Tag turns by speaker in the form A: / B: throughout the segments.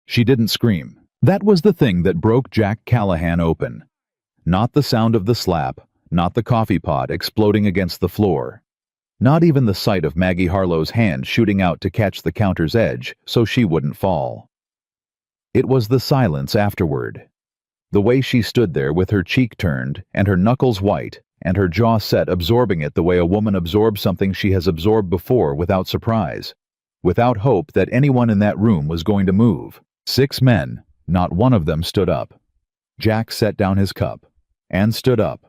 A: She didn't scream. That was the thing that broke Jack Callahan open. Not the sound of the slap, not the coffee pot exploding against the floor. Not even the sight of Maggie Harlow's hand shooting out to catch the counter's edge so she wouldn't fall. It was the silence afterward. The way she stood there with her cheek turned and her knuckles white and her jaw set, absorbing it the way a woman absorbs something she has absorbed before without surprise, without hope that anyone in that room was going to move. 6 men, not one of them stood up. Jack set down his cup and stood up.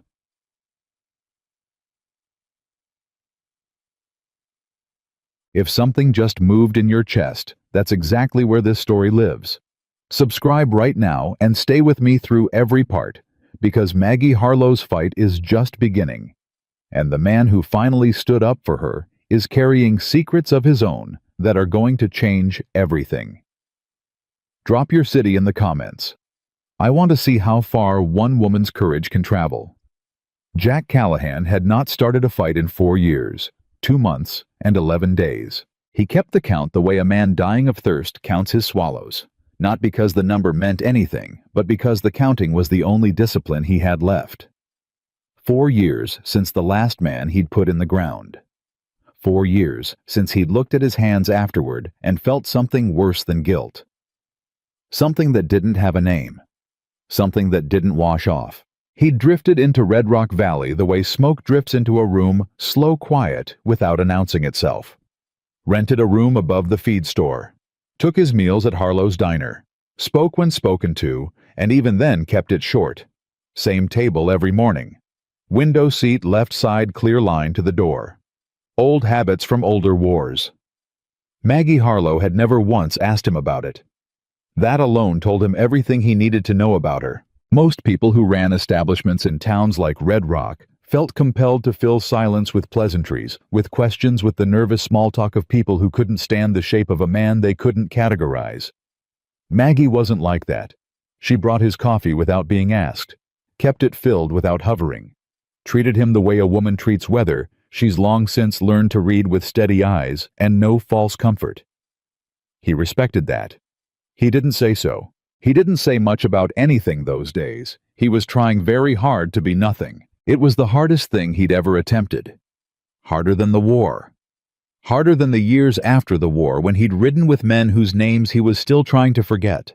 A: If something just moved in your chest, that's exactly where this story lives. Subscribe right now and stay with me through every part, because Maggie Harlow's fight is just beginning, and the man who finally stood up for her is carrying secrets of his own that are going to change everything. Drop your city in the comments. I want to see how far one woman's courage can travel. Jack Callahan had not started a fight in 4 years, 2 months, and 11 days. He kept the count the way a man dying of thirst counts his swallows, not because the number meant anything, but because the counting was the only discipline he had left. 4 years since the last man he'd put in the ground. 4 years since he'd looked at his hands afterward and felt something worse than guilt. Something that didn't have a name. Something that didn't wash off. He'd drifted into Red Rock Valley the way smoke drifts into a room, slow quiet, without announcing itself. Rented a room above the feed store. Took his meals at Harlow's Diner. Spoke when spoken to, and even then kept it short. Same table every morning. Window seat left side clear line to the door. Old habits from older wars. Maggie Harlow had never once asked him about it. That alone told him everything he needed to know about her. Most people who ran establishments in towns like Red Rock felt compelled to fill silence with pleasantries, with questions, with the nervous small talk of people who couldn't stand the shape of a man they couldn't categorize. Maggie wasn't like that. She brought his coffee without being asked, kept it filled without hovering, treated him the way a woman treats weather she's long since learned to read with steady eyes and no false comfort. He respected that. He didn't say so. He didn't say much about anything those days. He was trying very hard to be nothing. It was the hardest thing he'd ever attempted. Harder than the war. Harder than the years after the war when he'd ridden with men whose names he was still trying to forget.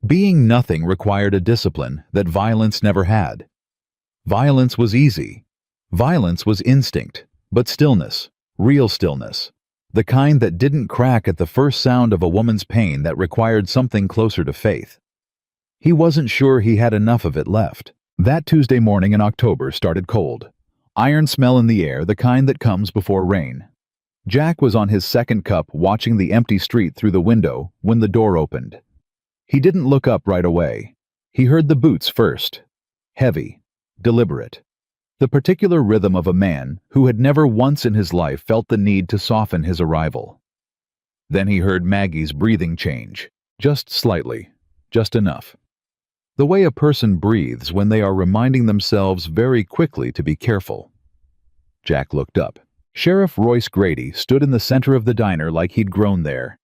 A: Being nothing required a discipline that violence never had. Violence was easy. Violence was instinct, but stillness, real stillness. The kind that didn't crack at the first sound of a woman's pain that required something closer to faith. He wasn't sure he had enough of it left. That Tuesday morning in October started cold. Iron smell in the air, the kind that comes before rain. Jack was on his second cup watching the empty street through the window when the door opened. He didn't look up right away. He heard the boots first. Heavy, deliberate. The particular rhythm of a man who had never once in his life felt the need to soften his arrival. Then he heard Maggie's breathing change, just slightly, just enough. The way a person breathes when they are reminding themselves very quickly to be careful. Jack looked up. Sheriff Royce Grady stood in the center of the diner like he'd grown there.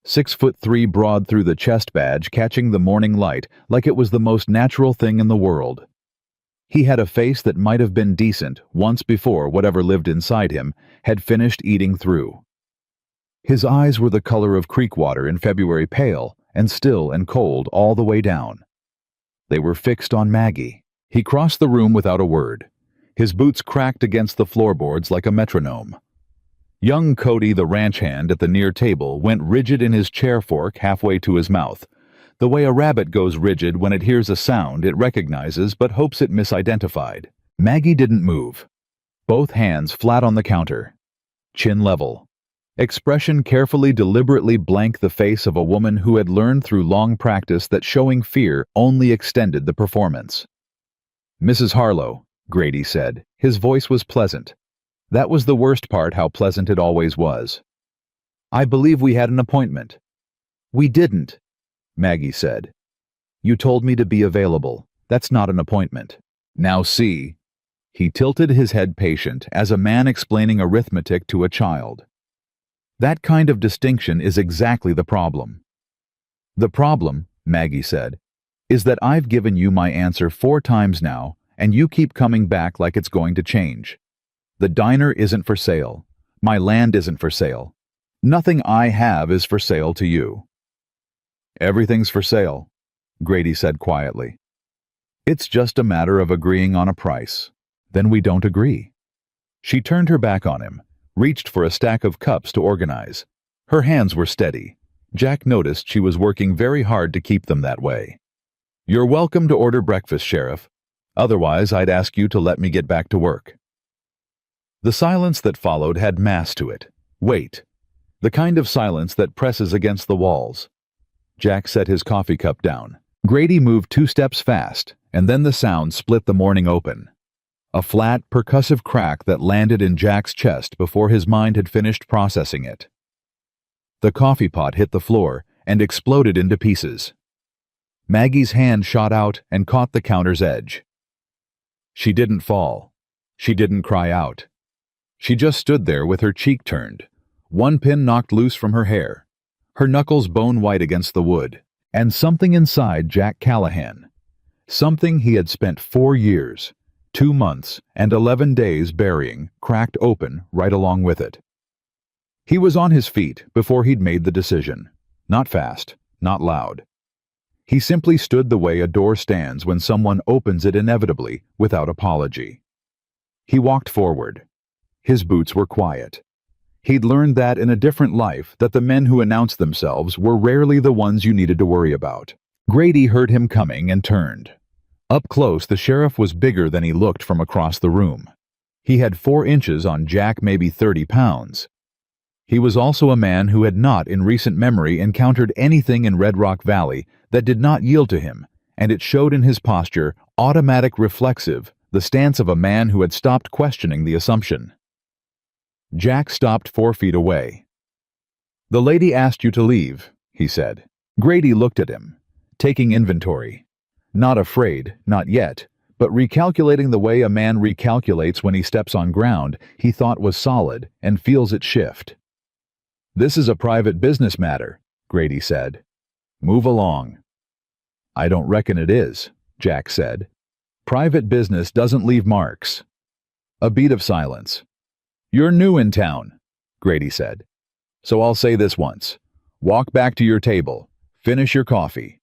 A: 6'3" broad through the chest badge, catching the morning light like it was the most natural thing in the world. He had a face that might have been decent once before whatever lived inside him had finished eating through. His eyes were the color of creek water in February, pale and still and cold all the way down. They were fixed on Maggie. He crossed the room without a word. His boots cracked against the floorboards like a metronome. Young Cody, the ranch hand at the near table, went rigid in his chair fork halfway to his mouth, the way a rabbit goes rigid when it hears a sound it recognizes but hopes it misidentified. Maggie didn't move. Both hands flat on the counter. Chin level. Expression carefully, deliberately blank, the face of a woman who had learned through long practice that showing fear only extended the performance. "Mrs. Harlow," Grady said. His voice was pleasant. That was the worst part, how pleasant it always was. "I believe we had an appointment." "We didn't," Maggie said. "You told me to be available. That's not an appointment." "Now see." He tilted his head patient as a man explaining arithmetic to a child. That kind of distinction is exactly the problem. "The problem," Maggie said, "is that I've given you my answer 4 times now, and you keep coming back like it's going to change. The diner isn't for sale. My land isn't for sale. Nothing I have is for sale to you." "Everything's for sale," Grady said quietly. "It's just a matter of agreeing on a price. Then we don't agree." She turned her back on him, reached for a stack of cups to organize. Her hands were steady. Jack noticed she was working very hard to keep them that way. "You're welcome to order breakfast, Sheriff. Otherwise, I'd ask you to let me get back to work." The silence that followed had mass to it. Weight. The kind of silence that presses against the walls. Jack set his coffee cup down. Grady moved 2 steps fast, and then the sound split the morning open. A flat, percussive crack that landed in Jack's chest before his mind had finished processing it. The coffee pot hit the floor and exploded into pieces. Maggie's hand shot out and caught the counter's edge. She didn't fall. She didn't cry out. She just stood there with her cheek turned, one pin knocked loose from her hair, her knuckles bone white against the wood, and something inside Jack Callahan. Something he had spent 4 years, 2 months, and 11 days burying, cracked open right along with it. He was on his feet before he'd made the decision. Not fast, not loud. He simply stood the way a door stands when someone opens it inevitably, without apology. He walked forward. His boots were quiet. He'd learned that in a different life that the men who announced themselves were rarely the ones you needed to worry about. Grady heard him coming and turned. Up close, the sheriff was bigger than he looked from across the room. He had 4 inches on Jack, maybe 30 pounds. He was also a man who had not, in recent memory, encountered anything in Red Rock Valley that did not yield to him, and it showed in his posture, automatic reflexive, the stance of a man who had stopped questioning the assumption. Jack stopped 4 feet away. "The lady asked you to leave," he said. Grady looked at him, taking inventory. Not afraid, not yet, but recalculating the way a man recalculates when he steps on ground he thought was solid and feels it shift. "This is a private business matter," Grady said. "Move along." "I don't reckon it is," Jack said. "Private business doesn't leave marks." A beat of silence. "You're new in town," Grady said. "So I'll say this once. Walk back to your table. Finish your coffee.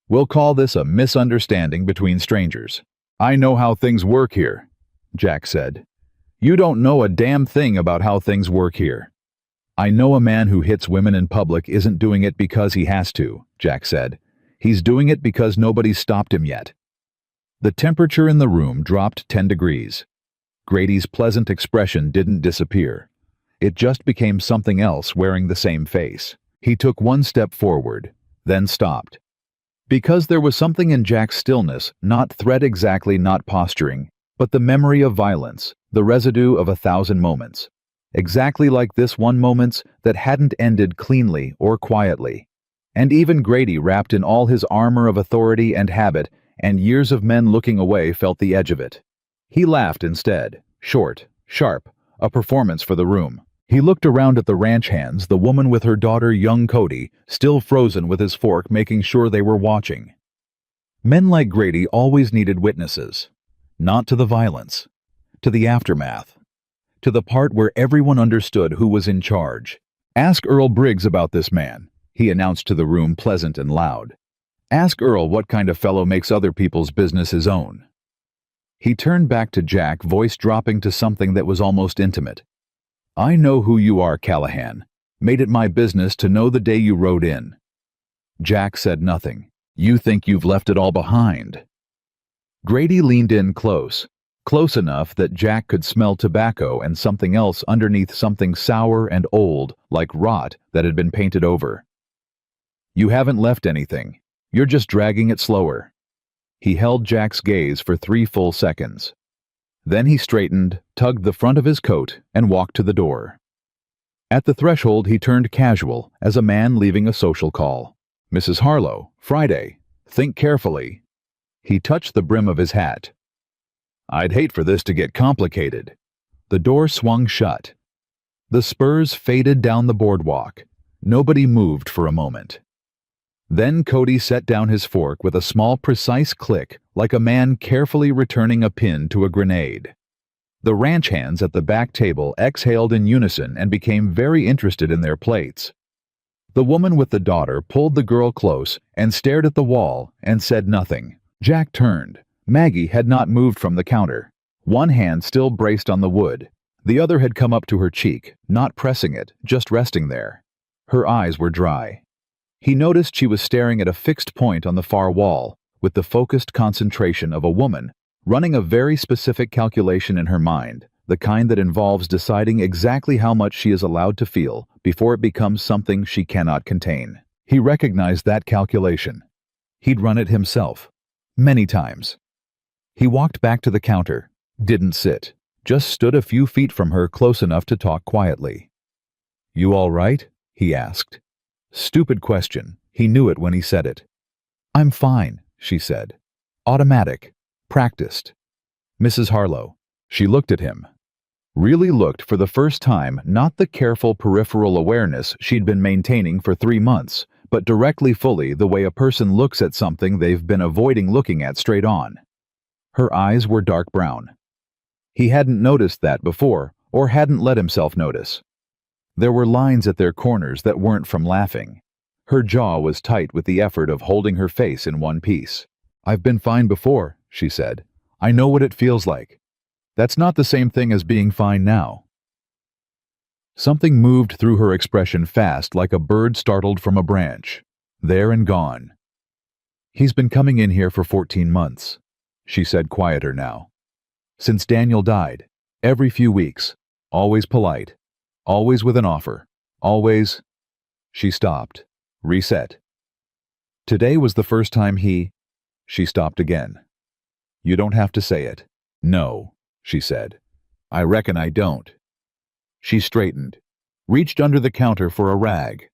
A: We'll call this a misunderstanding between strangers." "I know how things work here," Jack said. "You don't know a damn thing about how things work here." "I know a man who hits women in public isn't doing it because he has to," Jack said. "He's doing it because nobody's stopped him yet." The temperature in the room dropped 10 degrees. Grady's pleasant expression didn't disappear. It just became something else wearing the same face. He took 1 step forward, then stopped. Because there was something in Jack's stillness, not threat exactly, not posturing, but the memory of violence, the residue of 1,000 moments. Exactly like this one moment's that hadn't ended cleanly or quietly. And even Grady, wrapped in all his armor of authority and habit, and years of men looking away, felt the edge of it. He laughed instead, short, sharp, a performance for the room. He looked around at the ranch hands, the woman with her daughter, young Cody, still frozen with his fork, making sure they were watching. Men like Grady always needed witnesses. Not to the violence. To the aftermath. To the part where everyone understood who was in charge. "Ask Earl Briggs about this man," he announced to the room, pleasant and loud. "Ask Earl what kind of fellow makes other people's business his own." He turned back to Jack, voice dropping to something that was almost intimate. "I know who you are, Callahan. Made it my business to know the day you rode in." Jack said nothing. "You think you've left it all behind." Grady leaned in close enough that Jack could smell tobacco and something else underneath, something sour and old, like rot that had been painted over. "You haven't left anything. You're just dragging it slower." He held Jack's gaze for 3 full seconds. Then he straightened, tugged the front of his coat, and walked to the door. At the threshold he turned casual, as a man leaving a social call. "Mrs. Harlow, Friday. Think carefully." He touched the brim of his hat. "I'd hate for this to get complicated." The door swung shut. The spurs faded down the boardwalk. Nobody moved for a moment. Then Cody set down his fork with a small, precise click, like a man carefully returning a pin to a grenade. The ranch hands at the back table exhaled in unison and became very interested in their plates. The woman with the daughter pulled the girl close and stared at the wall and said nothing. Jack turned. Maggie had not moved from the counter. One hand still braced on the wood. The other had come up to her cheek, not pressing it, just resting there. Her eyes were dry. He noticed she was staring at a fixed point on the far wall, with the focused concentration of a woman, running a very specific calculation in her mind, the kind that involves deciding exactly how much she is allowed to feel before it becomes something she cannot contain. He recognized that calculation. He'd run it himself. Many times. He walked back to the counter, didn't sit, just stood a few feet from her close enough to talk quietly. "You all right?" he asked. Stupid question. He knew it when he said it. "I'm fine," she said. Automatic. Practiced. "Mrs. Harlow." She looked at him. Really looked for the first time, not the careful peripheral awareness she'd been maintaining for 3 months, but directly fully the way a person looks at something they've been avoiding looking at straight on. Her eyes were dark brown. He hadn't noticed that before, or hadn't let himself notice. There were lines at their corners that weren't from laughing. Her jaw was tight with the effort of holding her face in one piece. "I've been fine before," she said. "I know what it feels like. That's not the same thing as being fine now." Something moved through her expression fast, like a bird startled from a branch. There and gone. "He's been coming in here for 14 months, she said, quieter now. "Since Daniel died. Every few weeks. Always polite. Always with an offer. Always—" She stopped. Reset. "Today was the first time he—" She stopped again. "You don't have to say it." "No," she said. "I reckon I don't." She straightened, reached under the counter for a rag,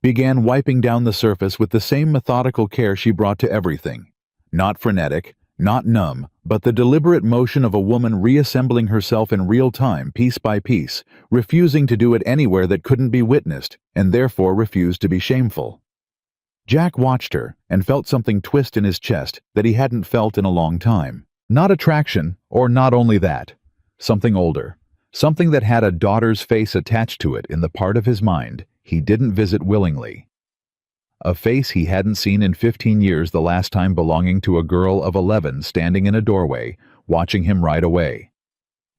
A: began wiping down the surface with the same methodical care she brought to everything. Not frenetic, not numb, but the deliberate motion of a woman reassembling herself in real time, piece by piece, refusing to do it anywhere that couldn't be witnessed, and therefore refused to be shameful. Jack watched her and felt something twist in his chest that he hadn't felt in a long time. Not attraction, or not only that. Something older. Something that had a daughter's face attached to it in the part of his mind he didn't visit willingly. A face he hadn't seen in 15 years, the last time belonging to a girl of 11 standing in a doorway, watching him right away.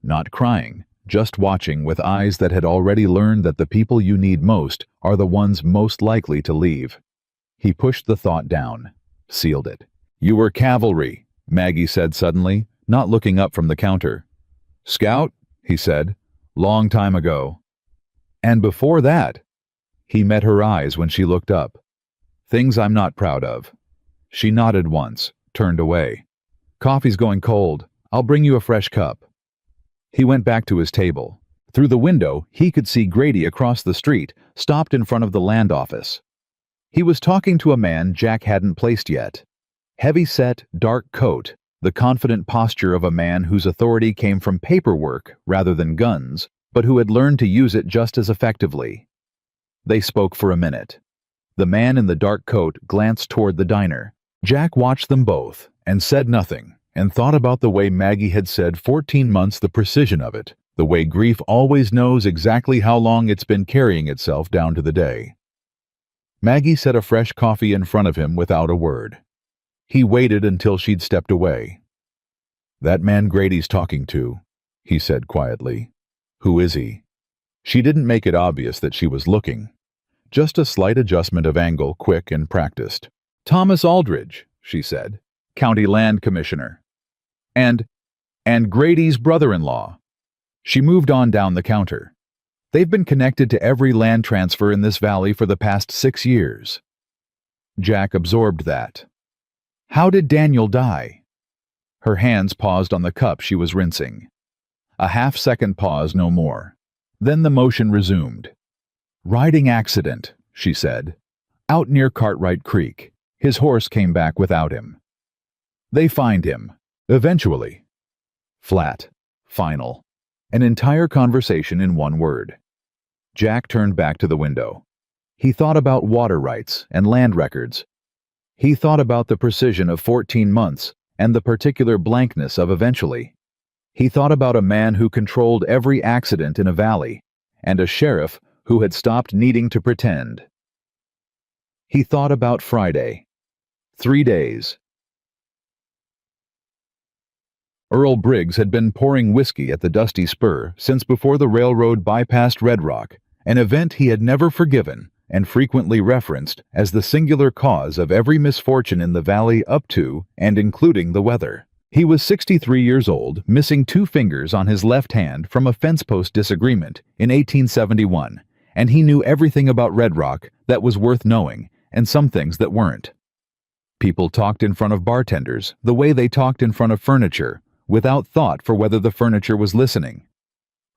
A: Not crying, just watching with eyes that had already learned that the people you need most are the ones most likely to leave. He pushed the thought down, sealed it. "You were cavalry," Maggie said suddenly, not looking up from the counter. "Scout?" he said. "Long time ago." "And before that?" He met her eyes when she looked up. "Things I'm not proud of." She nodded once, turned away. "Coffee's going cold. I'll bring you a fresh cup." He went back to his table. Through the window, he could see Grady across the street, stopped in front of the land office. He was talking to a man Jack hadn't placed yet. Heavy-set, dark coat, the confident posture of a man whose authority came from paperwork rather than guns, but who had learned to use it just as effectively. They spoke for a minute. The man in the dark coat glanced toward the diner. Jack watched them both and said nothing, and thought about the way Maggie had said 14 months, the precision of it, the way grief always knows exactly how long it's been carrying itself down to the day. Maggie set a fresh coffee in front of him without a word. He waited until she'd stepped away. "That man Grady's talking to," he said quietly. "Who is he?" She didn't make it obvious that she was looking. Just a slight adjustment of angle, quick and practiced. "Thomas Aldridge," she said. "County Land Commissioner. And Grady's brother-in-law." She moved on down the counter. "They've been connected to every land transfer in this valley for the past 6 years." Jack absorbed that. "How did Daniel die?" Her hands paused on the cup she was rinsing. A half-second pause, no more. Then the motion resumed. "Riding accident," she said. "Out near Cartwright Creek. His horse came back without him. They find him. Eventually." Flat. Final. An entire conversation in one word. Jack turned back to the window. He thought about water rights and land records, He thought about the precision of 14 months and the particular blankness of eventually. He thought about a man who controlled every accident in a valley, and a sheriff who had stopped needing to pretend. He thought about Friday. 3 days. Earl Briggs had been pouring whiskey at the Dusty Spur since before the railroad bypassed Red Rock, an event he had never forgiven and frequently referenced as the singular cause of every misfortune in the valley up to and including the weather. He was 63 years old, missing 2 fingers on his left hand from a fence post disagreement in 1871, and he knew everything about Red Rock that was worth knowing and some things that weren't. People talked in front of bartenders the way they talked in front of furniture, without thought for whether the furniture was listening.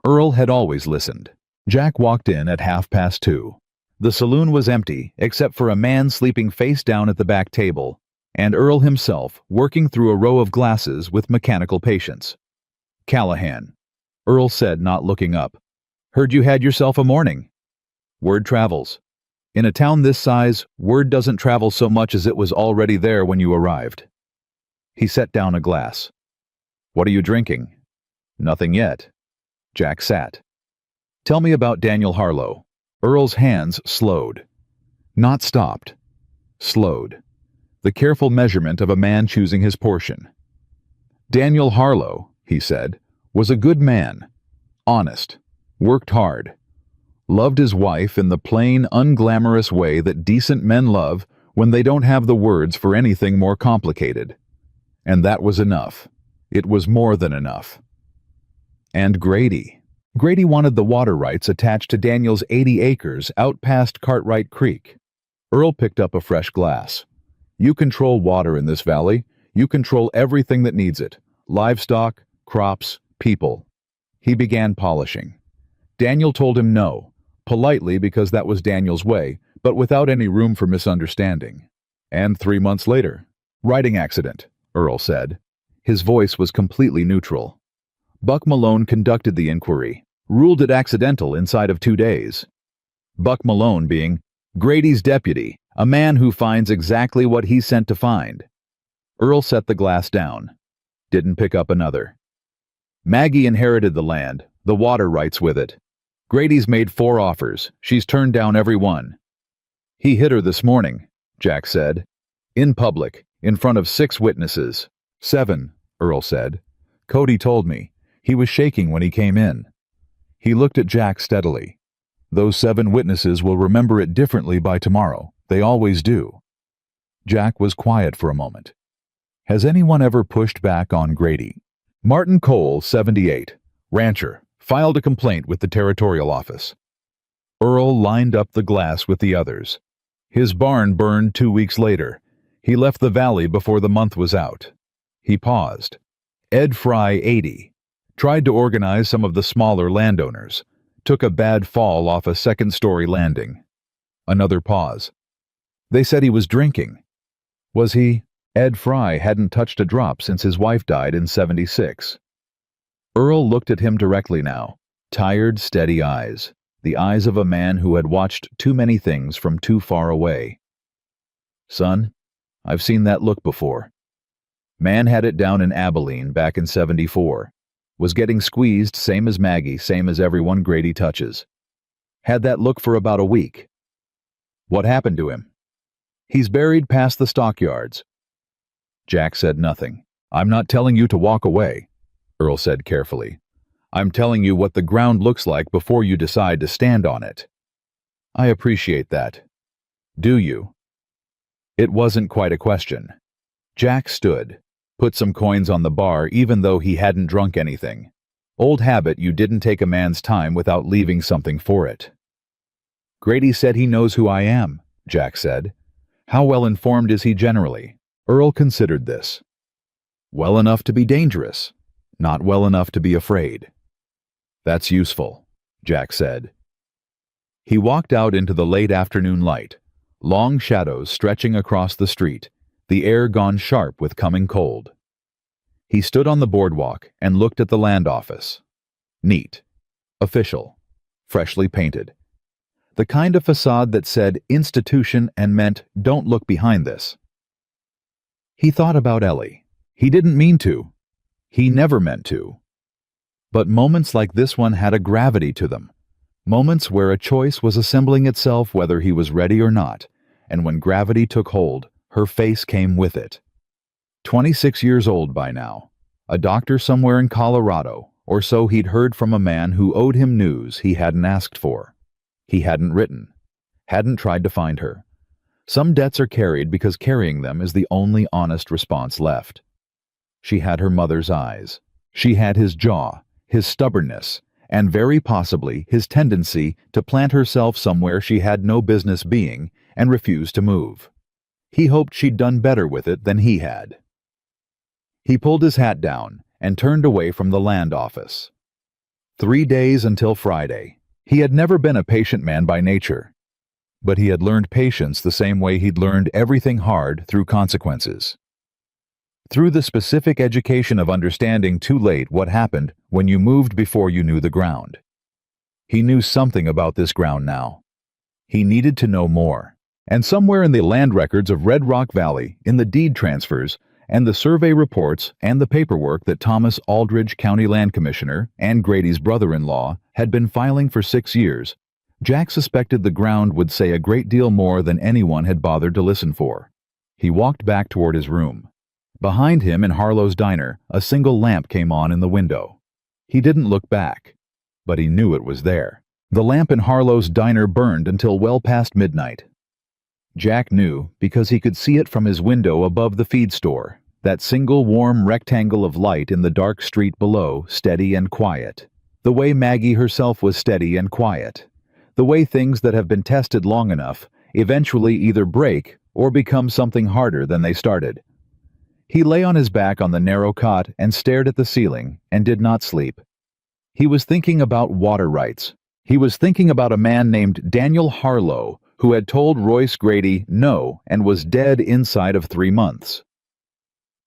A: Earl had always listened. Jack walked in at 2:30. The saloon was empty except for a man sleeping face down at the back table, and Earl himself working through a row of glasses with mechanical patience. "Callahan," Earl said, not looking up. "Heard you had yourself a morning." "Word travels. In a town this size, word doesn't travel so much as it was already there when you arrived." He set down a glass. "What are you drinking?" "Nothing yet." Jack sat. "Tell me about Daniel Harlow." Earl's hands slowed. Not stopped. Slowed. The careful measurement of a man choosing his portion. "Daniel Harlow," he said, "was a good man. Honest. Worked hard. Loved his wife in the plain, unglamorous way that decent men love when they don't have the words for anything more complicated. And that was enough. It was more than enough." And Grady. Grady wanted the water rights attached to Daniel's 80 acres out past Cartwright Creek. Earl picked up a fresh glass. "You control water in this valley. You control everything that needs it. Livestock, crops, people." He began polishing. Daniel told him no, politely because that was Daniel's way, but without any room for misunderstanding. And 3 months later, "Riding accident," Earl said. His voice was completely neutral. Buck Malone conducted the inquiry, ruled it accidental inside of 2 days. Buck Malone being Grady's deputy, a man who finds exactly what he's sent to find. Earl set the glass down. Didn't pick up another. "Maggie inherited the land, the water rights with it. Grady's made 4 offers. She's turned down every one." "He hit her this morning," Jack said. "In public, in front of 6 witnesses. 7, Earl said. "Cody told me. He was shaking when he came in." He looked at Jack steadily. "Those 7 witnesses will remember it differently by tomorrow. They always do." Jack was quiet for a moment. "Has anyone ever pushed back on Grady?" Martin Cole, 78, rancher, filed a complaint with the territorial office. Earl lined up the glass with the others. His barn burned 2 weeks later. He left the valley before the month was out. He paused. Ed Fry, 80. Tried to organize some of the smaller landowners. Took a bad fall off a 2nd-story landing. Another pause. They said he was drinking. Was he? Ed Fry hadn't touched a drop since his wife died in 76. Earl looked at him directly now. Tired, steady eyes. The eyes of a man who had watched too many things from too far away. "Son, I've seen that look before. Man had it down in Abilene back in 74. Was getting squeezed same as Maggie, same as everyone Grady touches. Had that look for about a week. What happened to him?" "He's buried past the stockyards." Jack said nothing. "I'm not telling you to walk away," Earl said carefully. "I'm telling you what the ground looks like before you decide to stand on it." "I appreciate that. Do you?" It wasn't quite a question. Jack stood. Put some coins on the bar even though he hadn't drunk anything. Old habit, you didn't take a man's time without leaving something for it. "Grady said he knows who I am," Jack said. "How well informed is he generally?" Earl considered this. "Well enough to be dangerous, not well enough to be afraid." "That's useful," Jack said. He walked out into the late afternoon light, long shadows stretching across the street, the air gone sharp with coming cold. He stood on the boardwalk and looked at the land office. Neat. Official. Freshly painted. The kind of facade that said institution and meant don't look behind this. He thought about Ellie. He didn't mean to. He never meant to. But moments like this one had a gravity to them. Moments where a choice was assembling itself whether he was ready or not, and when gravity took hold, her face came with it. 26 years old by now. A doctor somewhere in Colorado, or so he'd heard from a man who owed him news he hadn't asked for. He hadn't written. Hadn't tried to find her. Some debts are carried because carrying them is the only honest response left. She had her mother's eyes. She had his jaw, his stubbornness, and very possibly his tendency to plant herself somewhere she had no business being and refuse to move. He hoped she'd done better with it than he had. He pulled his hat down and turned away from the land office. 3 days until Friday. He had never been a patient man by nature, but he had learned patience the same way he'd learned everything hard through consequences. Through the specific education of understanding too late what happened when you moved before you knew the ground. He knew something about this ground now. He needed to know more. And somewhere in the land records of Red Rock Valley, in the deed transfers, and the survey reports and the paperwork that Thomas Aldridge, County Land Commissioner, and Grady's brother-in-law had been filing for 6 years, Jack suspected the ground would say a great deal more than anyone had bothered to listen for. He walked back toward his room. Behind him in Harlow's diner, a single lamp came on in the window. He didn't look back, but he knew it was there. The lamp in Harlow's diner burned until well past midnight. Jack knew because he could see it from his window above the feed store, that single warm rectangle of light in the dark street below, steady and quiet. The way Maggie herself was steady and quiet. The way things that have been tested long enough eventually either break or become something harder than they started. He lay on his back on the narrow cot and stared at the ceiling and did not sleep. He was thinking about water rights. He was thinking about a man named Daniel Harlow who had told Royce Grady no and was dead inside of 3 months.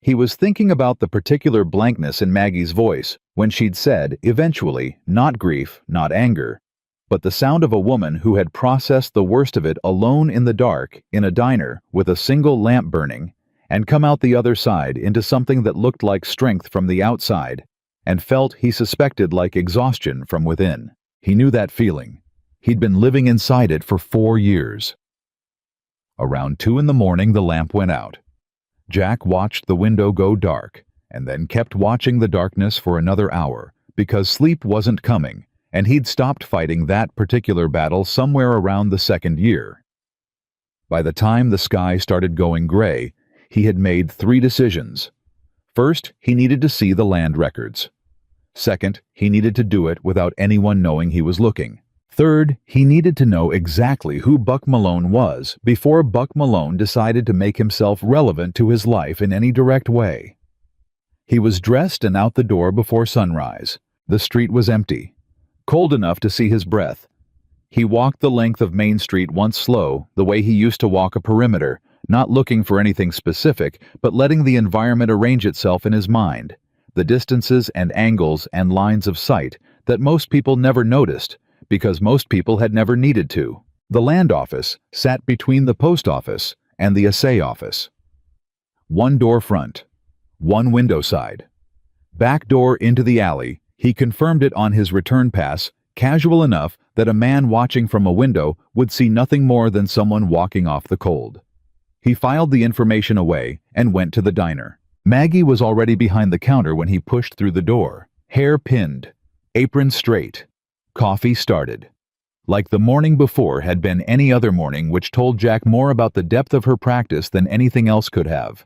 A: He was thinking about the particular blankness in Maggie's voice when she'd said, eventually, not grief, not anger, but the sound of a woman who had processed the worst of it alone in the dark in a diner with a single lamp burning and come out the other side into something that looked like strength from the outside and felt, he suspected, like exhaustion from within. He knew that feeling. He'd been living inside it for 4 years. Around 2 in the morning, the lamp went out. Jack watched the window go dark, and then kept watching the darkness for another hour, because sleep wasn't coming, and he'd stopped fighting that particular battle somewhere around the 2nd year. By the time the sky started going gray, he had made 3 decisions. First, he needed to see the land records. Second, he needed to do it without anyone knowing he was looking. Third, he needed to know exactly who Buck Malone was before Buck Malone decided to make himself relevant to his life in any direct way. He was dressed and out the door before sunrise. The street was empty, cold enough to see his breath. He walked the length of Main Street once slow, the way he used to walk a perimeter, not looking for anything specific, but letting the environment arrange itself in his mind, the distances and angles and lines of sight that most people never noticed, because most people had never needed to. The land office sat between the post office and the assay office. 1 door front, 1 window side. Back door into the alley, he confirmed it on his return pass, casual enough that a man watching from a window would see nothing more than someone walking off the cold. He filed the information away and went to the diner. Maggie was already behind the counter when he pushed through the door, hair pinned, apron straight. Coffee started. Like the morning before had been any other morning, which told Jack more about the depth of her practice than anything else could have.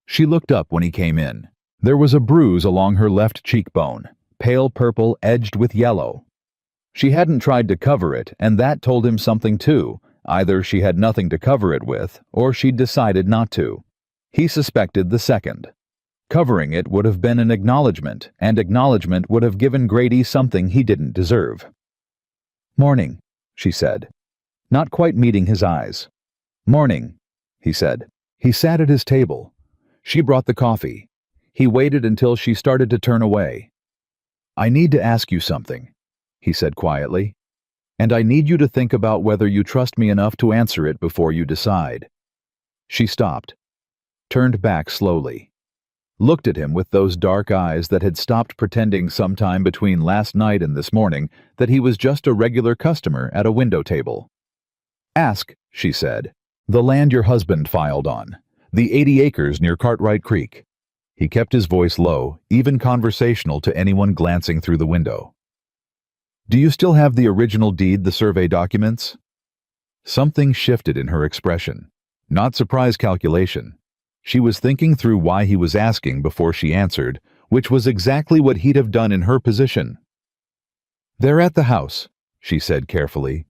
A: She looked up when he came in. There was a bruise along her left cheekbone, pale purple edged with yellow. She hadn't tried to cover it, and that told him something too. Either she had nothing to cover it with, or she'd decided not to. He suspected the second. Covering it would have been an acknowledgement, and acknowledgement would have given Grady something he didn't deserve. "Morning," she said, not quite meeting his eyes. "Morning," he said. He sat at his table. She brought the coffee. He waited until she started to turn away. "I need to ask you something," he said quietly, "and I need you to think about whether you trust me enough to answer it before you decide." She stopped. turned back slowly, looked at him with those dark eyes that had stopped pretending sometime between last night and this morning that he was just a regular customer at a window table. "Ask," she said. "The land your husband filed on. The 80 acres near Cartwright Creek." He kept his voice low, even conversational to anyone glancing through the window. "Do you still have the original deed, the survey documents?" Something shifted in her expression. Not surprise calculation. She was thinking through why he was asking before she answered, which was exactly what he'd have done in her position. "They're at the house," she said carefully.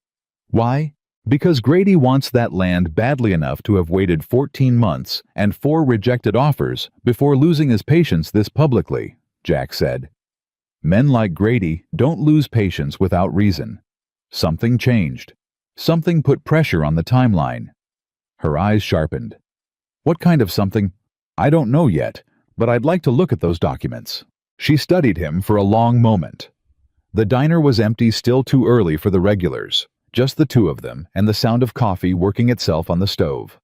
A: "Why? Because Grady wants that land badly enough to have waited 14 months and 4 rejected offers before losing his patience this publicly," Jack said. "Men like Grady don't lose patience without reason. Something changed. Something put pressure on the timeline." Her eyes sharpened. "What kind of something? I don't know yet, but I'd like to look at those documents." She studied him for a long moment. The diner was empty, still too early for the regulars. Just the two of them, and the sound of coffee working itself on the stove.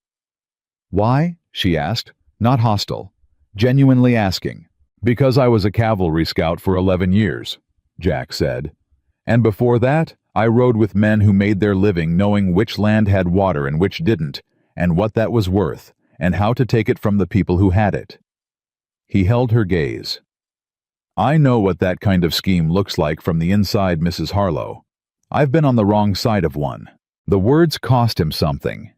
A: "Why?" she asked, not hostile, genuinely asking. "Because I was a cavalry scout for 11 years, Jack said. "And before that, I rode with men who made their living knowing which land had water and which didn't, and what that was worth, and how to take it from the people who had it." He held her gaze. "I know what that kind of scheme looks like from the inside, Mrs. Harlow. I've been on the wrong side of one." The words cost him something.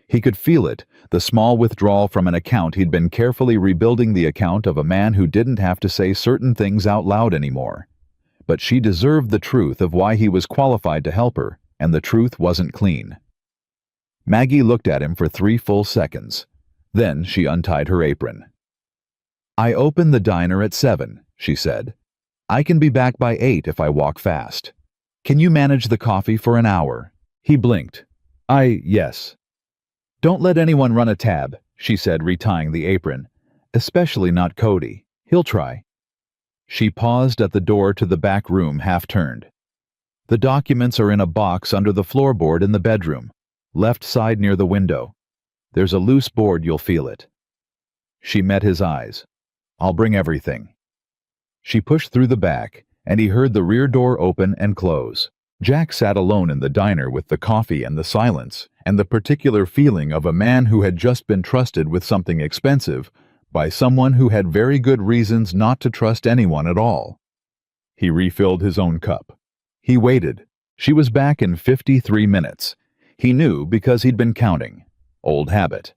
A: He could feel it, the small withdrawal from an account he'd been carefully rebuilding, the account of a man who didn't have to say certain things out loud anymore. But she deserved the truth of why he was qualified to help her, and the truth wasn't clean. Maggie looked at him for 3 full seconds. Then she untied her apron. "I open the diner at 7, she said. "I can be back by 8 if I walk fast. Can you manage the coffee for an hour?" He blinked. Yes." "Don't let anyone run a tab," she said, retying the apron. "Especially not Cody. He'll try." She paused at the door to the back room, half-turned. "The documents are in a box under the floorboard in the bedroom, left side near the window. There's a loose board, you'll feel it." She met his eyes. "I'll bring everything." She pushed through the back, and he heard the rear door open and close. Jack sat alone in the diner with the coffee and the silence, and the particular feeling of a man who had just been trusted with something expensive by someone who had very good reasons not to trust anyone at all. He refilled his own cup. He waited. She was back in 53 minutes. He knew because he'd been counting. Old habit.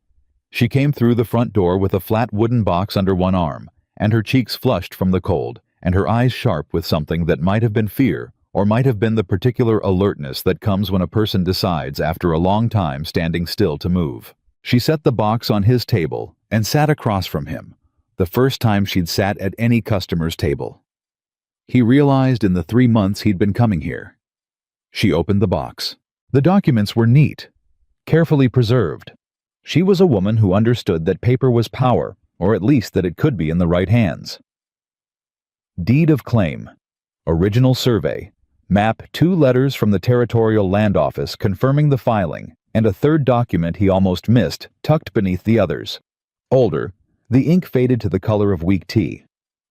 A: She came through the front door with a flat wooden box under one arm, and her cheeks flushed from the cold, and her eyes sharp with something that might have been fear, or might have been the particular alertness that comes when a person decides after a long time standing still to move. She set the box on his table and sat across from him, the first time she'd sat at any customer's table. He realized in the 3 months he'd been coming here. She opened the box. The documents were neat, carefully preserved. She was a woman who understood that paper was power, or at least that it could be in the right hands. Deed of claim. Original survey. Map, 2 letters from the Territorial Land Office confirming the filing, and a third document he almost missed, tucked beneath the others. Older, the ink faded to the color of weak tea.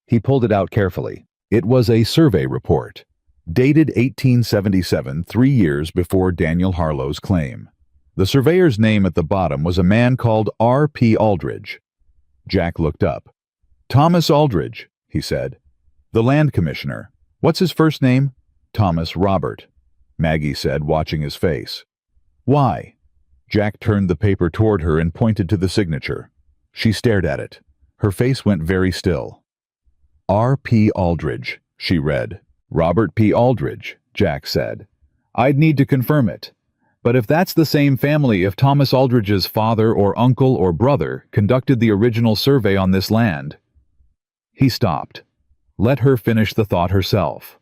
A: He pulled it out carefully. It was a survey report, dated 1877, 3 years before Daniel Harlow's claim. The surveyor's name at the bottom was a man called R.P. Aldridge. Jack looked up. "Thomas Aldridge," he said. "The land commissioner. What's his first name?" "Thomas Robert," Maggie said, watching his face. "Why?" Jack turned the paper toward her and pointed to the signature. She stared at it. Her face went very still. "R.P. Aldridge," she read. "Robert P. Aldridge," Jack said. "I'd need to confirm it. But if that's the same family, if Thomas Aldridge's father or uncle or brother conducted the original survey on this land..." He stopped. Let her finish the thought herself.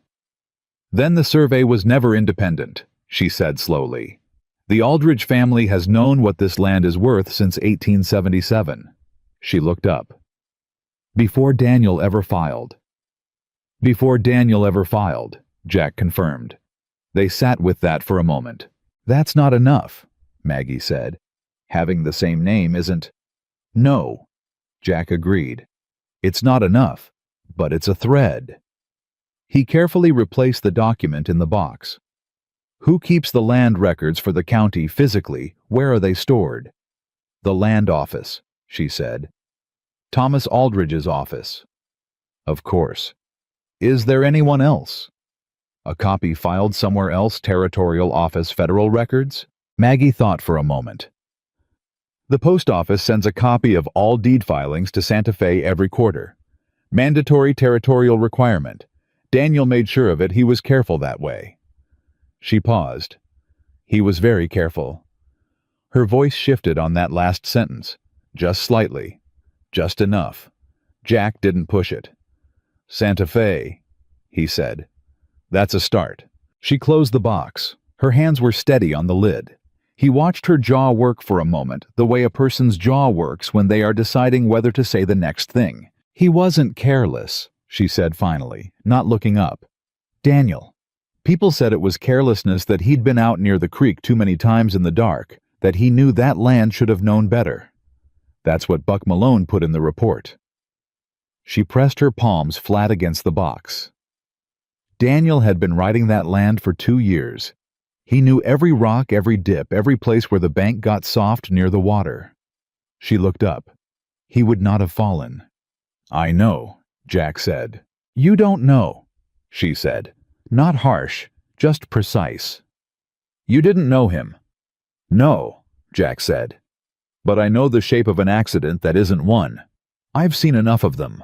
A: "Then the survey was never independent," she said slowly. "The Aldridge family has known what this land is worth since 1877. She looked up. "Before Daniel ever filed." "Before Daniel ever filed," Jack confirmed. They sat with that for a moment. "That's not enough," Maggie said. "Having the same name isn't..." "No," Jack agreed. It's not enough, but it's a thread. He carefully replaced the document in the box. Who keeps the land records for the county physically? Where are they stored? The land office, she said. Thomas Aldridge's office. Of course. Is there anyone else? A copy filed somewhere else, Territorial Office Federal Records? Maggie thought for a moment. The post office sends a copy of all deed filings to Santa Fe every quarter. Mandatory territorial requirement. Daniel made sure of it. He was careful that way. She paused. He was very careful. Her voice shifted on that last sentence. Just slightly. Just enough. Jack didn't push it. Santa Fe, he said. That's a start. She closed the box. Her hands were steady on the lid. He watched her jaw work for a moment, the way a person's jaw works when they are deciding whether to say the next thing. He wasn't careless, she said finally, not looking up. Daniel. People said it was carelessness, that he'd been out near the creek too many times in the dark, that he knew that land should have known better. That's what Buck Malone put in the report. She pressed her palms flat against the box. Daniel had been riding that land for 2 years. He knew every rock, every dip, every place where the bank got soft near the water. She looked up. He would not have fallen. I know, Jack said. You don't know, she said. Not harsh, just precise. You didn't know him. No, Jack said. But I know the shape of an accident that isn't one. I've seen enough of them.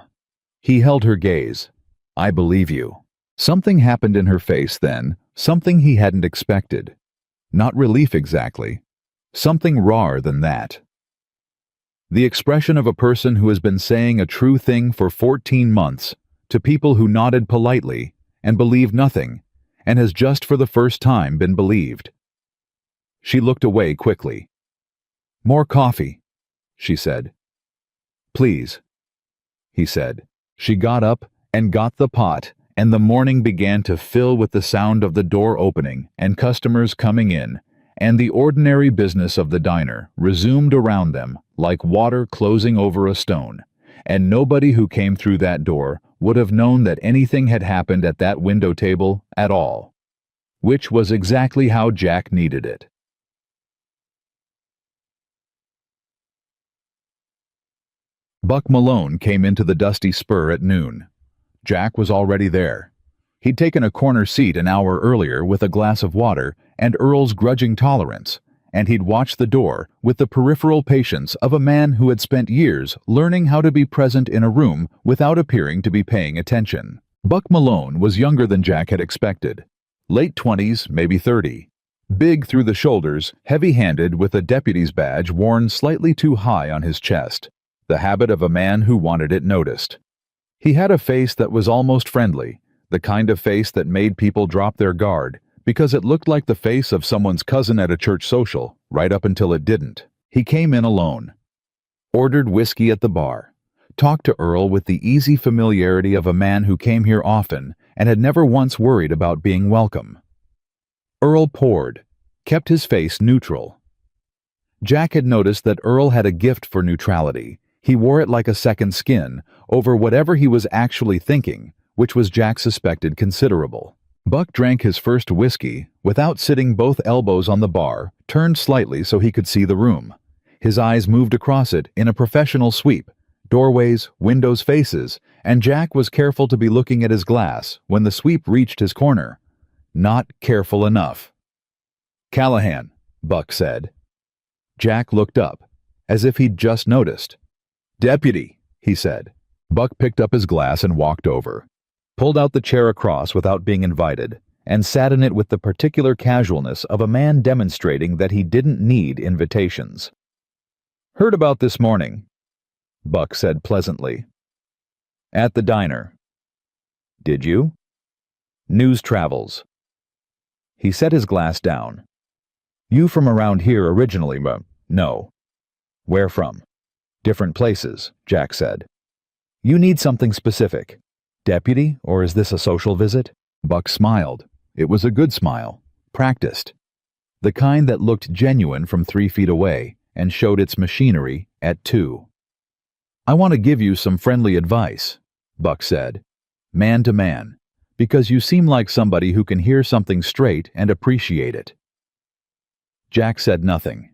A: He held her gaze. I believe you. Something happened in her face then, something he hadn't expected. Not relief exactly. Something rawer than that. The expression of a person who has been saying a true thing for 14 months to people who nodded politely and believed nothing, and has just for the first time been believed. She looked away quickly. More coffee, she said. Please, he said. She got up and got the pot, and the morning began to fill with the sound of the door opening and customers coming in, and the ordinary business of the diner resumed around them like water closing over a stone, and nobody who came through that door would have known that anything had happened at that window table at all, which was exactly how Jack needed it. Buck Malone came into the dusty spur at noon. Jack was already there. He'd taken a corner seat an hour earlier with a glass of water and Earl's grudging tolerance, and he'd watched the door with the peripheral patience of a man who had spent years learning how to be present in a room without appearing to be paying attention. Buck Malone was younger than Jack had expected. Late 20s, maybe 30. Big through the shoulders, heavy-handed with a deputy's badge worn slightly too high on his chest. The habit of a man who wanted it noticed. He had a face that was almost friendly, the kind of face that made people drop their guard, because it looked like the face of someone's cousin at a church social, right up until it didn't. He came in alone. Ordered whiskey at the bar. Talked to Earl with the easy familiarity of a man who came here often and had never once worried about being welcome. Earl poured, kept his face neutral. Jack had noticed that Earl had a gift for neutrality. He wore it like a second skin over whatever he was actually thinking, which was, Jack suspected, considerable. Buck drank his first whiskey without sitting both elbows on the bar, turned slightly so he could see the room. His eyes moved across it in a professional sweep, doorways, windows, faces, and Jack was careful to be looking at his glass when the sweep reached his corner. Not careful enough. Callahan, Buck said. Jack looked up, as if he'd just noticed. Deputy, he said. Buck picked up his glass and walked over, pulled out the chair across without being invited, and sat in it with the particular casualness of a man demonstrating that he didn't need invitations. Heard about this morning, Buck said pleasantly. At the diner. Did you? News travels. He set his glass down. You from around here originally, but no. Where from? Different places, Jack said. You need something specific. Deputy, or is this a social visit? Buck smiled. It was a good smile. Practiced. The kind that looked genuine from 3 feet away and showed its machinery at 2. "I want to give you some friendly advice," Buck said, man to man, "because you seem like somebody who can hear something straight and appreciate it." Jack said nothing.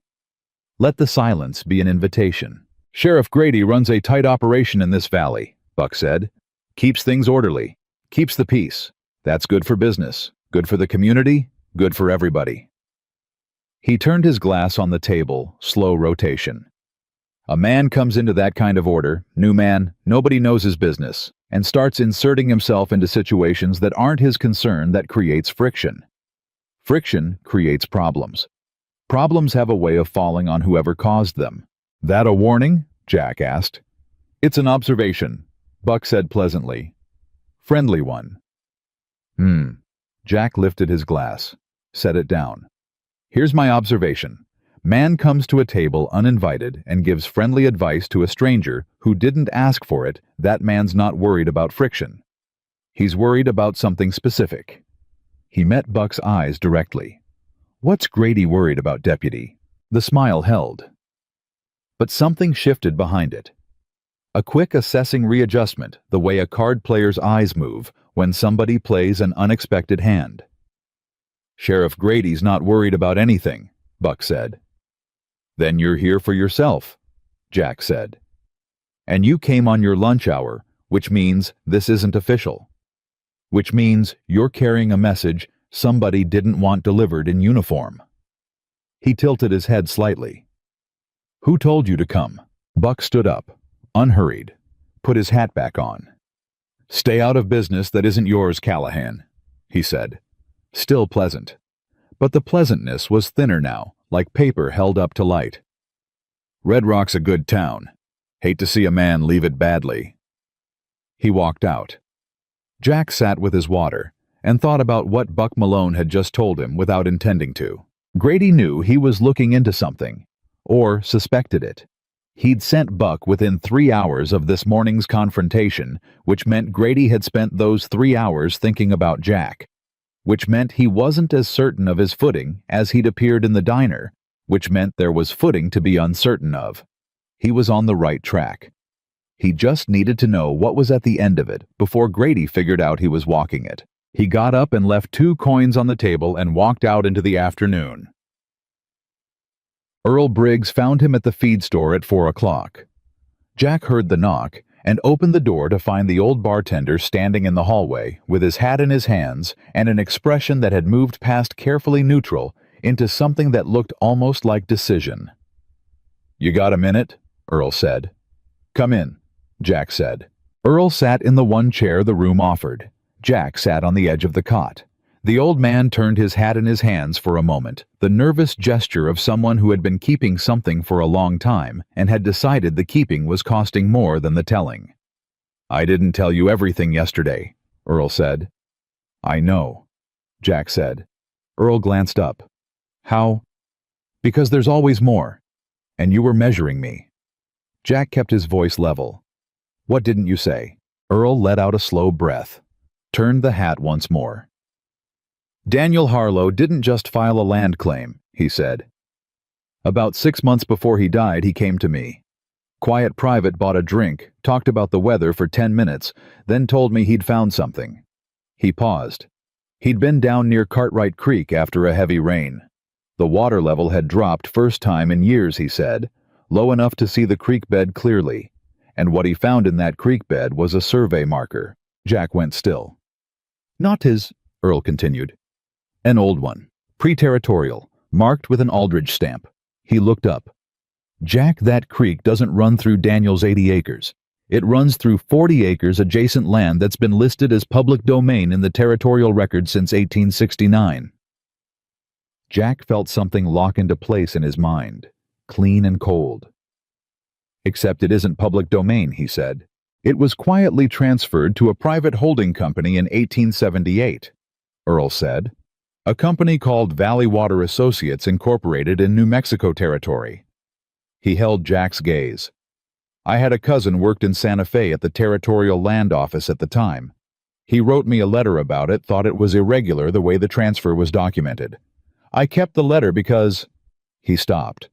A: Let the silence be an invitation. "Sheriff Grady runs a tight operation in this valley," Buck said. "Keeps things orderly. Keeps the peace. That's good for business, good for the community, good for everybody." He turned his glass on the table, slow rotation. "A man comes into that kind of order, new man, nobody knows his business, and starts inserting himself into situations that aren't his concern. That creates friction. Friction creates problems. Problems have a way of falling on whoever caused them." "That a warning?" Jack asked. "It's an observation," Buck said pleasantly. "Friendly one." Jack lifted his glass, set it down. "Here's my observation. Man comes to a table uninvited and gives friendly advice to a stranger who didn't ask for it. That man's not worried about friction. He's worried about something specific." He met Buck's eyes directly. "What's Grady worried about, Deputy?" The smile held. But something shifted behind it. A quick assessing readjustment, the way a card player's eyes move when somebody plays an unexpected hand. "Sheriff Grady's not worried about anything," Buck said. "Then you're here for yourself," Jack said. "And you came on your lunch hour, which means this isn't official. Which means you're carrying a message somebody didn't want delivered in uniform." He tilted his head slightly. "Who told you to come?" Buck stood up, unhurried, put his hat back on. "Stay out of business that isn't yours, Callahan," he said, still pleasant. But the pleasantness was thinner now, like paper held up to light. "Red Rock's a good town. Hate to see a man leave it badly." He walked out. Jack sat with his water and thought about what Buck Malone had just told him without intending to. Grady knew he was looking into something, or suspected it. He'd sent Buck within 3 hours of this morning's confrontation, which meant Grady had spent those 3 hours thinking about Jack, which meant he wasn't as certain of his footing as he'd appeared in the diner, which meant there was footing to be uncertain of. He was on the right track. He just needed to know what was at the end of it before Grady figured out he was walking it. He got up and left 2 coins on the table and walked out into the afternoon. Earl Briggs found him at the feed store at 4 o'clock. Jack heard the knock and opened the door to find the old bartender standing in the hallway with his hat in his hands and an expression that had moved past carefully neutral into something that looked almost like decision. "You got a minute?" Earl said. "Come in," Jack said. Earl sat in the one chair the room offered. Jack sat on the edge of the cot. The old man turned his hat in his hands for a moment, the nervous gesture of someone who had been keeping something for a long time and had decided the keeping was costing more than the telling. "I didn't tell you everything yesterday," Earl said. "I know," Jack said. Earl glanced up. "How?" "Because there's always more. And you were measuring me." Jack kept his voice level. "What didn't you say?" Earl let out a slow breath, turned the hat once more. "Daniel Harlow didn't just file a land claim," he said. "About 6 months before he died, he came to me. Quiet private bought a drink, talked about the weather for 10 minutes, then told me he'd found something." He paused. He'd been down near Cartwright Creek after a heavy rain. The water level had dropped first time in years, he said, low enough to see the creek bed clearly, and what he found in that creek bed was a survey marker. Jack went still. "Not his," Earl continued. "An old one, pre-territorial, marked with an Aldridge stamp." He looked up. "Jack, that creek doesn't run through Daniel's 80 acres. It runs through 40 acres adjacent land that's been listed as public domain in the territorial record since 1869. Jack felt something lock into place in his mind, clean and cold. "Except it isn't public domain," he said. "It was quietly transferred to a private holding company in 1878, Earl said. "A company called Valley Water Associates Incorporated in New Mexico Territory." He held Jack's gaze. "I had a cousin worked in Santa Fe at the Territorial Land Office at the time. He wrote me a letter about it, thought it was irregular the way the transfer was documented. I kept the letter because—" He stopped.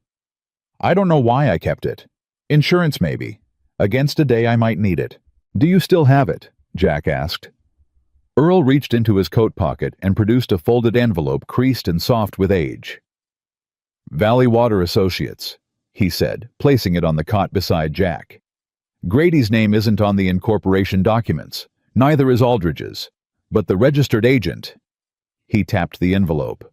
A: "I don't know why I kept it. Insurance maybe. Against a day I might need it. Do you still have it? Jack asked. Earl reached into his coat pocket and produced a folded envelope creased and soft with age. Valley Water Associates, he said, placing it on the cot beside Jack. Grady's name isn't on the incorporation documents, neither is Aldridge's, but the registered agent. He tapped the envelope.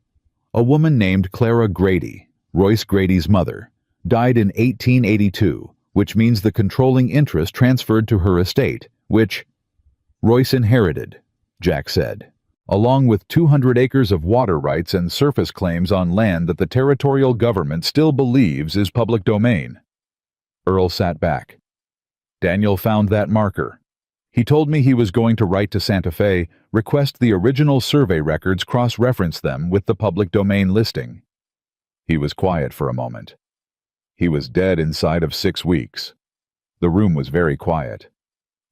A: A woman named Clara Grady, Royce Grady's mother, died in 1882, which means the controlling interest transferred to her estate, which Royce inherited, Jack said, along with 200 acres of water rights and surface claims on land that the territorial government still believes is public domain. Earl sat back. Daniel found that marker. He told me he was going to write to Santa Fe, request the original survey records, cross-reference them with the public domain listing. He was quiet for a moment. He was dead inside of 6 weeks. The room was very quiet.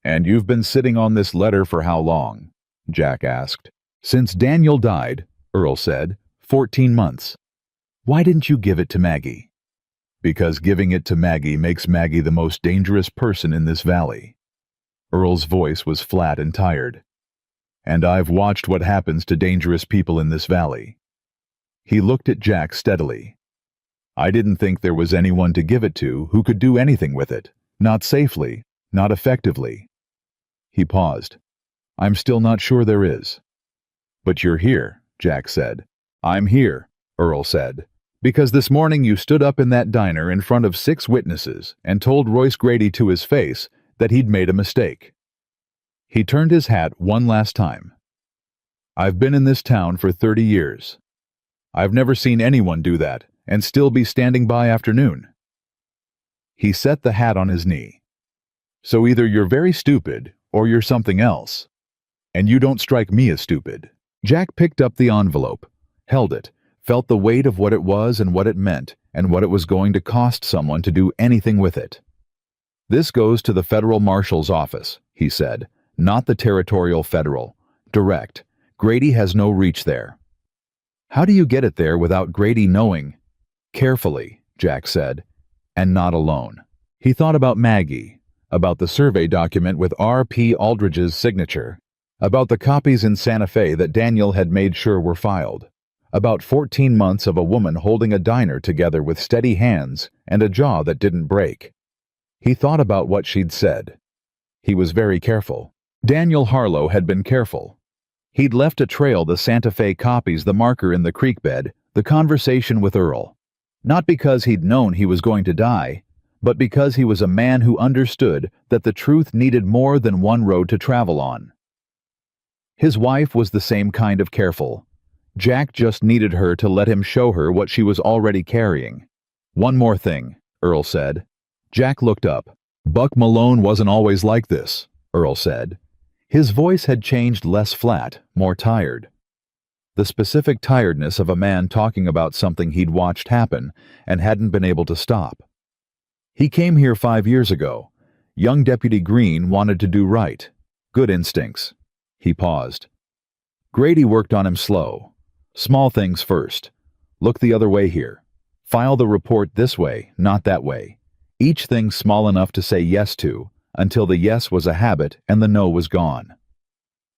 A: And you've been sitting on this letter for how long? Jack asked. Since Daniel died, Earl said, 14 months. Why didn't you give it to Maggie? Because giving it to Maggie makes Maggie the most dangerous person in this valley. Earl's voice was flat and tired. And I've watched what happens to dangerous people in this valley. He looked at Jack steadily. I didn't think there was anyone to give it to who could do anything with it, not safely, not effectively. He paused. I'm still not sure there is. But you're here, Jack said. I'm here, Earl said, because this morning you stood up in that diner in front of 6 witnesses and told Royce Grady to his face that he'd made a mistake. He turned his hat one last time. I've been in this town for 30 years. I've never seen anyone do that and still be standing by after noon. He set the hat on his knee. So either you're very stupid or you're something else. And you don't strike me as stupid. Jack picked up the envelope, held it, felt the weight of what it was and what it meant and what it was going to cost someone to do anything with it. This goes to the federal marshal's office, he said, not the territorial federal. Direct. Grady has no reach there. How do you get it there without Grady knowing? Carefully, Jack said, and not alone. He thought about Maggie, about the survey document with R.P. Aldridge's signature, about the copies in Santa Fe that Daniel had made sure were filed, about 14 months of a woman holding a diner together with steady hands and a jaw that didn't break. He thought about what she'd said. He was very careful. Daniel Harlow had been careful. He'd left a trail, the Santa Fe copies, the marker in the creek bed, the conversation with Earl. Not because he'd known he was going to die, but because he was a man who understood that the truth needed more than one road to travel on. His wife was the same kind of careful. Jack just needed her to let him show her what she was already carrying. One more thing, Earl said. Jack looked up. Buck Malone wasn't always like this, Earl said. His voice had changed, less flat, more tired. The specific tiredness of a man talking about something he'd watched happen and hadn't been able to stop. He came here 5 years ago. Young Deputy Green wanted to do right. Good instincts. He paused. Grady worked on him slow. Small things first. Look the other way here. File the report this way, not that way. Each thing small enough to say yes to, until the yes was a habit and the no was gone.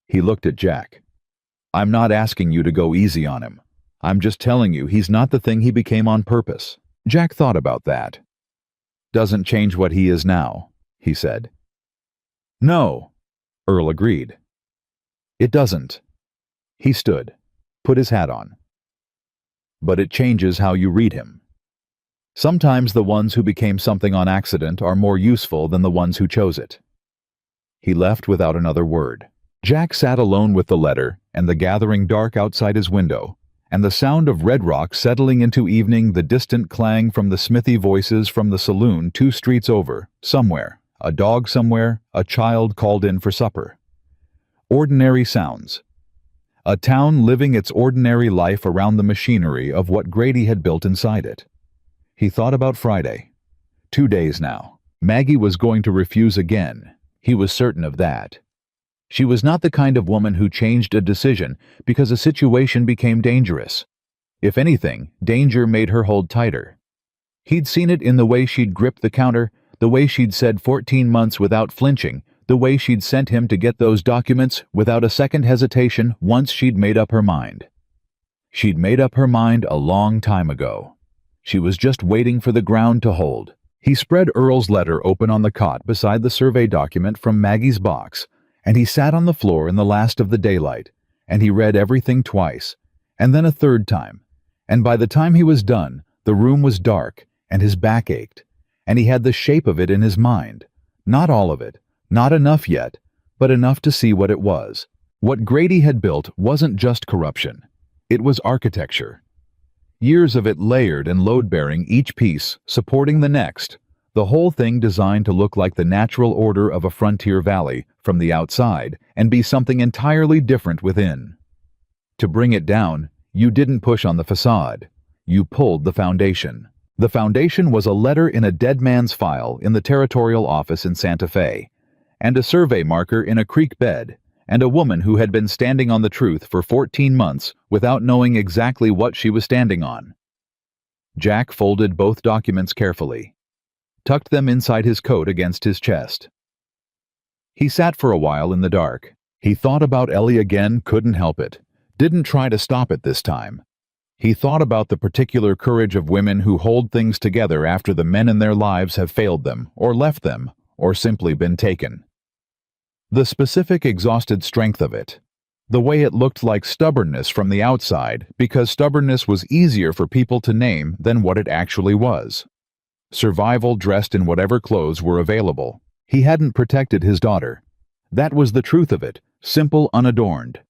A: He looked at Jack. I'm not asking you to go easy on him. I'm just telling you he's not the thing he became on purpose. Jack thought about that. Doesn't change what he is now, he said. No, Earl agreed. It doesn't. He stood, put his hat on. But it changes how you read him. Sometimes the ones who became something on accident are more useful than the ones who chose it. He left without another word. Jack sat alone with the letter and the gathering dark outside his window, and the sound of Red Rock settling into evening, the distant clang from the smithy voices from the saloon 2 streets over, somewhere, a dog somewhere, a child called in for supper. Ordinary sounds. A town living its ordinary life around the machinery of what Grady had built inside it. He thought about Friday. 2 days now. Maggie was going to refuse again. He was certain of that. She was not the kind of woman who changed a decision because a situation became dangerous. If anything, danger made her hold tighter. He'd seen it in the way she'd gripped the counter, the way she'd said 14 months without flinching, the way she'd sent him to get those documents without a second hesitation once she'd made up her mind. She'd made up her mind a long time ago. She was just waiting for the ground to hold. He spread Earl's letter open on the cot beside the survey document from Maggie's box, and he sat on the floor in the last of the daylight, and he read everything twice, and then a third time, and by the time he was done, the room was dark, and his back ached, and he had the shape of it in his mind. Not all of it, not enough yet, but enough to see what it was. What Grady had built wasn't just corruption. It was architecture. Years of it layered and load-bearing, each piece supporting the next, the whole thing designed to look like the natural order of a frontier valley from the outside and be something entirely different within. To bring it down, you didn't push on the facade. You pulled the foundation. The foundation was a letter in a dead man's file in the territorial office in Santa Fe, and a survey marker in a creek bed, and a woman who had been standing on the truth for 14 months without knowing exactly what she was standing on. Jack folded both documents carefully, tucked them inside his coat against his chest. He sat for a while in the dark. He thought about Ellie again, couldn't help it. Didn't try to stop it this time. He thought about the particular courage of women who hold things together after the men in their lives have failed them, or left them, or simply been taken. The specific exhausted strength of it. The way it looked like stubbornness from the outside, because stubbornness was easier for people to name than what it actually was. Survival dressed in whatever clothes were available. He hadn't protected his daughter. That was the truth of it, simple, unadorned.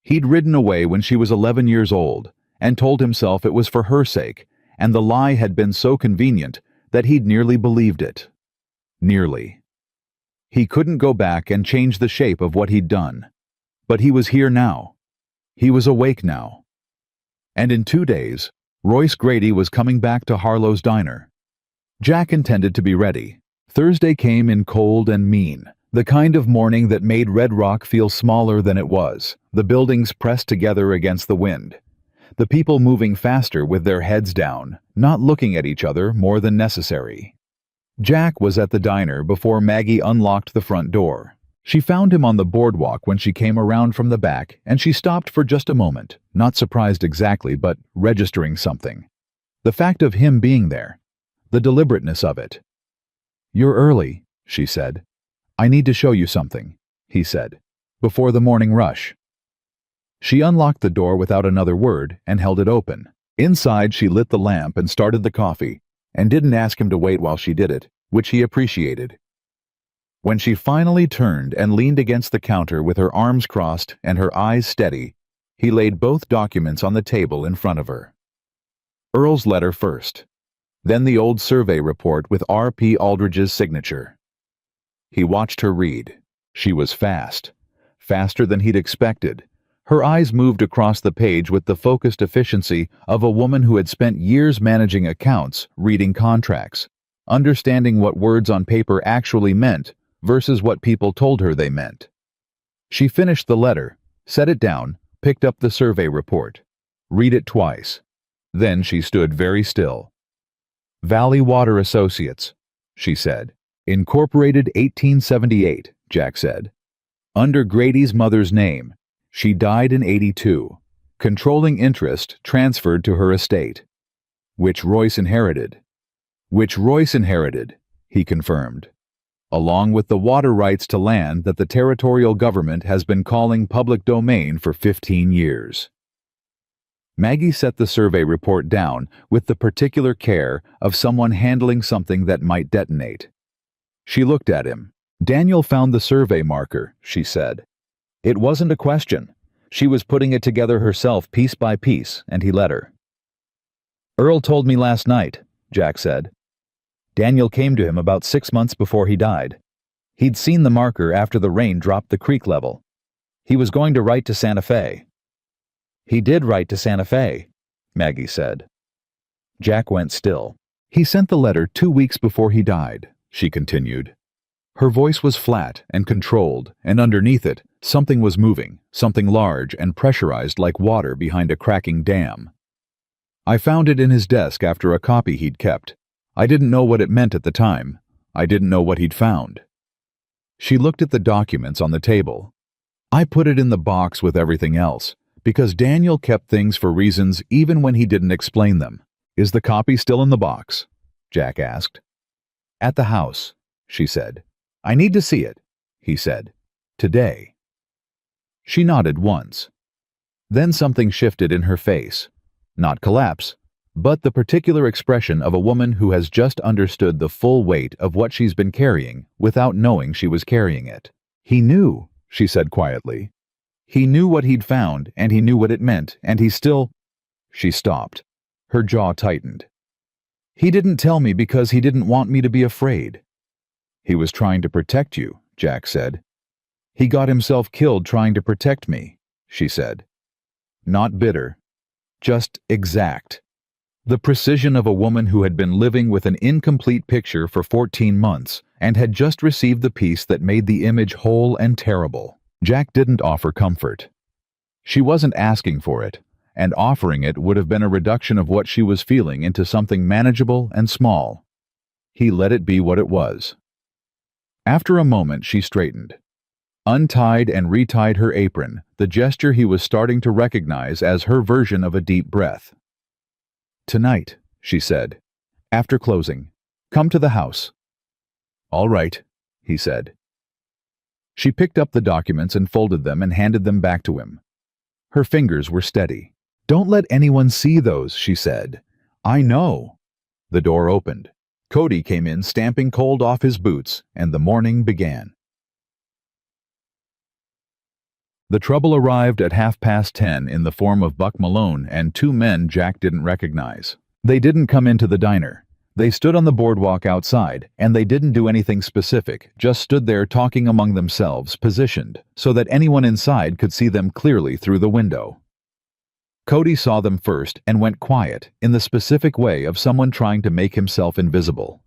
A: He'd ridden away when she was 11 years old, and told himself it was for her sake, and the lie had been so convenient that he'd nearly believed it. Nearly. He couldn't go back and change the shape of what he'd done. But he was here now. He was awake now. And in 2 days, Royce Grady was coming back to Harlow's diner. Jack intended to be ready. Thursday came in cold and mean, the kind of morning that made Red Rock feel smaller than it was, the buildings pressed together against the wind. The people moving faster with their heads down, not looking at each other more than necessary. Jack was at the diner before Maggie unlocked the front door. She found him on the boardwalk when she came around from the back, and she stopped for just a moment, not surprised exactly, but registering something. The fact of him being there. The deliberateness of it. "You're early," she said. "I need to show you something," he said, "before the morning rush." She unlocked the door without another word and held it open. Inside, she lit the lamp and started the coffee, and didn't ask him to wait while she did it, which he appreciated. When she finally turned and leaned against the counter with her arms crossed and her eyes steady, he laid both documents on the table in front of her. Earl's letter first, then the old survey report with R.P. Aldridge's signature. He watched her read. She was fast, faster than he'd expected. Her eyes moved across the page with the focused efficiency of a woman who had spent years managing accounts, reading contracts, understanding what words on paper actually meant versus what people told her they meant. She finished the letter, set it down, picked up the survey report. Read it twice. Then she stood very still. "Valley Water Associates," she said. "Incorporated 1878, Jack said. Under Grady's mother's name. She died in 82. Controlling interest transferred to her estate. Which Royce inherited." "Which Royce inherited," he confirmed. "Along with the water rights to land that the territorial government has been calling public domain for 15 years. Maggie set the survey report down with the particular care of someone handling something that might detonate. She looked at him. "Daniel found the survey marker," she said. It wasn't a question. She was putting it together herself piece by piece, and he let her. "Earl told me last night," Jack said. "Daniel came to him about 6 months before he died. He'd seen the marker after the rain dropped the creek level. He was going to write to Santa Fe." "He did write to Santa Fe," Maggie said. Jack went still. "He sent the letter 2 weeks before he died," she continued. Her voice was flat and controlled, and underneath it, something was moving, something large and pressurized like water behind a cracking dam. "I found it in his desk after a copy he'd kept. I didn't know what it meant at the time. I didn't know what he'd found. She looked at the documents on the table. I put it in the box with everything else, because Daniel kept things for reasons even when he didn't explain them. Is the copy still in the box? Jack asked. At the house, she said. I need to see it, he said. Today. She nodded once. Then something shifted in her face. Not collapse, but the particular expression of a woman who has just understood the full weight of what she's been carrying without knowing she was carrying it. He knew, she said quietly. He knew what he'd found, and he knew what it meant, and he still... She stopped. Her jaw tightened. He didn't tell me because he didn't want me to be afraid. He was trying to protect you, Jack said. He got himself killed trying to protect me, she said. Not bitter, just exact. The precision of a woman who had been living with an incomplete picture for 14 months and had just received the piece that made the image whole and terrible. Jack didn't offer comfort. She wasn't asking for it, and offering it would have been a reduction of what she was feeling into something manageable and small. He let it be what it was. After a moment, she straightened. Untied and retied her apron, the gesture he was starting to recognize as her version of a deep breath. Tonight, she said, after closing, come to the house. All right, he said. She picked up the documents and folded them and handed them back to him. Her fingers were steady. Don't let anyone see those, she said. I know. The door opened. Cody came in stamping cold off his boots, and the morning began. The trouble arrived at 10:30 in the form of Buck Malone and two men Jack didn't recognize. They didn't come into the diner. They stood on the boardwalk outside, and they didn't do anything specific, just stood there talking among themselves, positioned, so that anyone inside could see them clearly through the window. Cody saw them first and went quiet, in the specific way of someone trying to make himself invisible.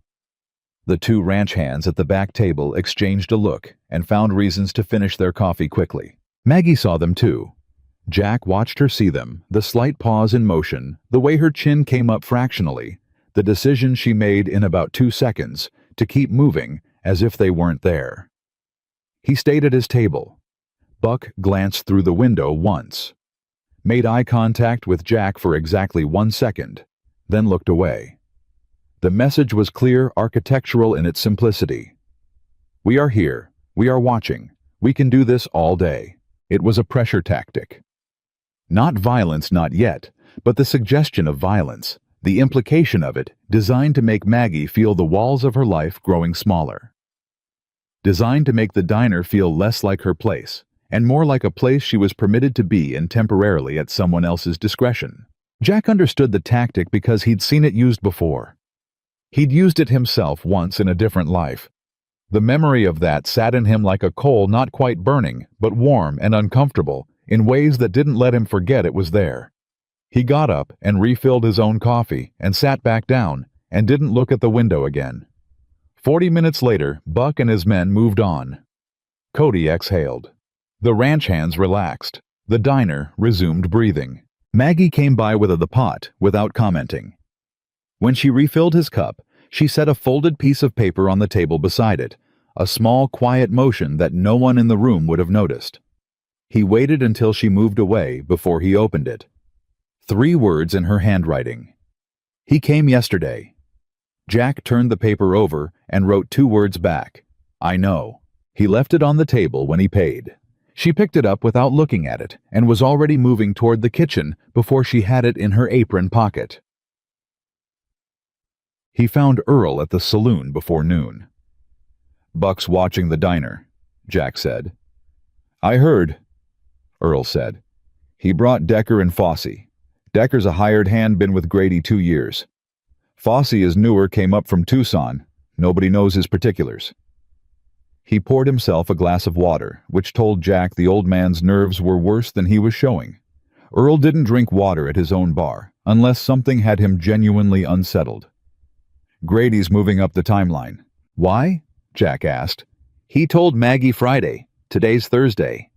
A: The two ranch hands at the back table exchanged a look and found reasons to finish their coffee quickly. Maggie saw them too. Jack watched her see them, the slight pause in motion, the way her chin came up fractionally, the decision she made in about 2 seconds to keep moving as if they weren't there. He stayed at his table. Buck glanced through the window once, made eye contact with Jack for exactly 1 second, then looked away. The message was clear, architectural in its simplicity. We are here. We are watching. We can do this all day. It was a pressure tactic. Not violence, not yet, but the suggestion of violence, the implication of it, designed to make Maggie feel the walls of her life growing smaller. Designed to make the diner feel less like her place, and more like a place she was permitted to be in temporarily at someone else's discretion. Jack understood the tactic because he'd seen it used before. He'd used it himself once in a different life. The memory of that sat in him like a coal not quite burning, but warm and uncomfortable, in ways that didn't let him forget it was there. He got up and refilled his own coffee and sat back down and didn't look at the window again. 40 minutes later, Buck and his men moved on. Cody exhaled. The ranch hands relaxed. The diner resumed breathing. Maggie came by with the pot without commenting. When she refilled his cup, she set a folded piece of paper on the table beside it, a small, quiet motion that no one in the room would have noticed. He waited until she moved away before he opened it. 3 words in her handwriting. He came yesterday. Jack turned the paper over and wrote 2 words back. I know. He left it on the table when he paid. She picked it up without looking at it and was already moving toward the kitchen before she had it in her apron pocket. He found Earl at the saloon before noon. Buck's watching the diner, Jack said. I heard, Earl said. He brought Decker and Fossey. Decker's a hired hand, been with Grady 2 years. Fossey is newer, came up from Tucson. Nobody knows his particulars. He poured himself a glass of water, which told Jack the old man's nerves were worse than he was showing. Earl didn't drink water at his own bar, unless something had him genuinely unsettled. Grady's moving up the timeline. Why? Jack asked. He told Maggie Friday. Today's Thursday.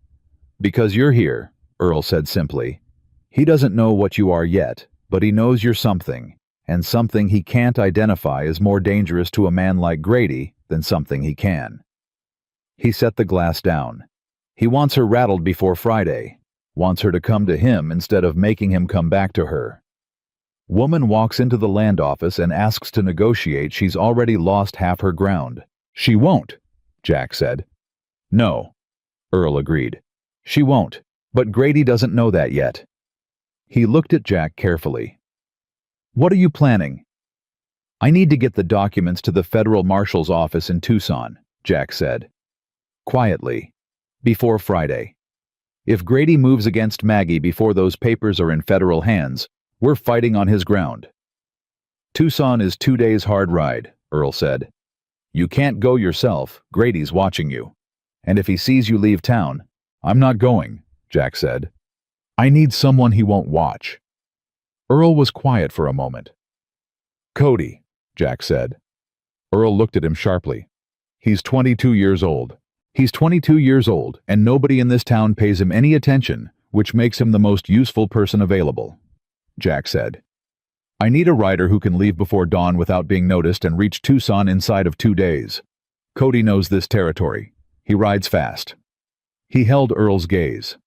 A: Because you're here, Earl said simply. He doesn't know what you are yet, but he knows you're something, and something he can't identify is more dangerous to a man like Grady than something he can. He set the glass down. He wants her rattled before Friday, wants her to come to him instead of making him come back to her. Woman walks into the land office and asks to negotiate. She's already lost half her ground. She won't, Jack said. No, Earl agreed. She won't, but Grady doesn't know that yet. He looked at Jack carefully. What are you planning? I need to get the documents to the federal marshal's office in Tucson, Jack said. Quietly. Before Friday. If Grady moves against Maggie before those papers are in federal hands, we're fighting on his ground. Tucson is 2 days' hard ride, Earl said. You can't go yourself, Grady's watching you. And if he sees you leave town, I'm not going, Jack said. I need someone he won't watch. Earl was quiet for a moment. Cody, Jack said. Earl looked at him sharply. He's 22 years old. He's 22 years old, and nobody in this town pays him any attention, which makes him the most useful person available, Jack said. I need a rider who can leave before dawn without being noticed and reach Tucson inside of 2 days. Cody knows this territory. He rides fast. He held Earl's gaze.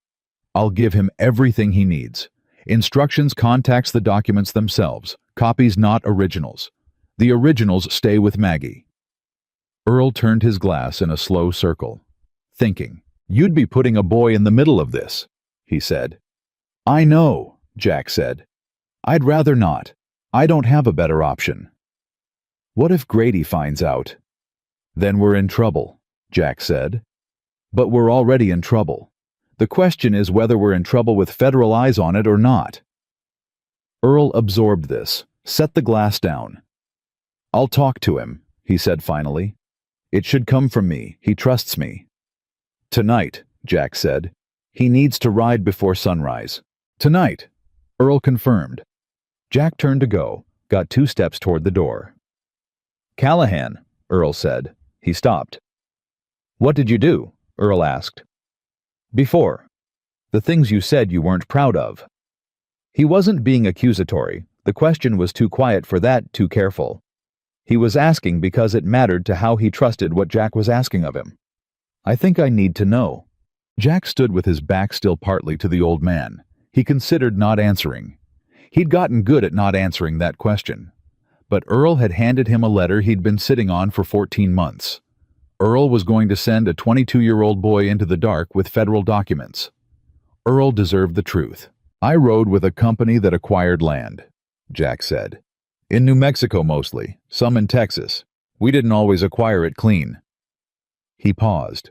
A: I'll give him everything he needs. Instructions contacts the documents themselves, copies not originals. The originals stay with Maggie. Earl turned his glass in a slow circle, thinking, You'd be putting a boy in the middle of this, he said. I know, Jack said. I'd rather not. I don't have a better option. What if Grady finds out? Then we're in trouble, Jack said. But we're already in trouble. The question is whether we're in trouble with federal eyes on it or not. Earl absorbed this, set the glass down. I'll talk to him, he said finally. It should come from me. He trusts me. Tonight, Jack said. He needs to ride before sunrise. Tonight, Earl confirmed. Jack turned to go, got 2 steps toward the door. Callahan, Earl said. He stopped. What did you do? Earl asked. Before. The things you said you weren't proud of. He wasn't being accusatory. The question was too quiet for that, too careful. He was asking because it mattered to how he trusted what Jack was asking of him. I think I need to know. Jack stood with his back still partly to the old man. He considered not answering. He'd gotten good at not answering that question. But Earl had handed him a letter he'd been sitting on for 14 months. Earl was going to send a 22-year-old boy into the dark with federal documents. Earl deserved the truth. I rode with a company that acquired land, Jack said. In New Mexico mostly, some in Texas. We didn't always acquire it clean. He paused.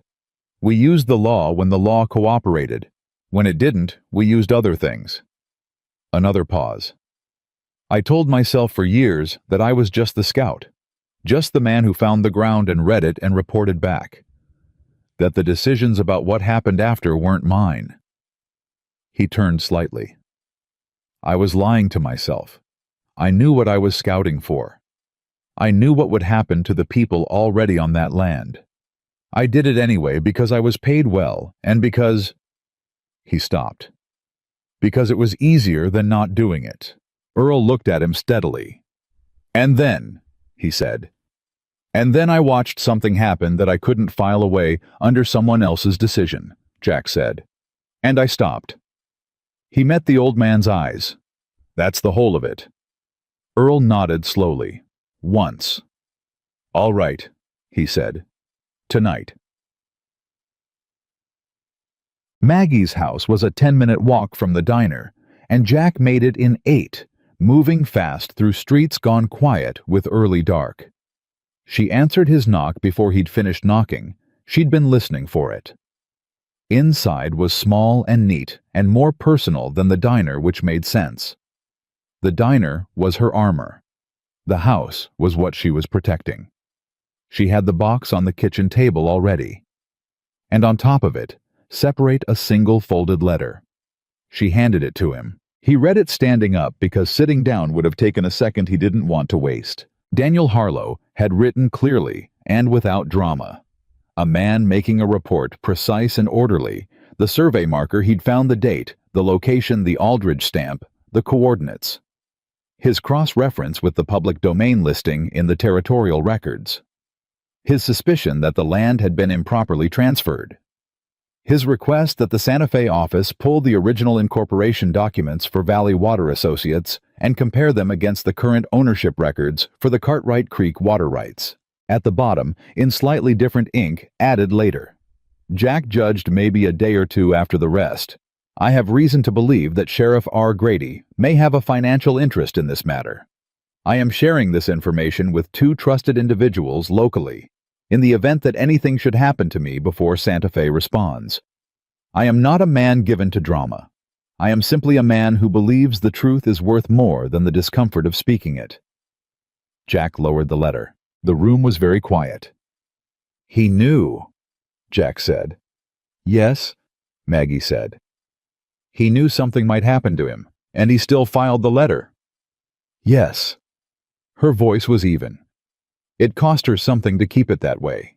A: We used the law when the law cooperated. When it didn't, we used other things. Another pause. I told myself for years that I was just the scout, just the man who found the ground and read it and reported back. That the decisions about what happened after weren't mine. He turned slightly. I was lying to myself. I knew what I was scouting for. I knew what would happen to the people already on that land. I did it anyway because I was paid well and because... He stopped. Because it was easier than not doing it. Earl looked at him steadily. And then, he said. And then I watched something happen that I couldn't file away under someone else's decision, Jack said. And I stopped. He met the old man's eyes. That's the whole of it. Earl nodded slowly. Once. All right, he said. Tonight. Maggie's house was a 10-minute walk from the diner, and Jack made it in 8, moving fast through streets gone quiet with early dark. She answered his knock before he'd finished knocking. She'd been listening for it. Inside was small and neat and more personal than the diner, which made sense. The diner was her armor. The house was what she was protecting. She had the box on the kitchen table already. And on top of it, separate a single folded letter. She handed it to him. He read it standing up because sitting down would have taken a second he didn't want to waste. Daniel Harlow had written clearly and without drama. A man making a report precise and orderly, the survey marker he'd found the date, the location, the Aldridge stamp, the coordinates. his cross-reference with the public domain listing in the territorial records, his suspicion that the land had been improperly transferred, his request that the Santa Fe office pull the original incorporation documents for Valley Water Associates and compare them against the current ownership records for the Cartwright Creek water rights. At the bottom, in slightly different ink, added later. Jack judged maybe a day or two after the rest. I have reason to believe that Sheriff R. Grady may have a financial interest in this matter. I am sharing this information with 2 trusted individuals locally, in the event that anything should happen to me before Santa Fe responds. I am not a man given to drama. I am simply a man who believes the truth is worth more than the discomfort of speaking it. Jack lowered the letter. The room was very quiet. He knew, Jack said. Yes, Maggie said. He knew something might happen to him, and he still filed the letter. Yes. Her voice was even. It cost her something to keep it that way.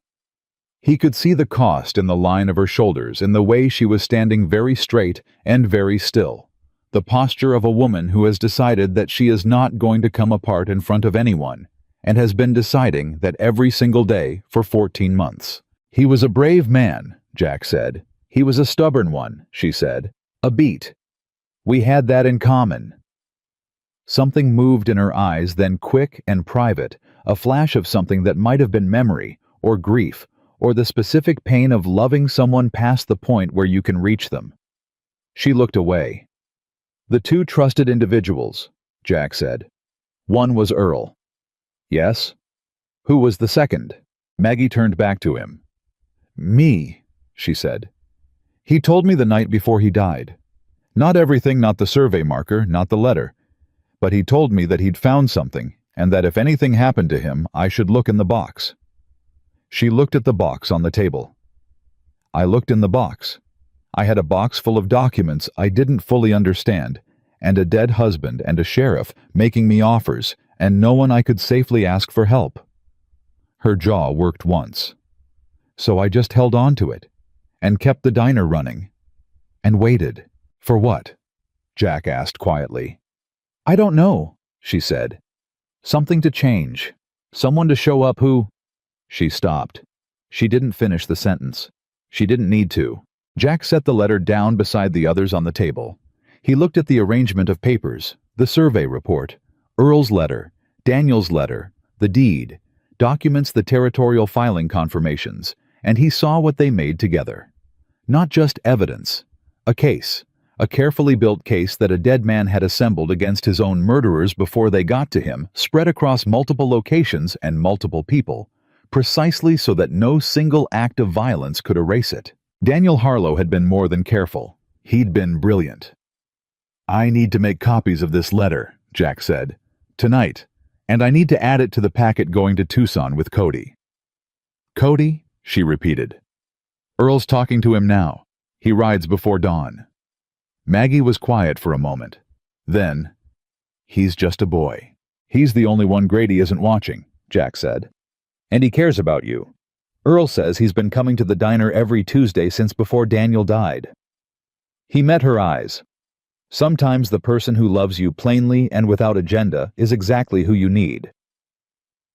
A: He could see the cost in the line of her shoulders, in the way she was standing very straight and very still, the posture of a woman who has decided that she is not going to come apart in front of anyone, and has been deciding that every single day for 14 months. He was a brave man, Jack said. He was a stubborn one, she said. A beat. We had that in common. Something moved in her eyes, then quick and private, a flash of something that might have been memory, or grief, or the specific pain of loving someone past the point where you can reach them. She looked away. The 2 trusted individuals, Jack said. One was Earl. Yes? Who was the second? Maggie turned back to him. Me, she said. He told me the night before he died. Not everything, not the survey marker, not the letter. But he told me that he'd found something, and that if anything happened to him, I should look in the box. She looked at the box on the table. I looked in the box. I had a box full of documents I didn't fully understand, and a dead husband and a sheriff making me offers, and no one I could safely ask for help. Her jaw worked once. So I just held on to it, and kept the diner running, and waited. For what? Jack asked quietly. I don't know, she said. Something to change. Someone to show up who... She stopped. She didn't finish the sentence. She didn't need to. Jack set the letter down beside the others on the table. He looked at the arrangement of papers, the survey report, Earl's letter, Daniel's letter, the deed, documents, the territorial filing confirmations, and he saw what they made together. Not just evidence. A case. A carefully built case that a dead man had assembled against his own murderers before they got to him, spread across multiple locations and multiple people, precisely so that no single act of violence could erase it. Daniel Harlow had been more than careful. He'd been brilliant. I need to make copies of this letter, Jack said. Tonight. And I need to add it to the packet going to Tucson with Cody. Cody? She repeated. Earl's talking to him now. He rides before dawn. Maggie was quiet for a moment. Then, he's just a boy. He's the only one Grady isn't watching, Jack said. And he cares about you. Earl says he's been coming to the diner every Tuesday since before Daniel died. He met her eyes. Sometimes the person who loves you plainly and without agenda is exactly who you need.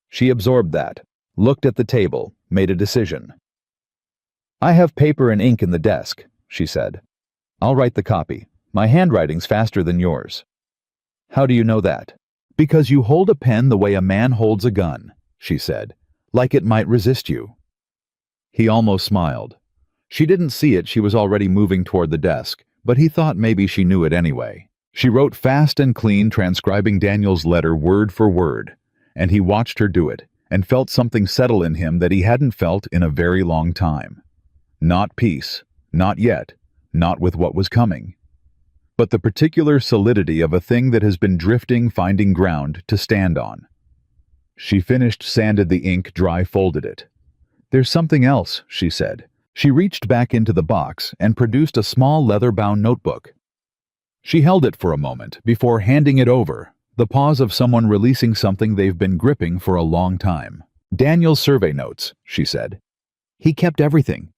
A: She absorbed that, looked at the table, made a decision. I have paper and ink in the desk, she said. I'll write the copy. My handwriting's faster than yours. How do you know that? Because you hold a pen the way a man holds a gun, she said, like it might resist you. He almost smiled. She didn't see it, she was already moving toward the desk, but he thought maybe she knew it anyway. She wrote fast and clean, transcribing Daniel's letter word for word, and he watched her do it, and felt something settle in him that he hadn't felt in a very long time. Not peace, not yet, not with what was coming, but the particular solidity of a thing that has been drifting, finding ground to stand on. She finished, sanded the ink dry, folded it. There's something else, she said. She reached back into the box and produced a small leather-bound notebook. She held it for a moment before handing it over, the pause of someone releasing something they've been gripping for a long time. Daniel's survey notes, she said. He kept everything.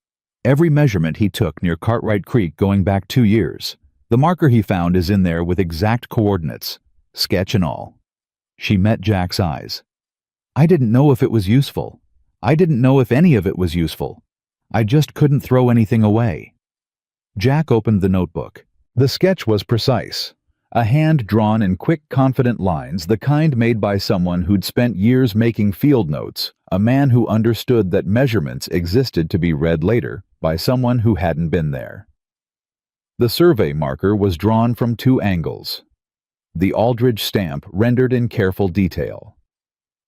A: Every measurement he took near Cartwright Creek going back 2 years. The marker he found is in there with exact coordinates, sketch and all. She met Jack's eyes. "I didn't know if it was useful. I didn't know if any of it was useful. I just couldn't throw anything away." Jack opened the notebook. The sketch was precise. A hand drawn in quick, confident lines, the kind made by someone who'd spent years making field notes, a man who understood that measurements existed to be read later by someone who hadn't been there. The survey marker was drawn from 2 angles. The Aldridge stamp rendered in careful detail.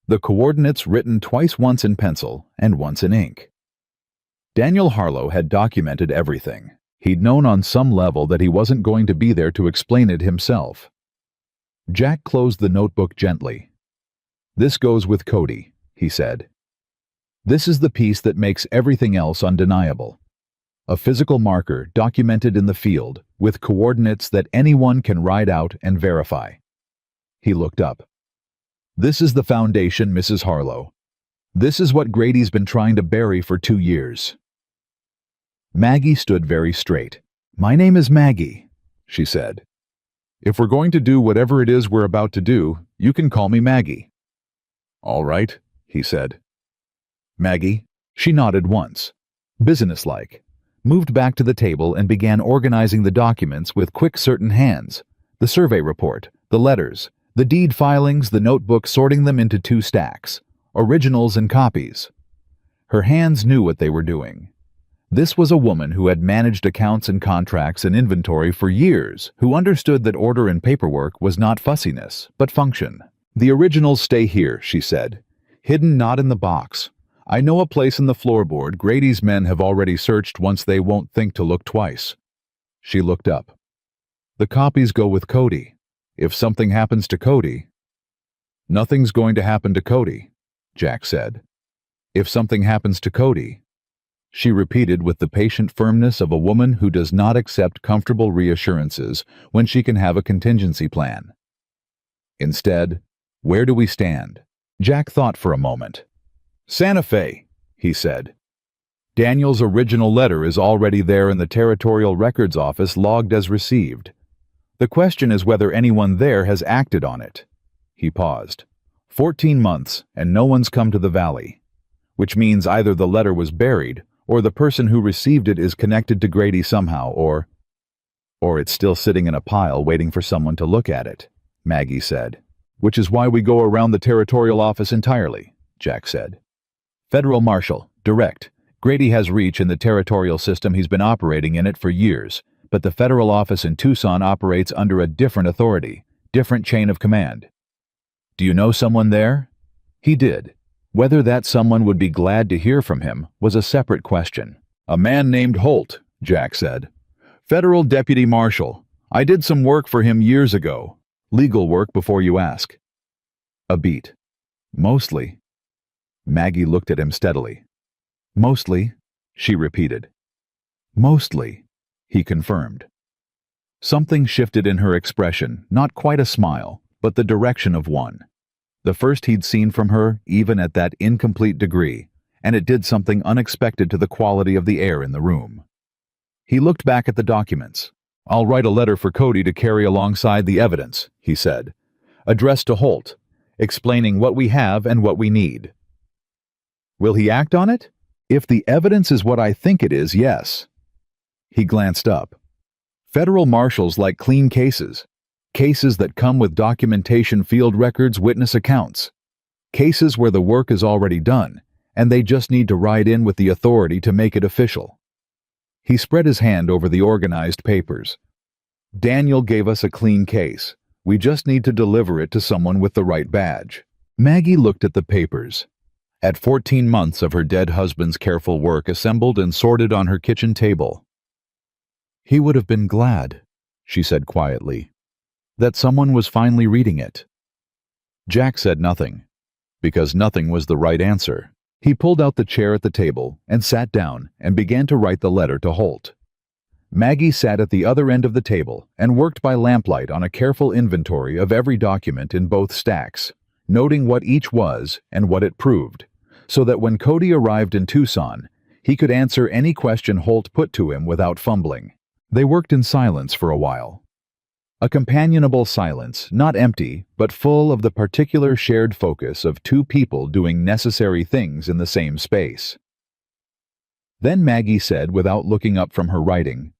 A: The coordinates written twice, once in pencil and once in ink. Daniel Harlow had documented everything. He'd known on some level that he wasn't going to be there to explain it himself. Jack closed the notebook gently. "This goes with Cody," he said. "This is the piece that makes everything else undeniable. A physical marker documented in the field with coordinates that anyone can write out and verify." He looked up. "This is the foundation, Mrs. Harlow. This is what Grady's been trying to bury for 2 years. Maggie stood very straight. "My name is Maggie," she said. "If we're going to do whatever it is we're about to do, you can call me Maggie." "All right," he said. "Maggie?" She nodded once, businesslike, moved back to the table and began organizing the documents with quick, certain hands. The survey report, the letters, the deed filings, the notebook, sorting them into 2 stacks, originals and copies. Her hands knew what they were doing. This was a woman who had managed accounts and contracts and inventory for years, who understood that order and paperwork was not fussiness, but function. "The originals stay here," she said. "Hidden, not in the box. I know a place in the floorboard Grady's men have already searched once. They won't think to look twice." She looked up. "The copies go with Cody. If something happens to Cody—" "Nothing's going to happen to Cody," Jack said. "If something happens to Cody," she repeated with the patient firmness of a woman who does not accept comfortable reassurances when she can have a contingency plan. Instead, where do we stand? Jack thought for a moment. "Santa Fe," he said. "Daniel's original letter is already there in the Territorial Records Office, logged as received. The question is whether anyone there has acted on it." He paused. 14 months, and no one's come to the valley. Which means either the letter was buried, or the person who received it is connected to Grady somehow, or it's still sitting in a pile waiting for someone to look at it, Maggie said. "Which is why we go around the Territorial Office entirely," Jack said. "Federal Marshal, direct. Grady has reach in the territorial system. He's been operating in it for years, but the federal office in Tucson operates under a different authority, different chain of command. Do you know someone there?" He did. Whether that someone would be glad to hear from him was a separate question. "A man named Holt," Jack said. "Federal Deputy Marshal. I did some work for him years ago. Legal work, before you ask." A beat. "Mostly." Maggie looked at him steadily. "Mostly," she repeated. "Mostly," he confirmed. Something shifted in her expression, not quite a smile, but the direction of one. The first he'd seen from her, even at that incomplete degree, and it did something unexpected to the quality of the air in the room. He looked back at the documents. "I'll write a letter for Cody to carry alongside the evidence," he said, addressed to Holt, explaining what we have and what we need. "Will he act on it? If the evidence is what I think it is, yes." He glanced up. "Federal marshals like clean cases. Cases that come with documentation, field records, witness accounts. Cases where the work is already done, and they just need to ride in with the authority to make it official." He spread his hand over the organized papers. "Daniel gave us a clean case. We just need to deliver it to someone with the right badge." Maggie looked at the papers. At 14 months of her dead husband's careful work assembled and sorted on her kitchen table. "He would have been glad," she said quietly, "that someone was finally reading it." Jack said nothing, because nothing was the right answer. He pulled out the chair at the table and sat down and began to write the letter to Holt. Maggie sat at the other end of the table and worked by lamplight on a careful inventory of every document in both stacks, noting what each was and what it proved, so that when Cody arrived in Tucson, he could answer any question Holt put to him without fumbling. They worked in silence for a while. A companionable silence, not empty, but full of the particular shared focus of two people doing necessary things in the same space. Then Maggie said, without looking up from her writing,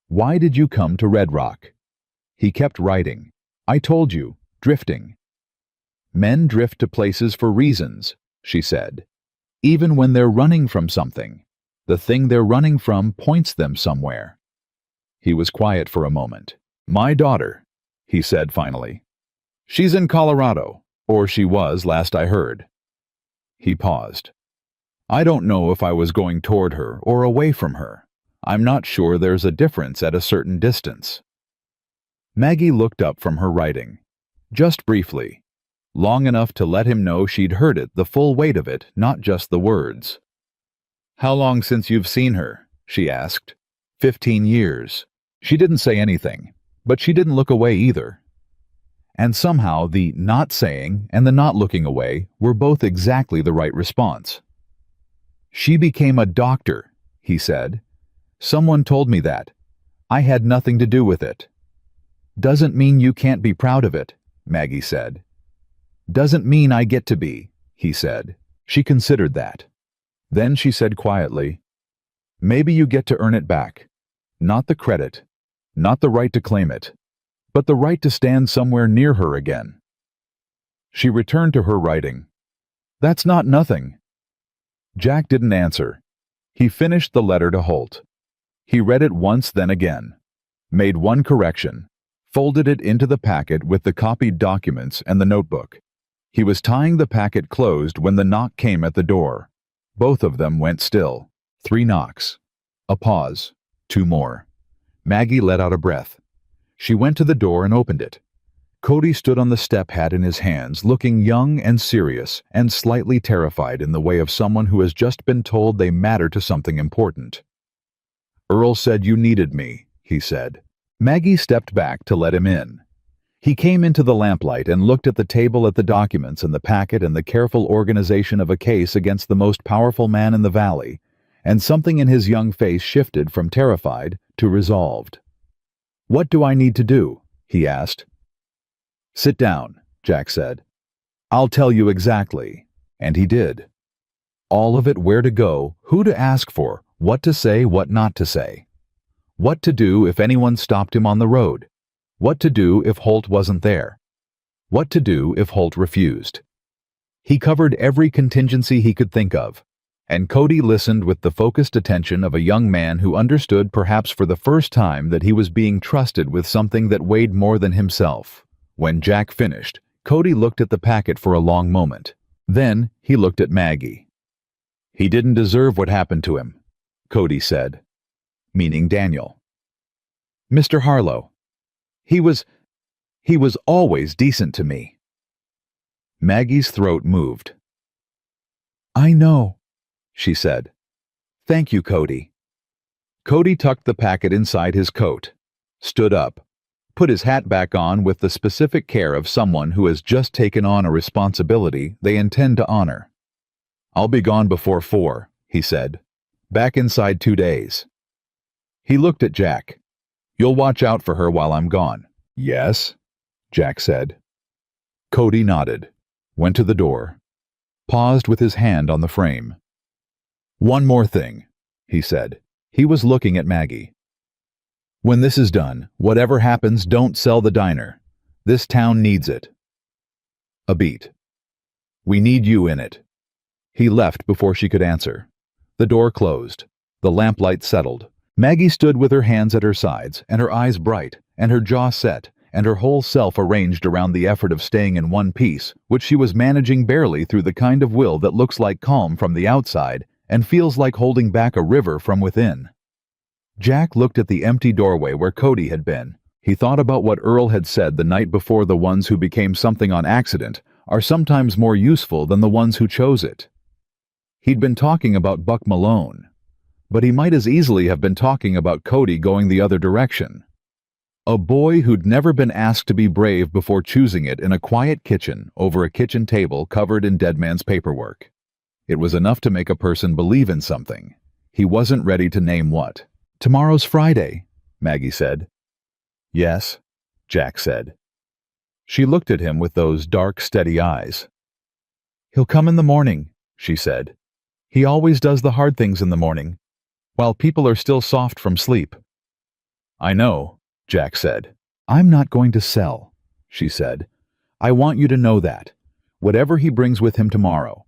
A: "Why did you come to Red Rock?" He kept writing. "I told you, drifting." "Men drift to places for reasons," she said. "Even when they're running from something. The thing they're running from points them somewhere." He was quiet for a moment. "My daughter," he said finally. "She's in Colorado, or she was last I heard." He paused. "I don't know if I was going toward her or away from her. I'm not sure there's a difference at a certain distance." Maggie looked up from her writing. Just briefly. Long enough to let him know she'd heard it, the full weight of it, not just the words. "How long since you've seen her?" she asked. 15 years. She didn't say anything, but she didn't look away either. And somehow the not saying and the not looking away were both exactly the right response. "She became a doctor," he said. "Someone told me that. I had nothing to do with it." "Doesn't mean you can't be proud of it," Maggie said. "Doesn't mean I get to be," he said. She considered that. Then she said quietly, "Maybe you get to earn it back. Not the credit, not the right to claim it, but the right to stand somewhere near her again." She returned to her writing. "That's not nothing." Jack didn't answer. He finished the letter to Holt. He read it once, then again, made one correction, folded it into the packet with the copied documents and the notebook. He was tying the packet closed when the knock came at the door. Both of them went still. 3 knocks. A pause. 2 more. Maggie let out a breath. She went to the door and opened it. Cody stood on the step, hat in his hands, looking young and serious and slightly terrified in the way of someone who has just been told they matter to something important. "Earl said you needed me," he said. Maggie stepped back to let him in. He came into the lamplight and looked at the table, at the documents and the packet and the careful organization of a case against the most powerful man in the valley, and something in his young face shifted from terrified to resolved. "What do I need to do?" he asked. "Sit down," Jack said. "I'll tell you exactly." And he did. All of it: where to go, who to ask for, what to say, what not to say. What to do if anyone stopped him on the road. What to do if Holt wasn't there. What to do if Holt refused. He covered every contingency he could think of, and Cody listened with the focused attention of a young man who understood, perhaps for the first time, that he was being trusted with something that weighed more than himself. When Jack finished, Cody looked at the packet for a long moment. Then he looked at Maggie. "He didn't deserve what happened to him," Cody said, meaning Daniel. "Mr. Harlow. He was always decent to me." Maggie's throat moved. "I know," she said. "Thank you, Cody." Cody tucked the packet inside his coat, stood up, put his hat back on with the specific care of someone who has just taken on a responsibility they intend to honor. "I'll be gone before 4, he said. "Back inside 2 days." He looked at Jack. "You'll watch out for her while I'm gone." "Yes," Jack said. Cody nodded, went to the door, paused with his hand on the frame. "One more thing," he said. He was looking at Maggie. "When this is done, whatever happens, don't sell the diner. This town needs it." A beat. "We need you in it." He left before she could answer. The door closed. The lamplight settled. Maggie stood with her hands at her sides, and her eyes bright, and her jaw set, and her whole self arranged around the effort of staying in one piece, which she was managing barely through the kind of will that looks like calm from the outside and feels like holding back a river from within. Jack looked at the empty doorway where Cody had been. He thought about what Earl had said the night before: the ones who became something on accident are sometimes more useful than the ones who chose it. He'd been talking about Buck Malone, but he might as easily have been talking about Cody going the other direction. A boy who'd never been asked to be brave before choosing it in a quiet kitchen over a kitchen table covered in dead man's paperwork. It was enough to make a person believe in something. He wasn't ready to name what. "Tomorrow's Friday," Maggie said. "Yes," Jack said. She looked at him with those dark, steady eyes. "He'll come in the morning," she said. "He always does the hard things in the morning, while people are still soft from sleep." "I know," Jack said. "I'm not going to sell," she said. "I want you to know that. Whatever he brings with him tomorrow,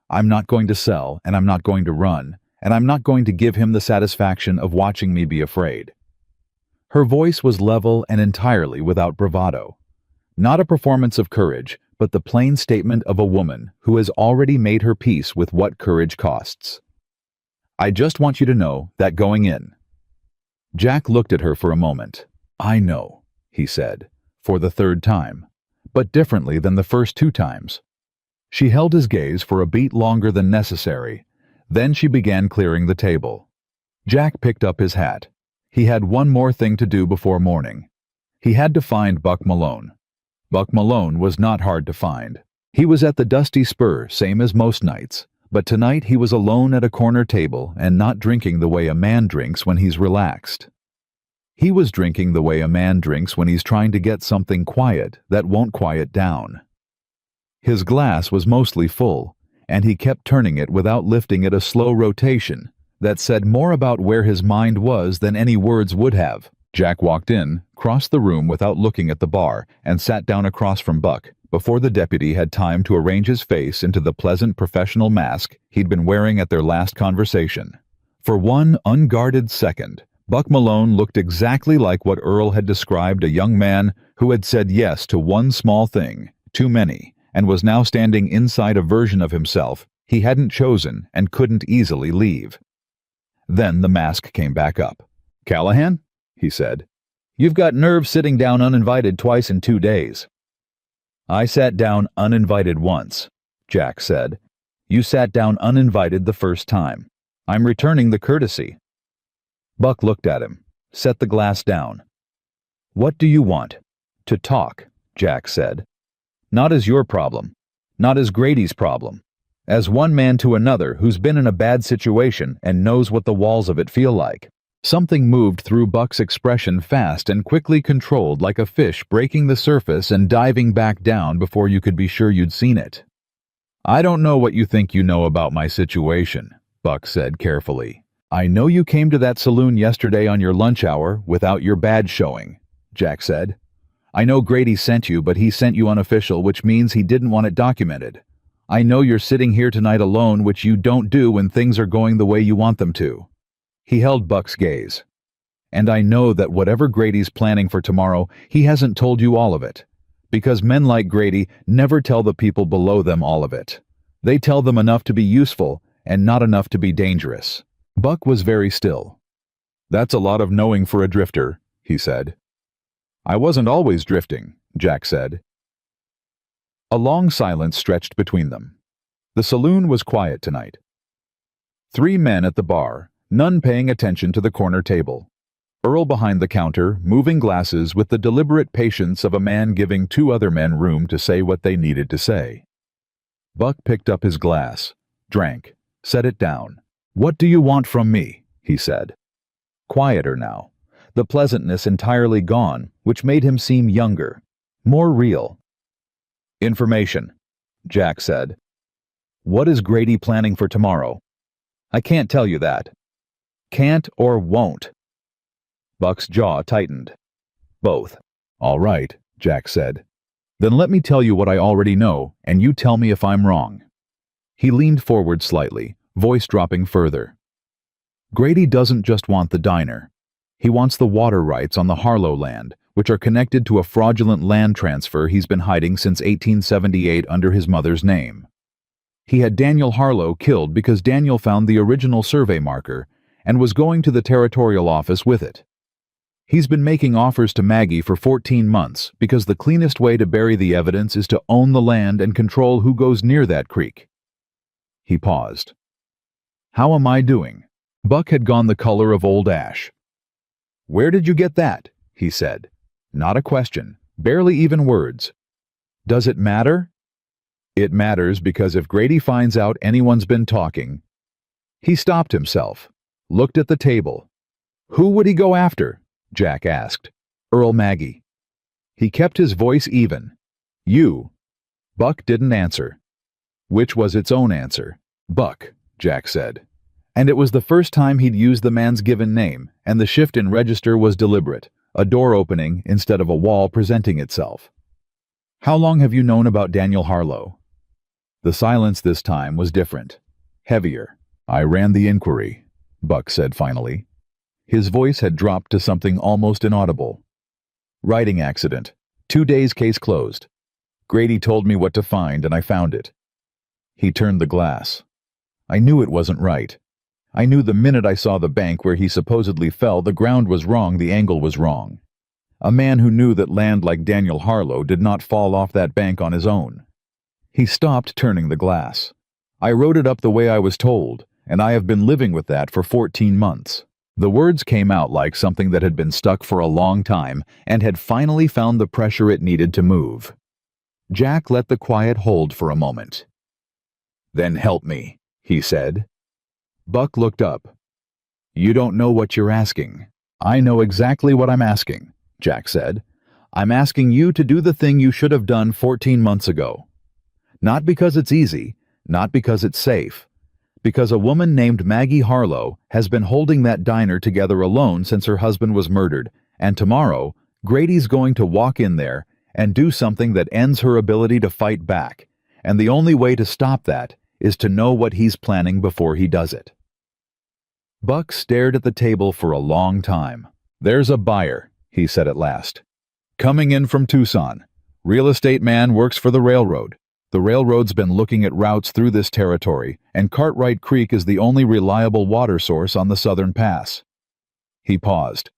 A: I'm not going to sell, and I'm not going to run, and I'm not going to give him the satisfaction of watching me be afraid." Her voice was level and entirely without bravado. Not a performance of courage, but the plain statement of a woman who has already made her peace with what courage costs. "I just want you to know that going in." Jack looked at her for a moment. "I know," he said, for the third time, but differently than the first 2 times. She held his gaze for a beat longer than necessary. Then she began clearing the table. Jack picked up his hat. He had one more thing to do before morning. He had to find Buck Malone. Buck Malone was not hard to find. He was at the Dusty Spur, same as most nights, but tonight he was alone at a corner table and not drinking the way a man drinks when he's relaxed. He was drinking the way a man drinks when he's trying to get something quiet that won't quiet down. His glass was mostly full, and he kept turning it without lifting it, a slow rotation that said more about where his mind was than any words would have. Jack walked in, crossed the room without looking at the bar, and sat down across from Buck before the deputy had time to arrange his face into the pleasant professional mask he'd been wearing at their last conversation. For one unguarded second, Buck Malone looked exactly like what Earl had described, a young man who had said yes to one small thing, too many, and was now standing inside a version of himself he hadn't chosen and couldn't easily leave. Then the mask came back up. "Callahan?" he said. "You've got nerve sitting down uninvited twice in 2 days." "I sat down uninvited once," Jack said. "You sat down uninvited the first time. I'm returning the courtesy." Buck looked at him, set the glass down. "What do you want?" "To talk," Jack said. "Not as your problem, not as Grady's problem. As one man to another who's been in a bad situation and knows what the walls of it feel like." Something moved through Buck's expression, fast and quickly controlled, like a fish breaking the surface and diving back down before you could be sure you'd seen it. "I don't know what you think you know about my situation," Buck said carefully. "I know you came to that saloon yesterday on your lunch hour without your badge showing," Jack said. "I know Grady sent you, but he sent you unofficial, which means he didn't want it documented. I know you're sitting here tonight alone, which you don't do when things are going the way you want them to." He held Buck's gaze. "And I know that whatever Grady's planning for tomorrow, he hasn't told you all of it. Because men like Grady never tell the people below them all of it. They tell them enough to be useful and not enough to be dangerous." Buck was very still. "That's a lot of knowing for a drifter," he said. "I wasn't always drifting," Jack said. A long silence stretched between them. The saloon was quiet tonight. 3 men at the bar, none paying attention to the corner table. Earl behind the counter, moving glasses with the deliberate patience of a man giving 2 other men room to say what they needed to say. Buck picked up his glass, drank, set it down. "What do you want from me?" he said. Quieter now, the pleasantness entirely gone, which made him seem younger, more real. "Information," Jack said. "What is Grady planning for tomorrow?" "I can't tell you that." "Can't or won't?" Buck's jaw tightened. "Both." "All right," Jack said. "Then let me tell you what I already know, and you tell me if I'm wrong." He leaned forward slightly, voice dropping further. "Grady doesn't just want the diner. He wants the water rights on the Harlow land, which are connected to a fraudulent land transfer he's been hiding since 1878 under his mother's name. He had Daniel Harlow killed because Daniel found the original survey marker and was going to the territorial office with it. He's been making offers to Maggie for 14 months because the cleanest way to bury the evidence is to own the land and control who goes near that creek." He paused. "How am I doing?" Buck had gone the color of old ash. "Where did you get that?" he said. Not a question, barely even words. "Does it matter?" "It matters because if Grady finds out anyone's been talking..." He stopped himself, looked at the table. "Who would he go after?" Jack asked. "Earl Maggie." He kept his voice even. You. Buck didn't answer. Which was its own answer. Buck, Jack said. And it was the first time he'd used the man's given name, and the shift in register was deliberate, a door opening instead of a wall presenting itself. How long have you known about Daniel Harlow? The silence this time was different, heavier. I ran the inquiry, Buck said finally. His voice had dropped to something almost inaudible. Writing accident. 2 days, case closed. Grady told me what to find, and I found it. He turned the glass. I knew it wasn't right. I knew the minute I saw the bank where he supposedly fell, the ground was wrong, the angle was wrong. A man who knew that land like Daniel Harlow did not fall off that bank on his own. He stopped turning the glass. I wrote it up the way I was told, and I have been living with that for 14 months. The words came out like something that had been stuck for a long time and had finally found the pressure it needed to move. Jack let the quiet hold for a moment. Then help me, he said. Buck looked up. You don't know what you're asking. I know exactly what I'm asking, Jack said. I'm asking you to do the thing you should have done 14 months ago. Not because it's easy, not because it's safe. Because a woman named Maggie Harlow has been holding that diner together alone since her husband was murdered, and tomorrow, Grady's going to walk in there and do something that ends her ability to fight back, and the only way to stop that is to know what he's planning before he does it. Buck stared at the table for a long time. There's a buyer, he said at last. Coming in from Tucson. Real estate man, works for the railroad. The railroad's been looking at routes through this territory, and Cartwright Creek is the only reliable water source on the southern pass. He paused.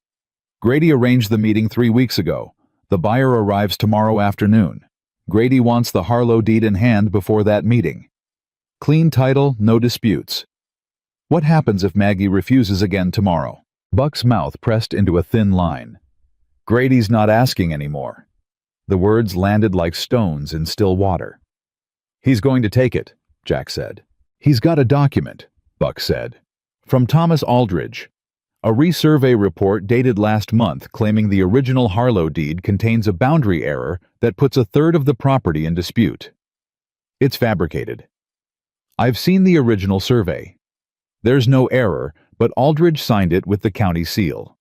A: Grady arranged the meeting 3 weeks ago. The buyer arrives tomorrow afternoon. Grady wants the Harlow deed in hand before that meeting. Clean title, no disputes. What happens if Maggie refuses again tomorrow? Buck's mouth pressed into a thin line. Grady's not asking anymore. The words landed like stones in still water. He's going to take it, Jack said. He's got a document, Buck said. From Thomas Aldridge. A resurvey report dated last month claiming the original Harlow deed contains a boundary error that puts a third of the property in dispute. It's fabricated. I've seen the original survey. There's no error, but Aldridge signed it with the county seal.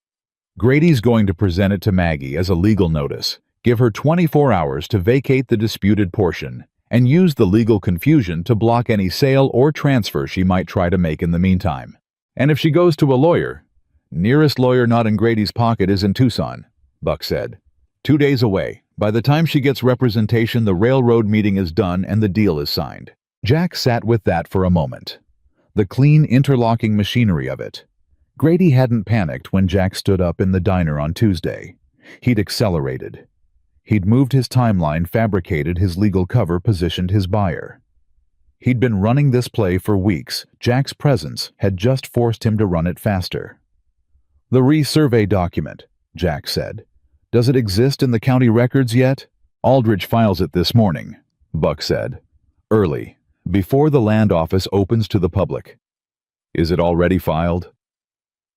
A: Grady's going to present it to Maggie as a legal notice, give her 24 hours to vacate the disputed portion, and use the legal confusion to block any sale or transfer she might try to make in the meantime. And if she goes to a lawyer, nearest lawyer not in Grady's pocket is in Tucson, Buck said. 2 days away. By the time she gets representation, the railroad meeting is done and the deal is signed. Jack sat with that for a moment. The clean, interlocking machinery of it. Grady hadn't panicked when Jack stood up in the diner on Tuesday. He'd accelerated. He'd moved his timeline, fabricated his legal cover, positioned his buyer. He'd been running this play for weeks. Jack's presence had just forced him to run it faster. The resurvey document, Jack said. Does it exist in the county records yet? Aldridge files it this morning, Buck said. Early, before the land office opens to the public. Is it already filed?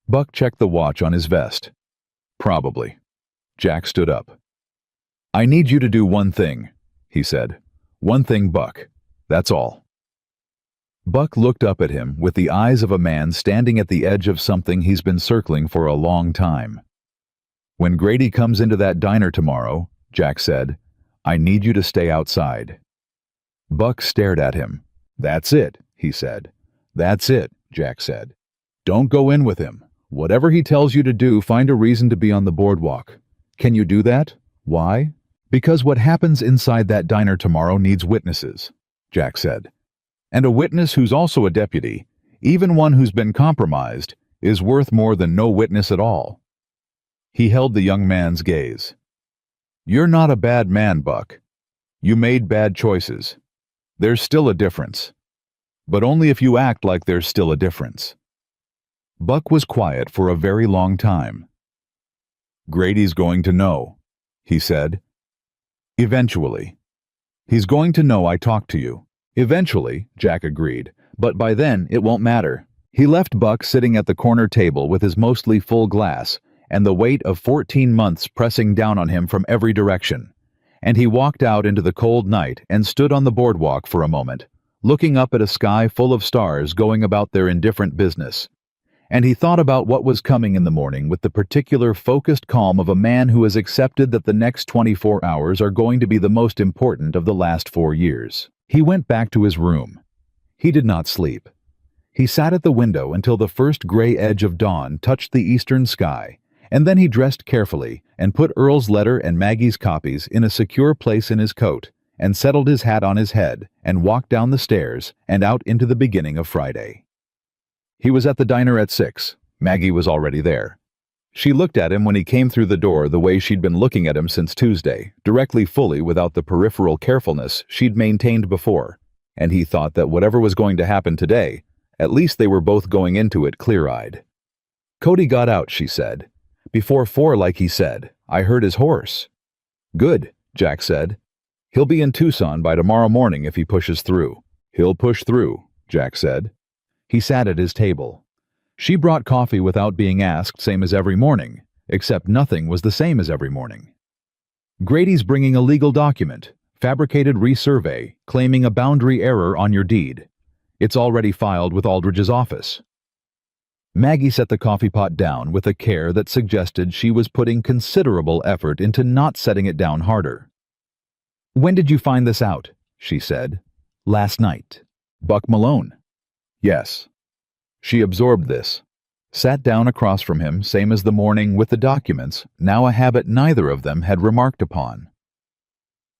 A: Buck checked the watch on his vest. Probably. Jack stood up. I need you to do one thing, he said. One thing, Buck. That's all. Buck looked up at him with the eyes of a man standing at the edge of something he's been circling for a long time. When Grady comes into that diner tomorrow, Jack said, I need you to stay outside. Buck stared at him. That's it, he said. That's it, Jack said. Don't go in with him. Whatever he tells you to do, find a reason to be on the boardwalk. Can you do that? Why? Because what happens inside that diner tomorrow needs witnesses, Jack said. And a witness who's also a deputy, even one who's been compromised, is worth more than no witness at all. He held the young man's gaze. You're not a bad man, Buck. You made bad choices. There's still a difference. But only if you act like there's still a difference. Buck was quiet for a very long time. Grady's going to know, he said. Eventually. He's going to know I talked to you. Eventually, Jack agreed, but by then it won't matter. He left Buck sitting at the corner table with his mostly full glass and the weight of 14 months pressing down on him from every direction. And he walked out into the cold night and stood on the boardwalk for a moment, looking up at a sky full of stars going about their indifferent business. And he thought about what was coming in the morning with the particular focused calm of a man who has accepted that the next 24 hours are going to be the most important of the last 4 years. He went back to his room. He did not sleep. He sat at the window until the first gray edge of dawn touched the eastern sky, and then he dressed carefully and put Earl's letter and Maggie's copies in a secure place in his coat, and settled his hat on his head and walked down the stairs and out into the beginning of Friday. He was at the diner at 6. Maggie was already there. She looked at him when he came through the door the way she'd been looking at him since Tuesday, directly fully without the peripheral carefulness she'd maintained before, and he thought that whatever was going to happen today, at least they were both going into it clear-eyed. "Cody got out," she said. "Before 4 like he said. I heard his horse." "Good," Jack said. "He'll be in Tucson by tomorrow morning if he pushes through." "He'll push through," Jack said. He sat at his table. She brought coffee without being asked, same as every morning, except nothing was the same as every morning. "Grady's bringing a legal document, fabricated resurvey, claiming a boundary error on your deed. It's already filed with Aldridge's office." Maggie set the coffee pot down with a care that suggested she was putting considerable effort into not setting it down harder. "When did you find this out?" she said. "Last night." "Buck Malone." "Yes." She absorbed this, sat down across from him, same as the morning with the documents, now a habit neither of them had remarked upon.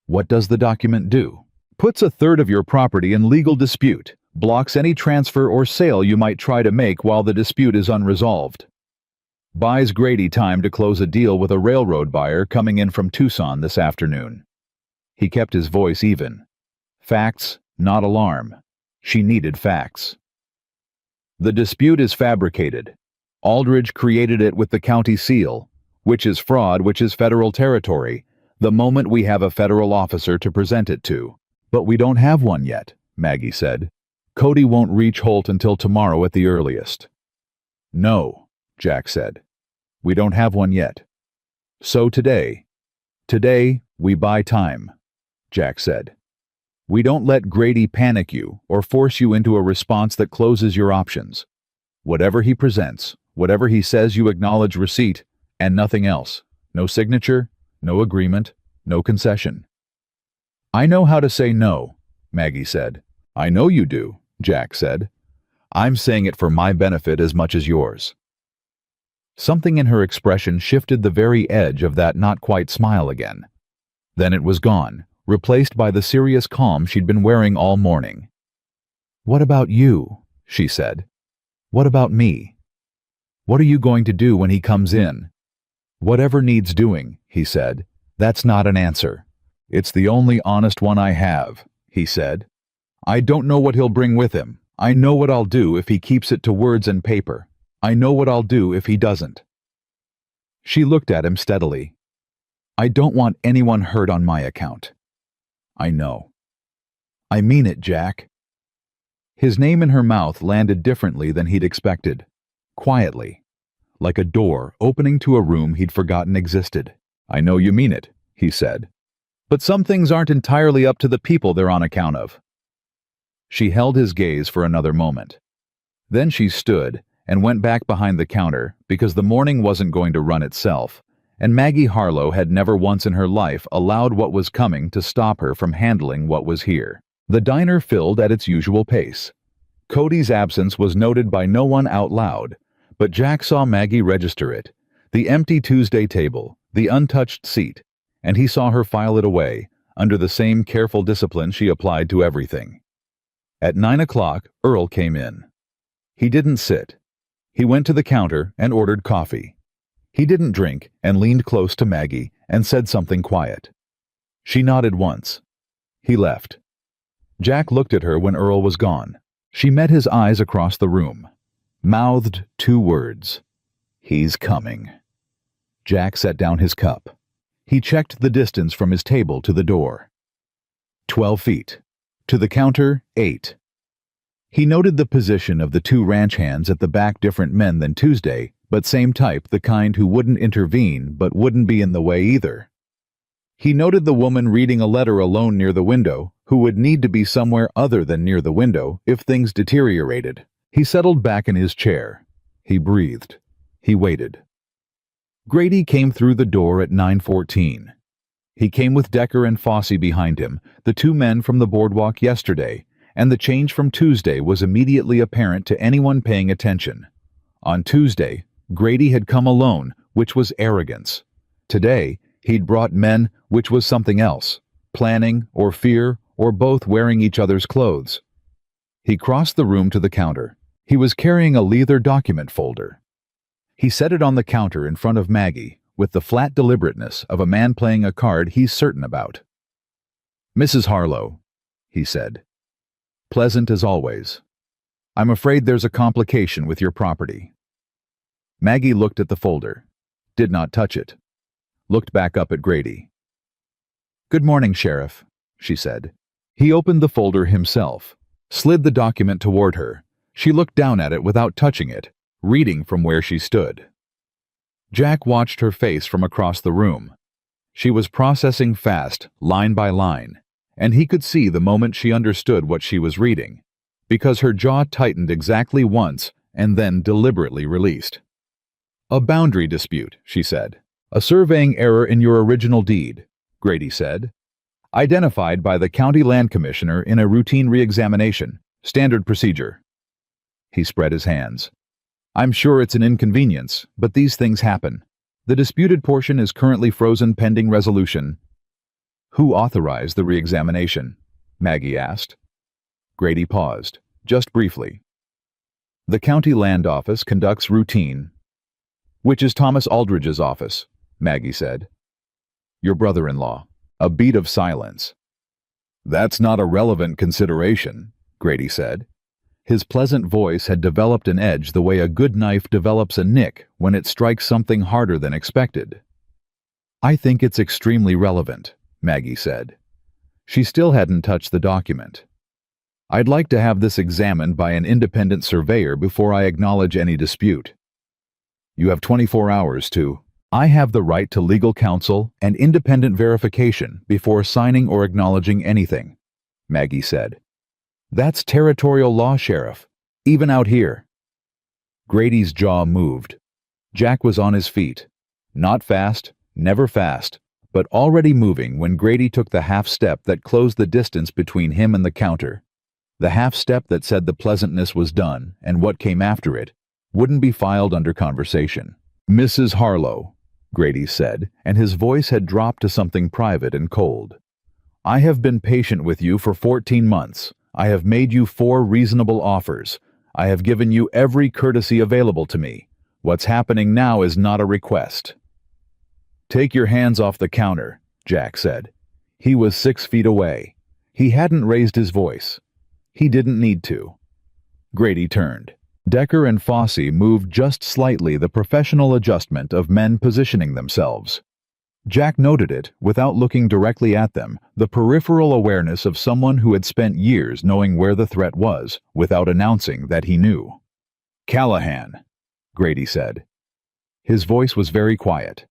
A: "What does the document do?" "Puts a third of your property in legal dispute, blocks any transfer or sale you might try to make while the dispute is unresolved. Buys Grady time to close a deal with a railroad buyer coming in from Tucson this afternoon." He kept his voice even. "Facts, not alarm." She needed facts. "The dispute is fabricated. Aldridge created it with the county seal, which is fraud, which is federal territory, the moment we have a federal officer to present it to. But we don't have one yet," Maggie said. "Cody won't reach Holt until tomorrow at the earliest." "No," Jack said. "We don't have one yet. So today, we buy time," Jack said. "We don't let Grady panic you or force you into a response that closes your options. Whatever he presents, whatever he says, you acknowledge receipt and nothing else. No signature, no agreement, no concession." "I know how to say no," Maggie said. "I know you do," Jack said. "I'm saying it for my benefit as much as yours." Something in her expression shifted the very edge of that not-quite smile again. Then it was gone, replaced by the serious calm she'd been wearing all morning. "What about you?" she said. "What about me? What are you going to do when he comes in?" "Whatever needs doing," he said. "That's not an answer. It's the only honest one I have," he said. "I don't know what he'll bring with him. I know what I'll do if he keeps it to words and paper. I know what I'll do if he doesn't." She looked at him steadily. "I don't want anyone hurt on my account." "I know." "I mean it, Jack." His name in her mouth landed differently than he'd expected. Quietly, like a door opening to a room he'd forgotten existed. "I know you mean it," he said. "But some things aren't entirely up to the people they're on account of." She held his gaze for another moment. Then she stood and went back behind the counter because the morning wasn't going to run itself, and Maggie Harlow had never once in her life allowed what was coming to stop her from handling what was here. The diner filled at its usual pace. Cody's absence was noted by no one out loud, but Jack saw Maggie register it, the empty Tuesday table, the untouched seat, and he saw her file it away, under the same careful discipline she applied to everything. At 9 o'clock, Earl came in. He didn't sit. He went to the counter and ordered coffee. He didn't drink and leaned close to Maggie and said something quiet. She nodded once. He left. Jack looked at her when Earl was gone. She met his eyes across the room, mouthed 2 words. "He's coming." Jack set down his cup. He checked the distance from his table to the door. 12 feet. To the counter, 8. He noted the position of the 2 ranch hands at the back, different men than Tuesday, but same type, the kind who wouldn't intervene but wouldn't be in the way either. He noted the woman reading a letter alone near the window, who would need to be somewhere other than near the window if things deteriorated. He settled back in his chair. He breathed. He waited. Grady came through the door at 9:14. He came with Decker and Fossey behind him, the two men from the boardwalk yesterday, and the change from Tuesday was immediately apparent to anyone paying attention. On Tuesday, Grady had come alone, which was arrogance. Today, he'd brought men, which was something else, planning or fear or both wearing each other's clothes. He crossed the room to the counter. He was carrying a leather document folder. He set it on the counter in front of Maggie, with the flat deliberateness of a man playing a card he's certain about. "Mrs. Harlow," he said. "Pleasant as always. I'm afraid there's a complication with your property." Maggie looked at the folder, did not touch it, looked back up at Grady. "Good morning, Sheriff," she said. He opened the folder himself, slid the document toward her. She looked down at it without touching it, reading from where she stood. Jack watched her face from across the room. She was processing fast, line by line, and he could see the moment she understood what she was reading, because her jaw tightened exactly once and then deliberately released. "A boundary dispute," she said. "A surveying error in your original deed," Grady said. "Identified by the county land commissioner in a routine re-examination. Standard procedure." He spread his hands. "I'm sure it's an inconvenience, but these things happen. The disputed portion is currently frozen pending resolution." "Who authorized the re-examination?" Maggie asked. Grady paused, just briefly. "The county land office conducts routine." "Which is Thomas Aldridge's office," Maggie said. "Your brother-in-law." A beat of silence. "That's not a relevant consideration," Grady said. His pleasant voice had developed an edge the way a good knife develops a nick when it strikes something harder than expected. "I think it's extremely relevant," Maggie said. She still hadn't touched the document. "I'd like to have this examined by an independent surveyor before I acknowledge any dispute." "You have 24 hours to..." "I have the right to legal counsel and independent verification before signing or acknowledging anything," Maggie said. "That's territorial law, Sheriff, even out here." Grady's jaw moved. Jack was on his feet. Not fast, never fast, but already moving when Grady took the half-step that closed the distance between him and the counter. The half-step that said the pleasantness was done, and what came after it wouldn't be filed under conversation. "Mrs. Harlow," Grady said, and his voice had dropped to something private and cold. "I have been patient with you for 14 months. I have made you 4 reasonable offers. I have given you every courtesy available to me. What's happening now is not a request." "Take your hands off the counter," Jack said. He was 6 feet away. He hadn't raised his voice. He didn't need to. Grady turned. Decker and Fossey moved just slightly, the professional adjustment of men positioning themselves. Jack noted it without looking directly at them, the peripheral awareness of someone who had spent years knowing where the threat was without announcing that he knew. "Callahan," Grady said. His voice was very quiet.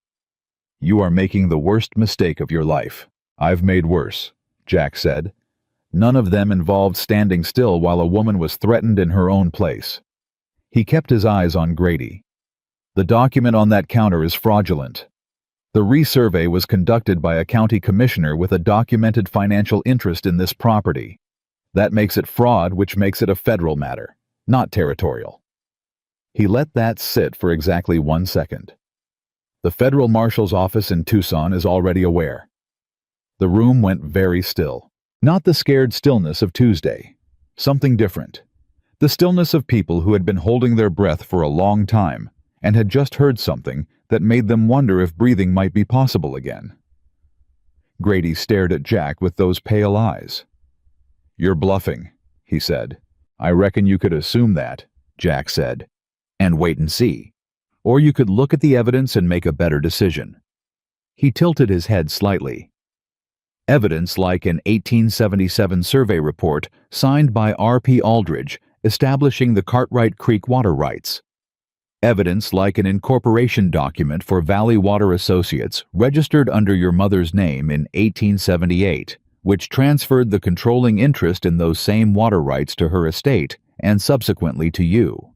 A: "You are making the worst mistake of your life." "I've made worse," Jack said. None of them involved standing still while a woman was threatened in her own place. He kept his eyes on Grady. "The document on that counter is fraudulent. The resurvey was conducted by a county commissioner with a documented financial interest in this property. That makes it fraud, which makes it a federal matter, not territorial." He let that sit for exactly 1 second. "The federal marshal's office in Tucson is already aware." The room went very still. Not the scared stillness of Tuesday. Something different. The stillness of people who had been holding their breath for a long time and had just heard something that made them wonder if breathing might be possible again. Grady stared at Jack with those pale eyes. "You're bluffing," he said. "I reckon you could assume that," Jack said, "and wait and see. Or you could look at the evidence and make a better decision." He tilted his head slightly. Evidence like an 1877 survey report signed by R.P. Aldridge establishing the Cartwright Creek water rights. Evidence like an incorporation document for Valley Water Associates registered under your mother's name in 1878, which transferred the controlling interest in those same water rights to her estate and subsequently to you.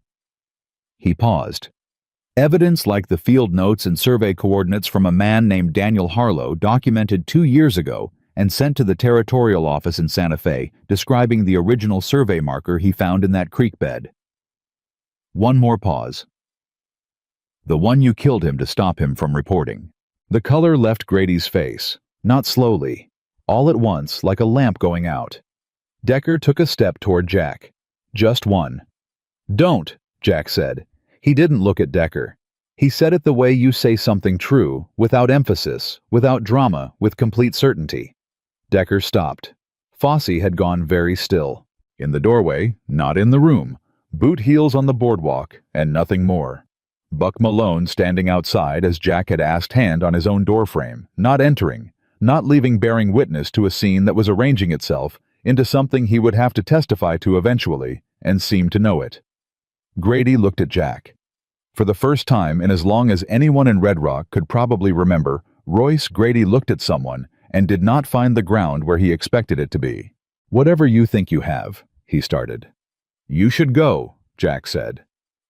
A: He paused. Evidence like the field notes and survey coordinates from a man named Daniel Harlow documented 2 years ago and sent to the territorial office in Santa Fe describing the original survey marker he found in that creek bed. One more pause. The one you killed him to stop him from reporting. The color left Grady's face, not slowly, all at once like a lamp going out. Decker took a step toward Jack. Just one. Don't, Jack said. He didn't look at Decker. He said it the way you say something true, without emphasis, without drama, with complete certainty. Decker stopped. Fosse had gone very still. In the doorway, not in the room. Boot heels on the boardwalk, and nothing more. Buck Malone standing outside as Jack had asked hand on his own doorframe, not entering, not leaving bearing witness to a scene that was arranging itself into something he would have to testify to eventually, and seemed to know it. Grady looked at Jack. For the first time in as long as anyone in Red Rock could probably remember, Royce Grady looked at someone and did not find the ground where he expected it to be. "Whatever you think you have," he started. "You should go," Jack said.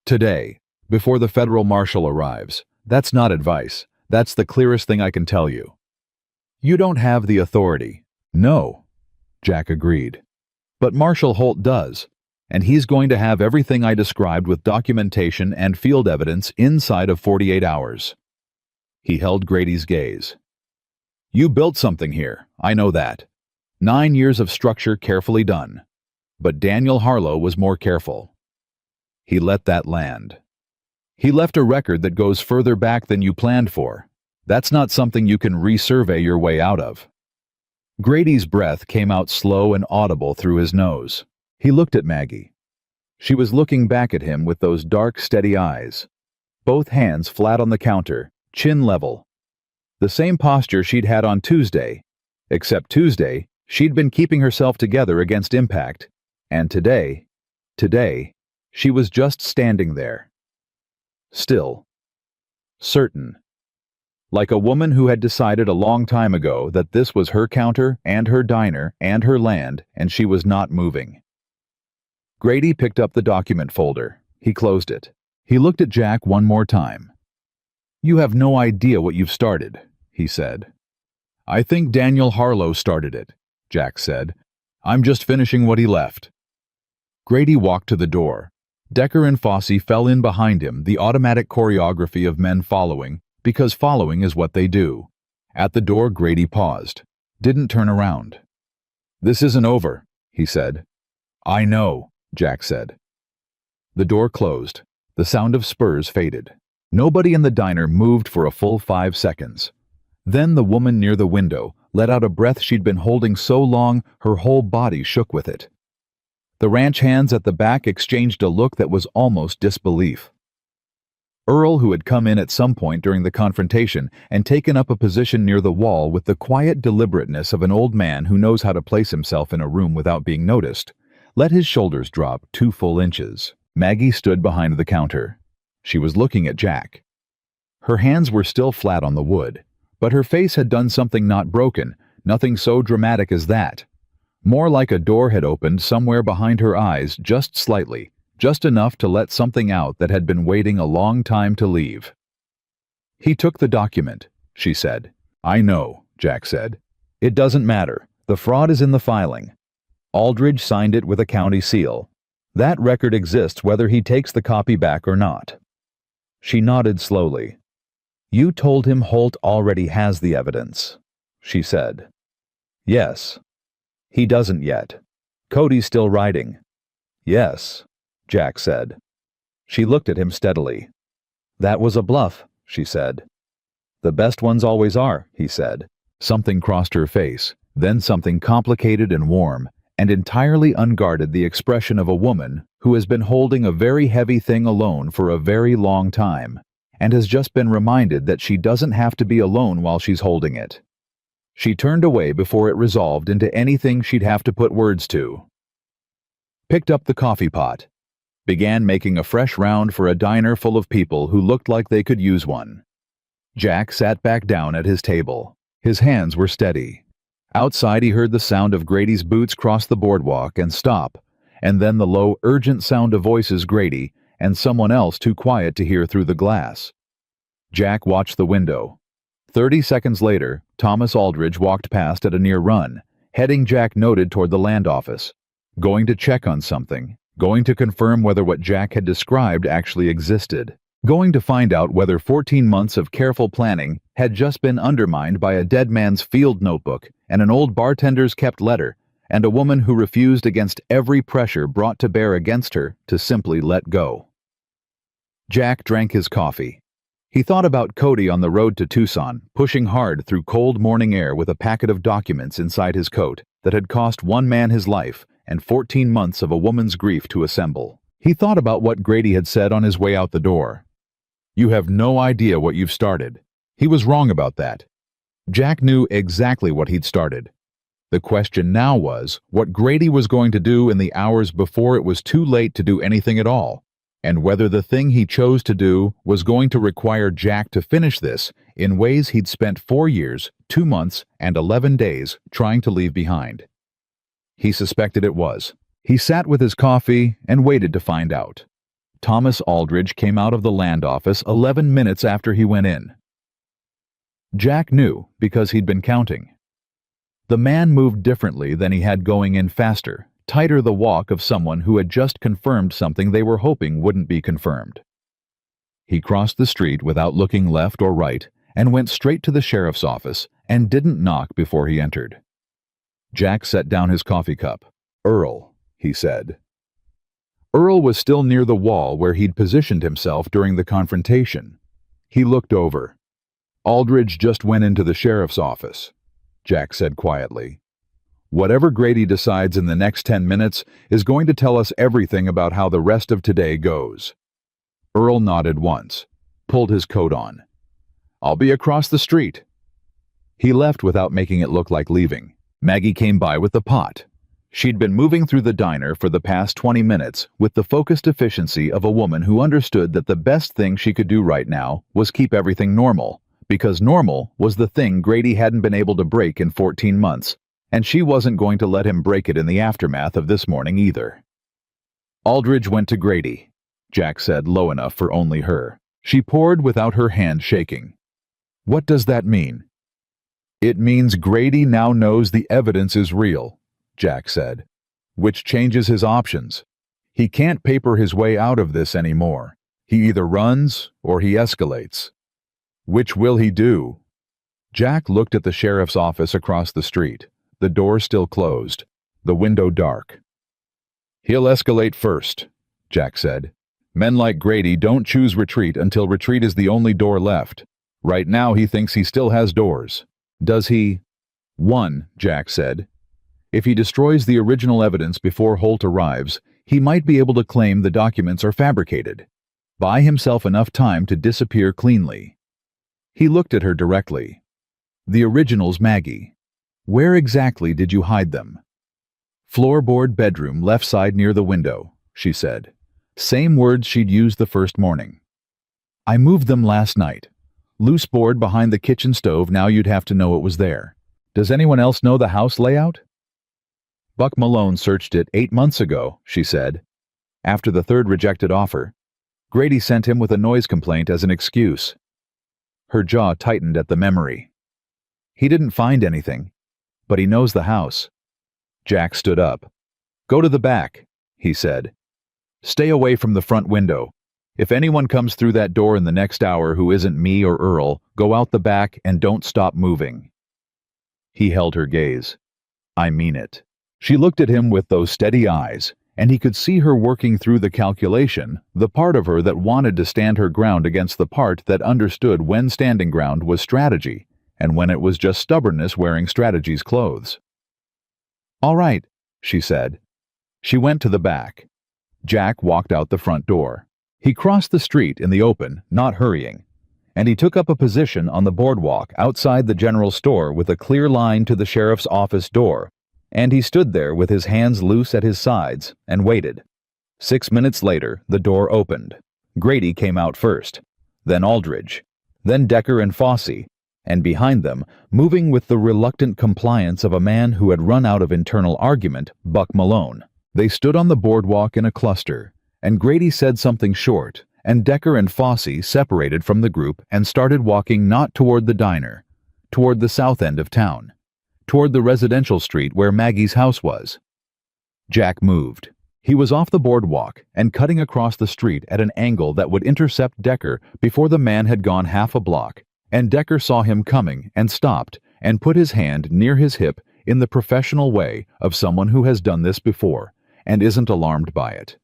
A: "Today, before the federal marshal arrives. That's not advice. That's the clearest thing I can tell you." "You don't have the authority." "No," Jack agreed. "But Marshal Holt does. And he's going to have everything I described with documentation and field evidence inside of 48 hours. He held Grady's gaze. "You built something here, I know that. 9 years of structure carefully done. But Daniel Harlow was more careful. He let that land. He left a record that goes further back than you planned for. That's not something you can resurvey your way out of." Grady's breath came out slow and audible through his nose. He looked at Maggie. She was looking back at him with those dark, steady eyes. Both hands flat on the counter, chin level. The same posture she'd had on Tuesday, except Tuesday, she'd been keeping herself together against impact. And today, she was just standing there. Still. Certain. Like a woman who had decided a long time ago that this was her counter and her diner and her land, and she was not moving. Grady picked up the document folder. He closed it. He looked at Jack one more time. "You have no idea what you've started," he said. "I think Daniel Harlow started it," Jack said. "I'm just finishing what he left." Grady walked to the door. Decker and Fosse fell in behind him, the automatic choreography of men following, because following is what they do. At the door, Grady paused. Didn't turn around. "This isn't over," he said. "I know," Jack said. The door closed. The sound of spurs faded. Nobody in the diner moved for a full 5 seconds. Then the woman near the window let out a breath she'd been holding so long her whole body shook with it. The ranch hands at the back exchanged a look that was almost disbelief. Earl, who had come in at some point during the confrontation and taken up a position near the wall with the quiet deliberateness of an old man who knows how to place himself in a room without being noticed, let his shoulders drop 2 full inches. Maggie stood behind the counter. She was looking at Jack. Her hands were still flat on the wood, but her face had done something not broken, nothing so dramatic as that. More like a door had opened somewhere behind her eyes just slightly, just enough to let something out that had been waiting a long time to leave. "He took the document," she said. "I know," Jack said. "It doesn't matter. The fraud is in the filing. Aldridge signed it with a county seal. That record exists whether he takes the copy back or not." She nodded slowly. "You told him Holt already has the evidence," she said. "Yes." "He doesn't yet. Cody's still writing." "Yes," Jack said. She looked at him steadily. "That was a bluff," she said. "The best ones always are," he said. Something crossed her face, then something complicated and warm, and entirely unguarded the expression of a woman who has been holding a very heavy thing alone for a very long time, and has just been reminded that she doesn't have to be alone while she's holding it. She turned away before it resolved into anything she'd have to put words to. Picked up the coffee pot. began making a fresh round for a diner full of people who looked like they could use one. Jack sat back down at his table. His hands were steady. Outside he heard the sound of Grady's boots cross the boardwalk and stop, and then the low, urgent sound of voices Grady and someone else too quiet to hear through the glass. Jack watched the window. 30 seconds later, Thomas Aldridge walked past at a near run, heading Jack noted toward the land office. Going to check on something. Going to confirm whether what Jack had described actually existed. Going to find out whether 14 months of careful planning had just been undermined by a dead man's field notebook and an old bartender's kept letter, and a woman who refused against every pressure brought to bear against her to simply let go. Jack drank his coffee. He thought about Cody on the road to Tucson, pushing hard through cold morning air with a packet of documents inside his coat that had cost one man his life and 14 months of a woman's grief to assemble. He thought about what Grady had said on his way out the door. "You have no idea what you've started." He was wrong about that. Jack knew exactly what he'd started. The question now was what Grady was going to do in the hours before it was too late to do anything at all, and whether the thing he chose to do was going to require Jack to finish this in ways he'd spent 4 years, 2 months, and 11 days trying to leave behind. He suspected it was. He sat with his coffee and waited to find out. Thomas Aldridge came out of the land office 11 minutes after he went in. Jack knew because he'd been counting. The man moved differently than he had going in faster, tighter the walk of someone who had just confirmed something they were hoping wouldn't be confirmed. He crossed the street without looking left or right and went straight to the sheriff's office and didn't knock before he entered. Jack set down his coffee cup. "Earl," he said. Earl was still near the wall where he'd positioned himself during the confrontation. He looked over. "Aldridge just went into the sheriff's office," Jack said quietly. "Whatever Grady decides in the next 10 minutes is going to tell us everything about how the rest of today goes." Earl nodded once, pulled his coat on. "I'll be across the street." He left without making it look like leaving. Maggie came by with the pot. She'd been moving through the diner for the past 20 minutes with the focused efficiency of a woman who understood that the best thing she could do right now was keep everything normal, because normal was the thing Grady hadn't been able to break in 14 months, and she wasn't going to let him break it in the aftermath of this morning either. "Aldridge went to Grady," Jack said low enough for only her. She poured without her hand shaking. "What does that mean?" "It means Grady now knows the evidence is real," Jack said, "which changes his options. He can't paper his way out of this anymore. He either runs or he escalates. Which will he do?" Jack looked at the sheriff's office across the street, the door still closed, the window dark. "He'll escalate first," Jack said. "Men like Grady don't choose retreat until retreat is the only door left. Right now he thinks he still has doors. Does he?" "One," Jack said. "If he destroys the original evidence before Holt arrives, he might be able to claim the documents are fabricated. Buy himself enough time to disappear cleanly." He looked at her directly. "The originals, Maggie. Where exactly did you hide them?" "Floorboard bedroom, left side near the window," she said. Same words she'd used the first morning. "I moved them last night. Loose board behind the kitchen stove, now you'd have to know it was there. Does anyone else know the house layout?" "Buck Malone searched it 8 months ago," she said. "After the third rejected offer. Grady sent him with a noise complaint as an excuse." Her jaw tightened at the memory. "He didn't find anything, but he knows the house." Jack stood up. "Go to the back," he said. "Stay away from the front window. If anyone comes through that door in the next hour who isn't me or Earl, go out the back and don't stop moving." He held her gaze. "I mean it." She looked at him with those steady eyes, and he could see her working through the calculation, the part of her that wanted to stand her ground against the part that understood when standing ground was strategy, and when it was just stubbornness wearing strategy's clothes. "All right," she said. She went to the back. Jack walked out the front door. He crossed the street in the open, not hurrying, and he took up a position on the boardwalk outside the general store with a clear line to the sheriff's office door, and he stood there with his hands loose at his sides and waited. 6 minutes later, the door opened. Grady came out first, then Aldridge, then Decker and Fosse, and behind them, moving with the reluctant compliance of a man who had run out of internal argument, Buck Malone. They stood on the boardwalk in a cluster, and Grady said something short, and Decker and Fosse separated from the group and started walking not toward the diner, toward the south end of town, toward the residential street where Maggie's house was. Jack moved. He was off the boardwalk and cutting across the street at an angle that would intercept Decker before the man had gone half a block, and Decker saw him coming and stopped and put his hand near his hip in the professional way of someone who has done this before and isn't alarmed by it.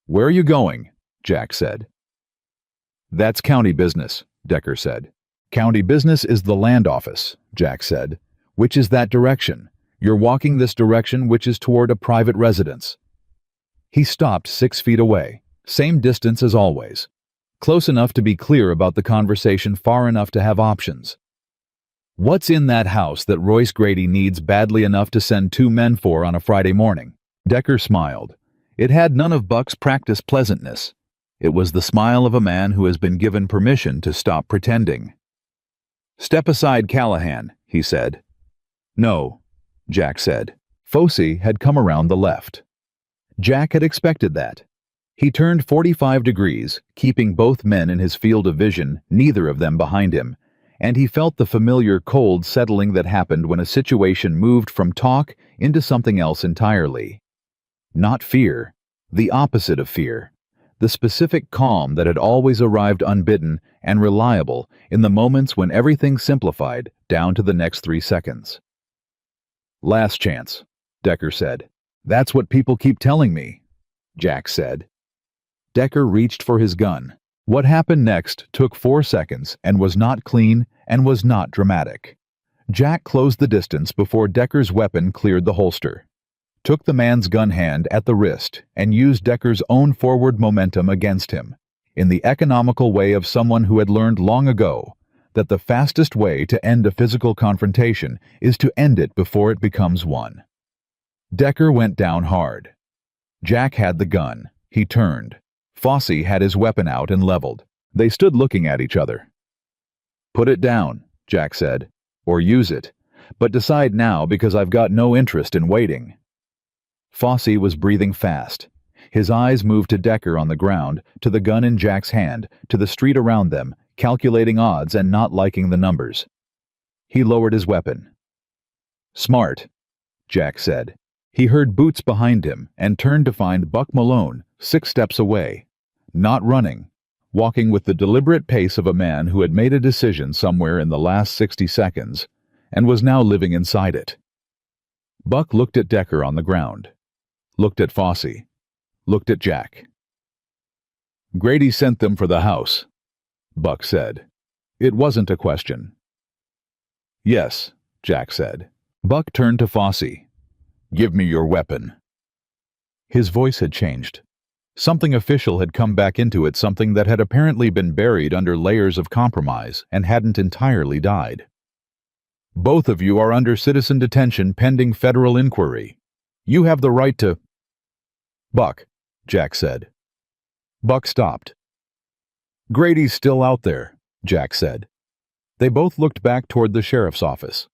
A: "Where are you going?" Jack said. "That's county business," Decker said. "County business is the land office," Jack said. "Which is that direction? You're walking this direction, which is toward a private residence." He stopped 6 feet away, same distance as always. Close enough to be clear about the conversation, far enough to have options. "What's in that house that Royce Grady needs badly enough to send 2 men for on a Friday morning?" Decker smiled. It had none of Buck's practiced pleasantness. It was the smile of a man who has been given permission to stop pretending. "Step aside, Callahan," he said. "No," Jack said. Fosse had come around the left. Jack had expected that. He turned 45 degrees, keeping both men in his field of vision, neither of them behind him, and he felt the familiar cold settling that happened when a situation moved from talk into something else entirely. Not fear, the opposite of fear. The specific calm that had always arrived unbidden and reliable in the moments when everything simplified down to the next 3 seconds. "Last chance," Decker said. "That's what people keep telling me," Jack said. Decker reached for his gun. What happened next took 4 seconds and was not clean and was not dramatic. Jack closed the distance before Decker's weapon cleared the holster, took the man's gun hand at the wrist, and used Decker's own forward momentum against him, in the economical way of someone who had learned long ago that the fastest way to end a physical confrontation is to end it before it becomes one. Decker went down hard. Jack had the gun. He turned. Fosse had his weapon out and leveled. They stood looking at each other. "Put it down," Jack said, "or use it, but decide now because I've got no interest in waiting." Fosse was breathing fast. His eyes moved to Decker on the ground, to the gun in Jack's hand, to the street around them, calculating odds and not liking the numbers. He lowered his weapon. "Smart," Jack said. He heard boots behind him and turned to find Buck Malone 6 steps away, not running, walking with the deliberate pace of a man who had made a decision somewhere in the last 60 seconds and was now living inside it. Buck looked at Decker on the ground, looked at Fosse, looked at Jack. "Grady sent them for the house," Buck said. It wasn't a question. "Yes," Jack said. Buck turned to Fosse. "Give me your weapon." His voice had changed. Something official had come back into it, something that had apparently been buried under layers of compromise and hadn't entirely died. "Both of you are under citizen detention pending federal inquiry. You have the right to—" "Buck," Jack said. Buck stopped. "Grady's still out there," Jack said. They both looked back toward the sheriff's office.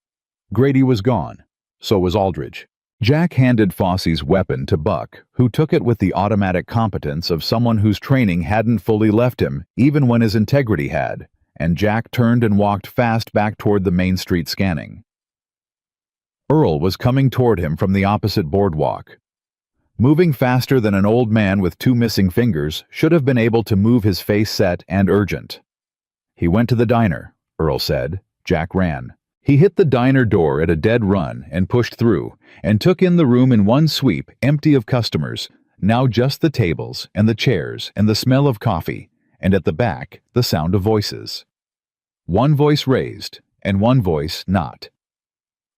A: Grady was gone. So was Aldridge. Jack handed Fosse's weapon to Buck, who took it with the automatic competence of someone whose training hadn't fully left him, even when his integrity had, and Jack turned and walked fast back toward the Main Street scanning. Earl was coming toward him from the opposite boardwalk. Moving faster than an old man with 2 missing fingers, should have been able to move his face set and urgent. "He went to the diner," Earl said. Jack ran. He hit the diner door at a dead run and pushed through, and took in the room in one sweep, empty of customers, now just the tables and the chairs and the smell of coffee, and at the back, the sound of voices. One voice raised, and one voice not.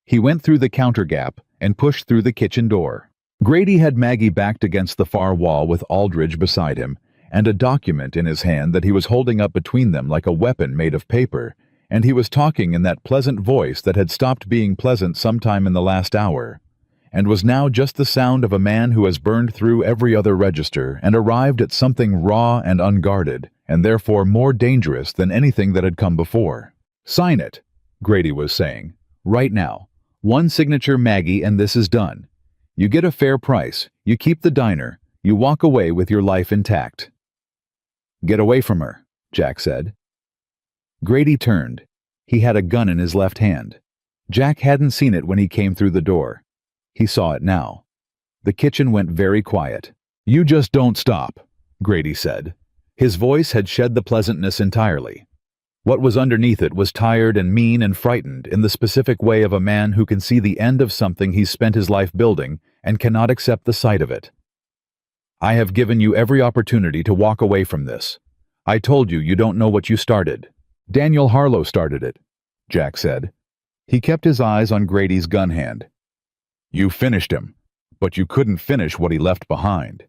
A: He went through the counter gap and pushed through the kitchen door. Grady had Maggie backed against the far wall with Aldridge beside him, and a document in his hand that he was holding up between them like a weapon made of paper, and he was talking in that pleasant voice that had stopped being pleasant sometime in the last hour, and was now just the sound of a man who has burned through every other register and arrived at something raw and unguarded, and therefore more dangerous than anything that had come before. "Sign it," Grady was saying. "Right now. One signature, Maggie, and this is done. You get a fair price, you keep the diner, you walk away with your life intact." "Get away from her," Jack said. Grady turned. He had a gun in his left hand. Jack hadn't seen it when he came through the door. He saw it now. The kitchen went very quiet. "You just don't stop," Grady said. His voice had shed the pleasantness entirely. What was underneath it was tired and mean and frightened in the specific way of a man who can see the end of something he's spent his life building and cannot accept the sight of it. "I have given you every opportunity to walk away from this. I told you don't know what you started." "Daniel Harlow started it," Jack said. He kept his eyes on Grady's gun hand. "You finished him, but you couldn't finish what he left behind."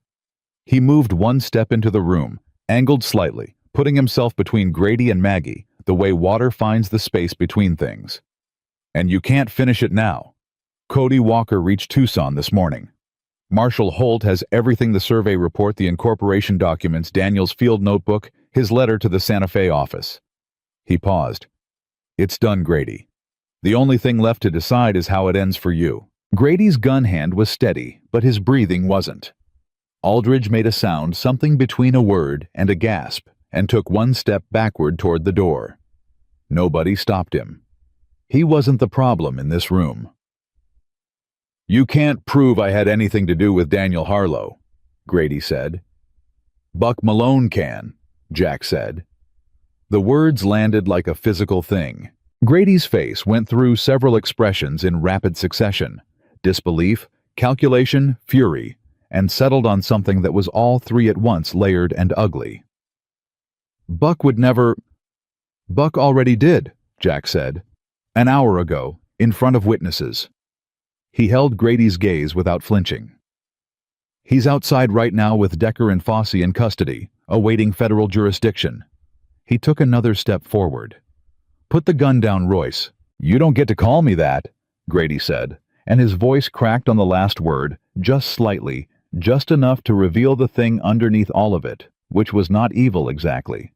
A: He moved one step into the room, angled slightly, putting himself between Grady and Maggie, the way water finds the space between things. "And you can't finish it now. Cody Walker reached Tucson this morning. Marshall Holt has everything: the survey report, the incorporation documents, Daniel's field notebook, his letter to the Santa Fe office." He paused. "It's done, Grady. The only thing left to decide is how it ends for you." Grady's gun hand was steady, but his breathing wasn't. Aldridge made a sound something between a word and a gasp, and took one step backward toward the door. Nobody stopped him. He wasn't the problem in this room. "You can't prove I had anything to do with Daniel Harlow," Grady said. "Buck Malone can," Jack said. The words landed like a physical thing. Grady's face went through several expressions in rapid succession: disbelief, calculation, fury, and settled on something that was all three at once, layered and ugly. "Buck would never—" "Buck already did," Jack said. "An hour ago, in front of witnesses." He held Grady's gaze without flinching. "He's outside right now with Decker and Fosse in custody, awaiting federal jurisdiction." He took another step forward. "Put the gun down, Royce." "You don't get to call me that," Grady said, and his voice cracked on the last word, just slightly, just enough to reveal the thing underneath all of it, which was not evil exactly.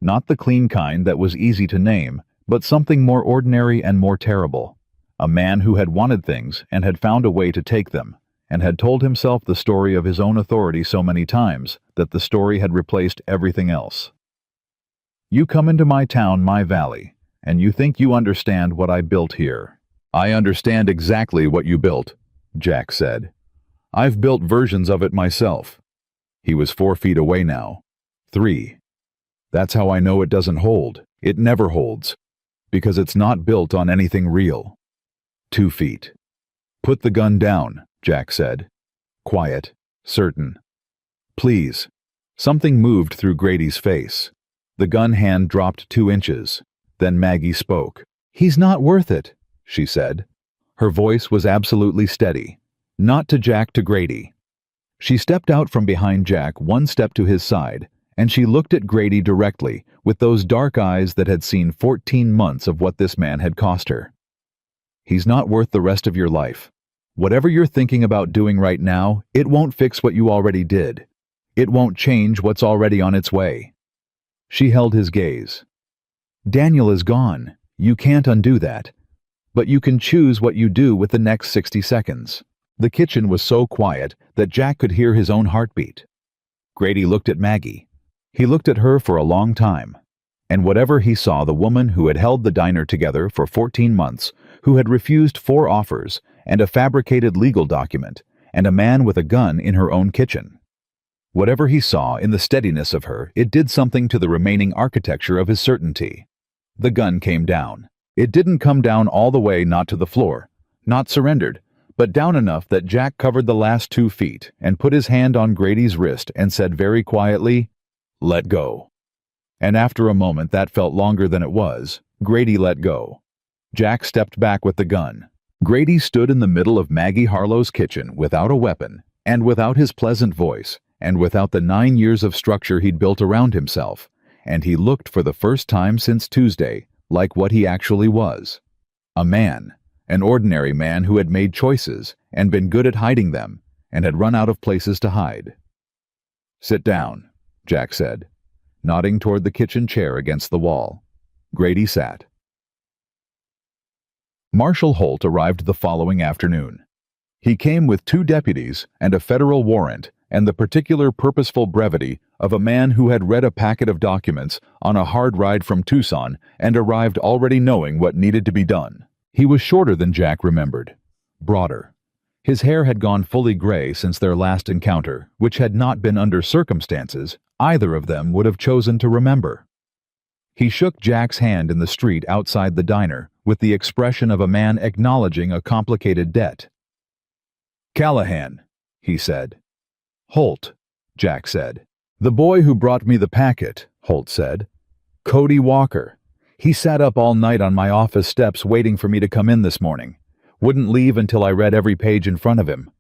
A: Not the clean kind that was easy to name, but something more ordinary and more terrible. A man who had wanted things and had found a way to take them, and had told himself the story of his own authority so many times that the story had replaced everything else. "You come into my town, my valley, and you think you understand what I built here." "I understand exactly what you built," Jack said. "I've built versions of it myself." He was 4 feet away now. 3. "That's how I know it doesn't hold. It never holds. Because it's not built on anything real." 2 feet. "Put the gun down," Jack said. Quiet, certain. "Please." Something moved through Grady's face. The gun hand dropped 2 inches. Then Maggie spoke. "He's not worth it," she said. Her voice was absolutely steady. Not to Jack, to Grady. She stepped out from behind Jack, one step to his side, and she looked at Grady directly, with those dark eyes that had seen 14 months of what this man had cost her. "He's not worth the rest of your life. Whatever you're thinking about doing right now, it won't fix what you already did. It won't change what's already on its way." She held his gaze. "Daniel is gone. You can't undo that. But you can choose what you do with the next 60 seconds. The kitchen was so quiet that Jack could hear his own heartbeat. Grady looked at Maggie. He looked at her for a long time. And whatever he saw, the woman who had held the diner together for 14 months, who had refused 4 offers and a fabricated legal document, and a man with a gun in her own kitchen. Whatever he saw in the steadiness of her, it did something to the remaining architecture of his certainty. The gun came down. It didn't come down all the way, not to the floor, not surrendered, but down enough that Jack covered the last 2 feet and put his hand on Grady's wrist and said very quietly, "Let go." And after a moment that felt longer than it was, Grady let go. Jack stepped back with the gun. Grady stood in the middle of Maggie Harlow's kitchen without a weapon, and without his pleasant voice, and without the 9 years of structure he'd built around himself, and he looked for the first time since Tuesday like what he actually was. A man, An ordinary man who had made choices and been good at hiding them and had run out of places to hide. "Sit down," Jack said, nodding toward the kitchen chair against the wall. Grady sat. Marshal Holt arrived the following afternoon. He came with 2 deputies and a federal warrant and the particular purposeful brevity of a man who had read a packet of documents on a hard ride from Tucson and arrived already knowing what needed to be done. He was shorter than Jack remembered, broader. His hair had gone fully gray since their last encounter, which had not been under circumstances either of them would have chosen to remember. He shook Jack's hand in the street outside the diner with the expression of a man acknowledging a complicated debt. "Callahan," he said. "Holt," Jack said. "The boy who brought me the packet," Holt said. "Cody Walker. He sat up all night on my office steps waiting for me to come in this morning. Wouldn't leave until I read every page in front of him."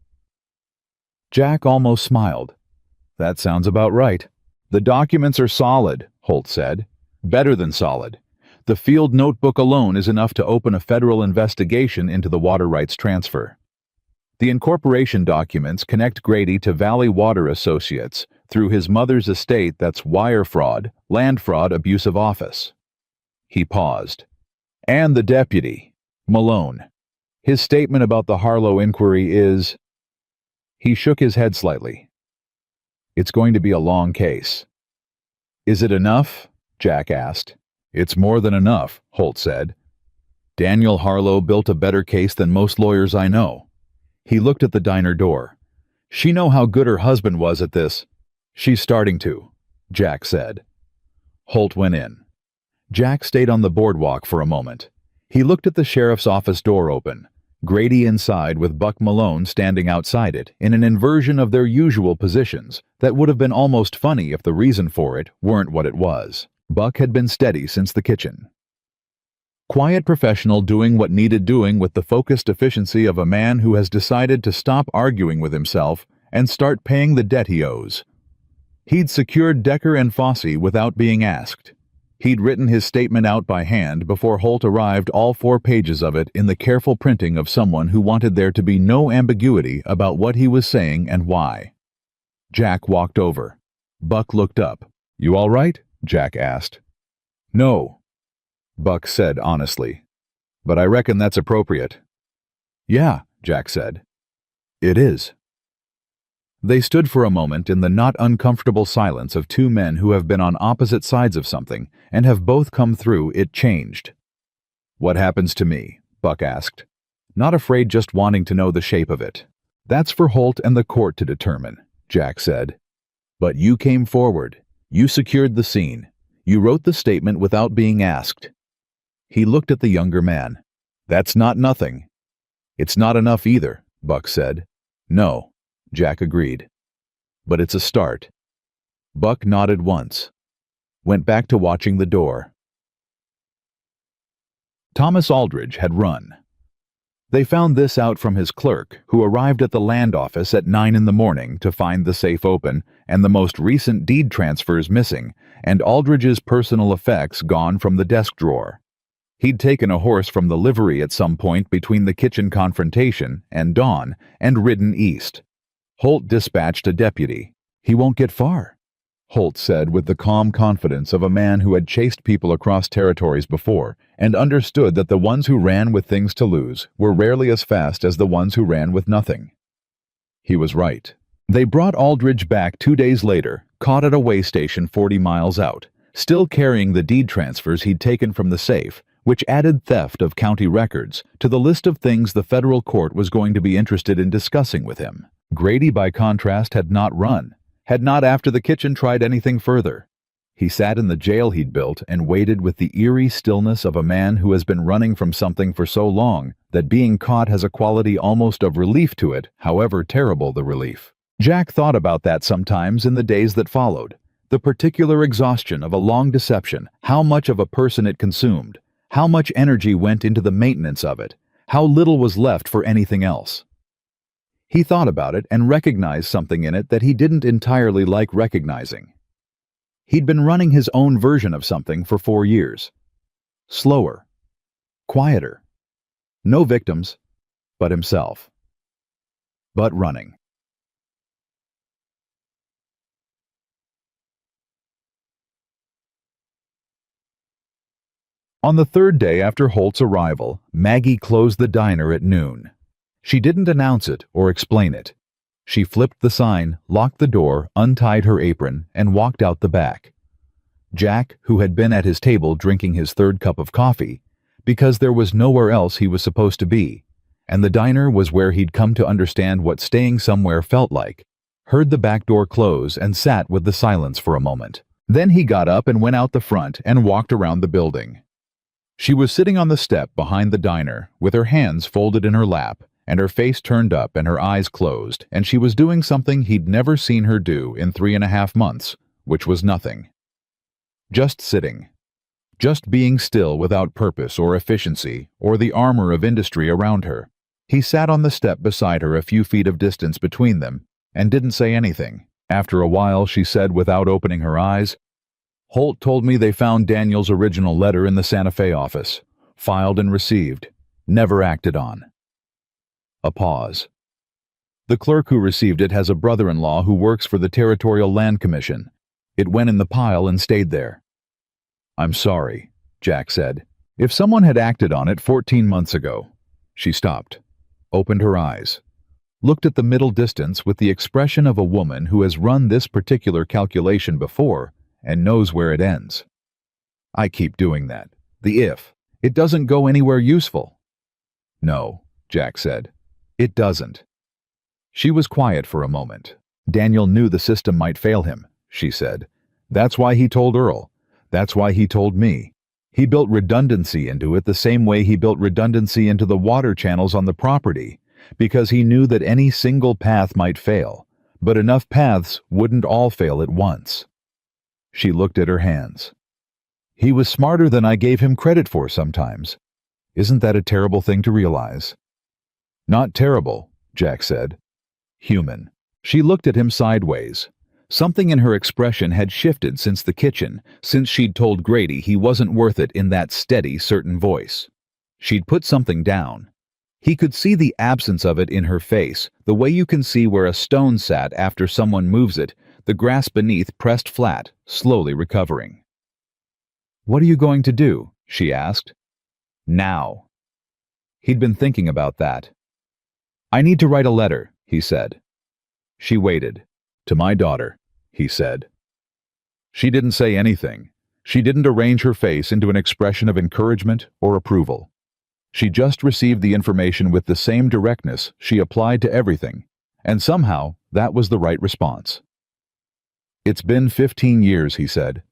A: Jack almost smiled. "That sounds about right." "The documents are solid," Holt said. "Better than solid. The field notebook alone is enough to open a federal investigation into the water rights transfer. The incorporation documents connect Grady to Valley Water Associates through his mother's estate that's wire fraud, land fraud, abuse of office." He paused. "And the deputy, Malone. His statement about the Harlow inquiry is—" He shook his head slightly. "It's going to be a long case." "Is it enough?" Jack asked. "It's more than enough," Holt said. "Daniel Harlow built a better case than most lawyers I know." He looked at the diner door. "She know how good her husband was at this." "She's starting to," Jack said. Holt went in. Jack stayed on the boardwalk for a moment. He looked at the sheriff's office door open, Grady inside with Buck Malone standing outside it in an inversion of their usual positions that would have been almost funny if the reason for it weren't what it was. Buck had been steady since the kitchen. Quiet professional doing what needed doing with the focused efficiency of a man who has decided to stop arguing with himself and start paying the debt he owes. He'd secured Decker and Fossey without being asked. He'd written his statement out by hand before Holt arrived, all 4 pages of it in the careful printing of someone who wanted there to be no ambiguity about what he was saying and why. Jack walked over. Buck looked up. "You all right?" Jack asked. "No," Buck said honestly. "But I reckon that's appropriate." "Yeah," Jack said. "It is." They stood for a moment in the not uncomfortable silence of 2 men who have been on opposite sides of something and have both come through it changed. "What happens to me?" Buck asked, not afraid, just wanting to know the shape of it. "That's for Holt and the court to determine," Jack said. "But you came forward. You secured the scene. You wrote the statement without being asked." He looked at the younger man. "That's not nothing." "It's not enough either," Buck said. "No," Jack agreed. "But it's a start." Buck nodded once, went back to watching the door. Thomas Aldridge had run. They found this out from his clerk, who arrived at the land office at 9 in the morning to find the safe open and the most recent deed transfers missing, and Aldridge's personal effects gone from the desk drawer. He'd taken a horse from the livery at some point between the kitchen confrontation and dawn and ridden east. Holt dispatched a deputy. "He won't get far," Holt said with the calm confidence of a man who had chased people across territories before and understood that the ones who ran with things to lose were rarely as fast as the ones who ran with nothing. He was right. They brought Aldridge back 2 days later, caught at a way station 40 miles out, still carrying the deed transfers he'd taken from the safe, which added theft of county records to the list of things the federal court was going to be interested in discussing with him. Grady, by contrast, had not run, had not after the kitchen tried anything further. He sat in the jail he'd built and waited with the eerie stillness of a man who has been running from something for so long that being caught has a quality almost of relief to it, however terrible the relief. Jack thought about that sometimes in the days that followed. The particular exhaustion of a long deception, how much of a person it consumed, how much energy went into the maintenance of it, how little was left for anything else. He thought about it and recognized something in it that he didn't entirely like recognizing. He'd been running his own version of something for 4 years. Slower. Quieter. No victims, but himself. But running. On the third day after Holt's arrival, Maggie closed the diner at noon. She didn't announce it or explain it. She flipped the sign, locked the door, untied her apron, and walked out the back. Jack, who had been at his table drinking his third cup of coffee, because there was nowhere else he was supposed to be, and the diner was where he'd come to understand what staying somewhere felt like, heard the back door close and sat with the silence for a moment. Then he got up and went out the front and walked around the building. She was sitting on the step behind the diner, with her hands folded in her lap, and her face turned up and her eyes closed, and she was doing something he'd never seen her do in 3.5 months, which was nothing. Just sitting. Just being still without purpose or efficiency or the armor of industry around her. He sat on the step beside her, a few feet of distance between them, and didn't say anything. After a while, she said without opening her eyes, "Holt told me they found Daniel's original letter in the Santa Fe office, filed and received, never acted on." A pause. "The clerk who received it has a brother-in-law who works for the Territorial Land Commission. It went in the pile and stayed there." "I'm sorry," Jack said. "If someone had acted on it 14 months ago." She stopped, opened her eyes, looked at the middle distance with the expression of a woman who has run this particular calculation before and knows where it ends. "I keep doing that. The if. It doesn't go anywhere useful." "No," Jack said. "It doesn't." She was quiet for a moment. "Daniel knew the system might fail him," she said. "That's why he told Earl. That's why he told me. He built redundancy into it the same way he built redundancy into the water channels on the property, because he knew that any single path might fail, but enough paths wouldn't all fail at once." She looked at her hands. "He was smarter than I gave him credit for sometimes. Isn't that a terrible thing to realize?" "Not terrible," Jack said. "Human." She looked at him sideways. Something in her expression had shifted since the kitchen, since she'd told Grady he wasn't worth it in that steady, certain voice. She'd put something down. He could see the absence of it in her face, the way you can see where a stone sat after someone moves it, the grass beneath pressed flat, slowly recovering. "What are you going to do?" she asked. "Now." He'd been thinking about that. "I need to write a letter," he said. She waited. "To my daughter," he said. She didn't say anything. She didn't arrange her face into an expression of encouragement or approval. She just received the information with the same directness she applied to everything, and somehow that was the right response. "It's been 15 years, he said.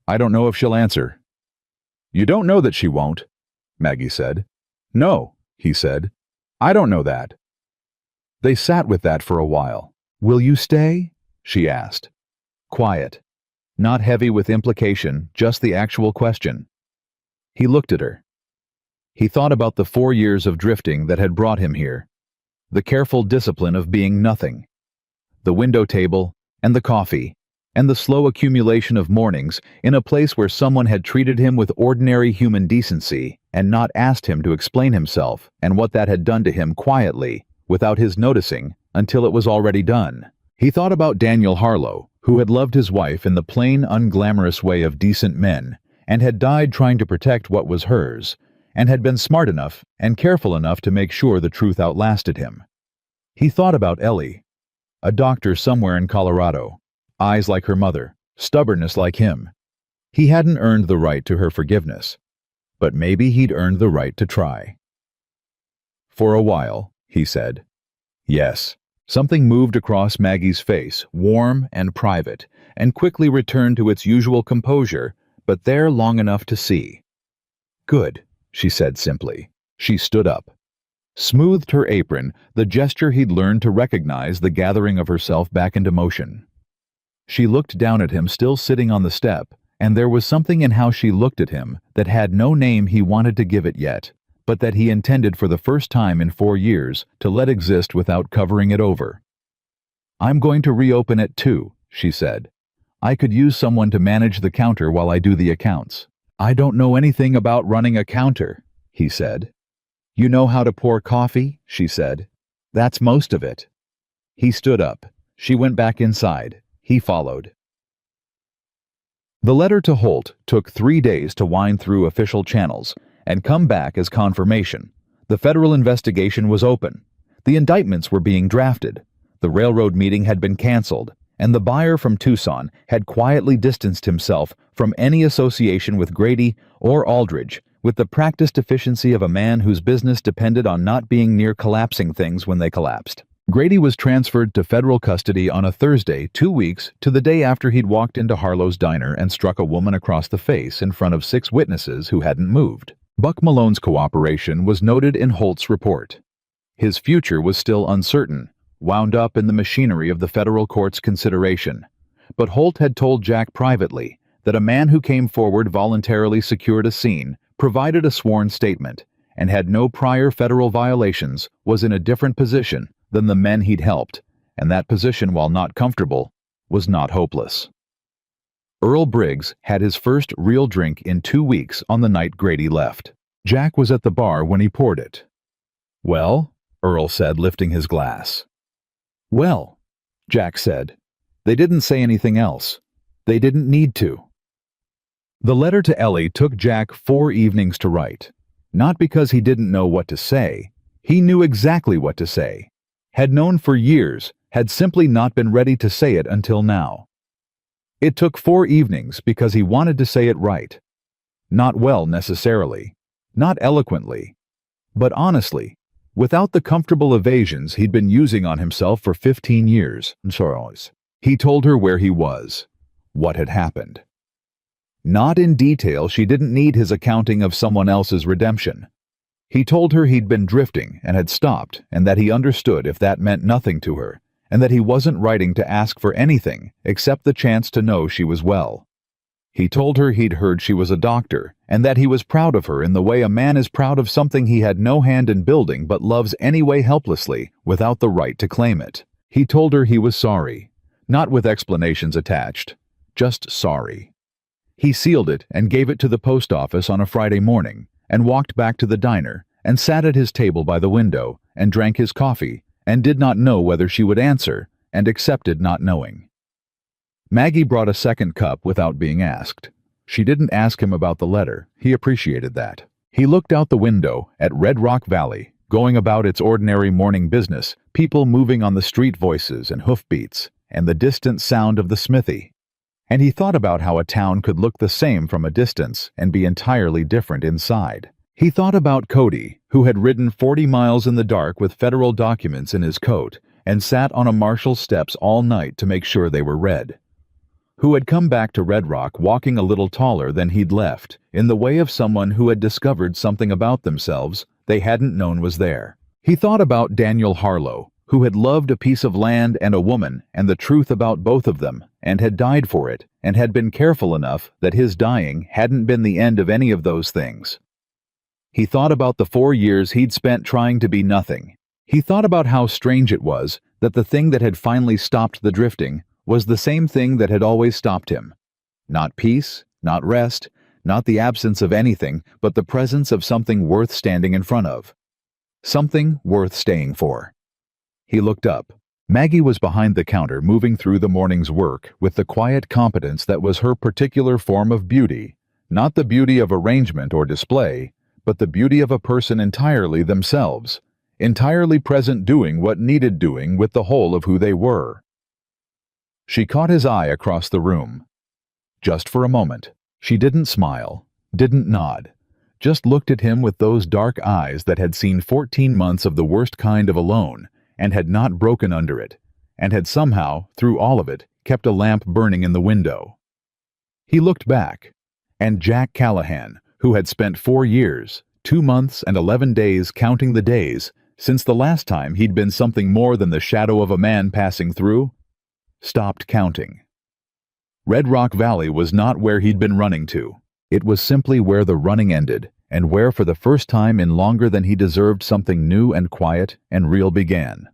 A: "I don't know if she'll answer." "You don't know that she won't," Maggie said. "No," he said. "I don't know that." They sat with that for a while. "Will you stay?" she asked. Quiet. Not heavy with implication, just the actual question. He looked at her. He thought about the 4 years of drifting that had brought him here. The careful discipline of being nothing. The window table, and the coffee, and the slow accumulation of mornings in a place where someone had treated him with ordinary human decency and not asked him to explain himself and what that had done to him quietly, without his noticing, until it was already done. He thought about Daniel Harlow, who had loved his wife in the plain, unglamorous way of decent men, and had died trying to protect what was hers, and had been smart enough and careful enough to make sure the truth outlasted him. He thought about Ellie, a doctor somewhere in Colorado, eyes like her mother, stubbornness like him. He hadn't earned the right to her forgiveness, but maybe he'd earned the right to try. "For a while," he said. "Yes." Something moved across Maggie's face, warm and private, and quickly returned to its usual composure, but there long enough to see. "Good," she said simply. She stood up, smoothed her apron, the gesture he'd learned to recognize the gathering of herself back into motion. She looked down at him still sitting on the step, and there was something in how she looked at him that had no name he wanted to give it yet, but that he intended for the first time in 4 years to let exist without covering it over. "I'm going to reopen it too," she said. "I could use someone to manage the counter while I do the accounts." "I don't know anything about running a counter," he said. "You know how to pour coffee?" she said. "That's most of it." He stood up. She went back inside. He followed. The letter to Holt took 3 days to wind through official channels and come back as confirmation. The federal investigation was open. The indictments were being drafted. The railroad meeting had been canceled, and the buyer from Tucson had quietly distanced himself from any association with Grady or Aldridge, with the practiced efficiency of a man whose business depended on not being near collapsing things when they collapsed. Grady was transferred to federal custody on a Thursday 2 weeks to the day after he'd walked into Harlow's diner and struck a woman across the face in front of 6 witnesses who hadn't moved. Buck Malone's cooperation was noted in Holt's report. His future was still uncertain, wound up in the machinery of the federal court's consideration. But Holt had told Jack privately that a man who came forward voluntarily secured a scene, provided a sworn statement, and had no prior federal violations was in a different position than the men he'd helped, and that position, while not comfortable, was not hopeless. Earl Briggs had his first real drink in 2 weeks on the night Grady left. Jack was at the bar when he poured it. "Well?" Earl said, lifting his glass. "Well," Jack said. "They didn't say anything else. They didn't need to." The letter to Ellie took Jack 4 evenings to write. Not because he didn't know what to say. He knew exactly what to say. Had known for years, had simply not been ready to say it until now. It took 4 evenings because he wanted to say it right. Not well necessarily, not eloquently, but honestly, without the comfortable evasions he'd been using on himself for 15 years. He told her where he was, what had happened. Not in detail, she didn't need his accounting of someone else's redemption. He told her he'd been drifting and had stopped, and that he understood if that meant nothing to her, and that he wasn't writing to ask for anything except the chance to know she was well. He told her he'd heard she was a doctor, and that he was proud of her in the way a man is proud of something he had no hand in building but loves anyway helplessly, without the right to claim it. He told her he was sorry, not with explanations attached, just sorry. He sealed it and gave it to the post office on a Friday morning, and walked back to the diner, and sat at his table by the window, and drank his coffee, and did not know whether she would answer, and accepted not knowing. Maggie brought a second cup without being asked. She didn't ask him about the letter. He appreciated that. He looked out the window at Red Rock Valley, going about its ordinary morning business, people moving on the street, voices and hoofbeats, and the distant sound of the smithy. And he thought about how a town could look the same from a distance and be entirely different inside. He thought about Cody, who had ridden 40 miles in the dark with federal documents in his coat and sat on a marshal's steps all night to make sure they were read. Who had come back to Red Rock walking a little taller than he'd left, in the way of someone who had discovered something about themselves they hadn't known was there. He thought about Daniel Harlow, who had loved a piece of land and a woman and the truth about both of them, and had died for it, and had been careful enough that his dying hadn't been the end of any of those things. He thought about the 4 years he'd spent trying to be nothing. He thought about how strange it was that the thing that had finally stopped the drifting was the same thing that had always stopped him. Not peace, not rest, not the absence of anything, but the presence of something worth standing in front of. Something worth staying for. He looked up. Maggie was behind the counter, moving through the morning's work with the quiet competence that was her particular form of beauty, not the beauty of arrangement or display, but the beauty of a person entirely themselves, entirely present, doing what needed doing with the whole of who they were. She caught his eye across the room. Just for a moment. She didn't smile, didn't nod, just looked at him with those dark eyes that had seen 14 months of the worst kind of alone, and had not broken under it, and had somehow, through all of it, kept a lamp burning in the window. He looked back, and Jack Callahan, who had spent 4 years, 2 months and 11 days counting the days, since the last time he'd been something more than the shadow of a man passing through, stopped counting. Red Rock Valley was not where he'd been running to. It was simply where the running ended, and where for the first time in longer than he deserved something new and quiet and real began.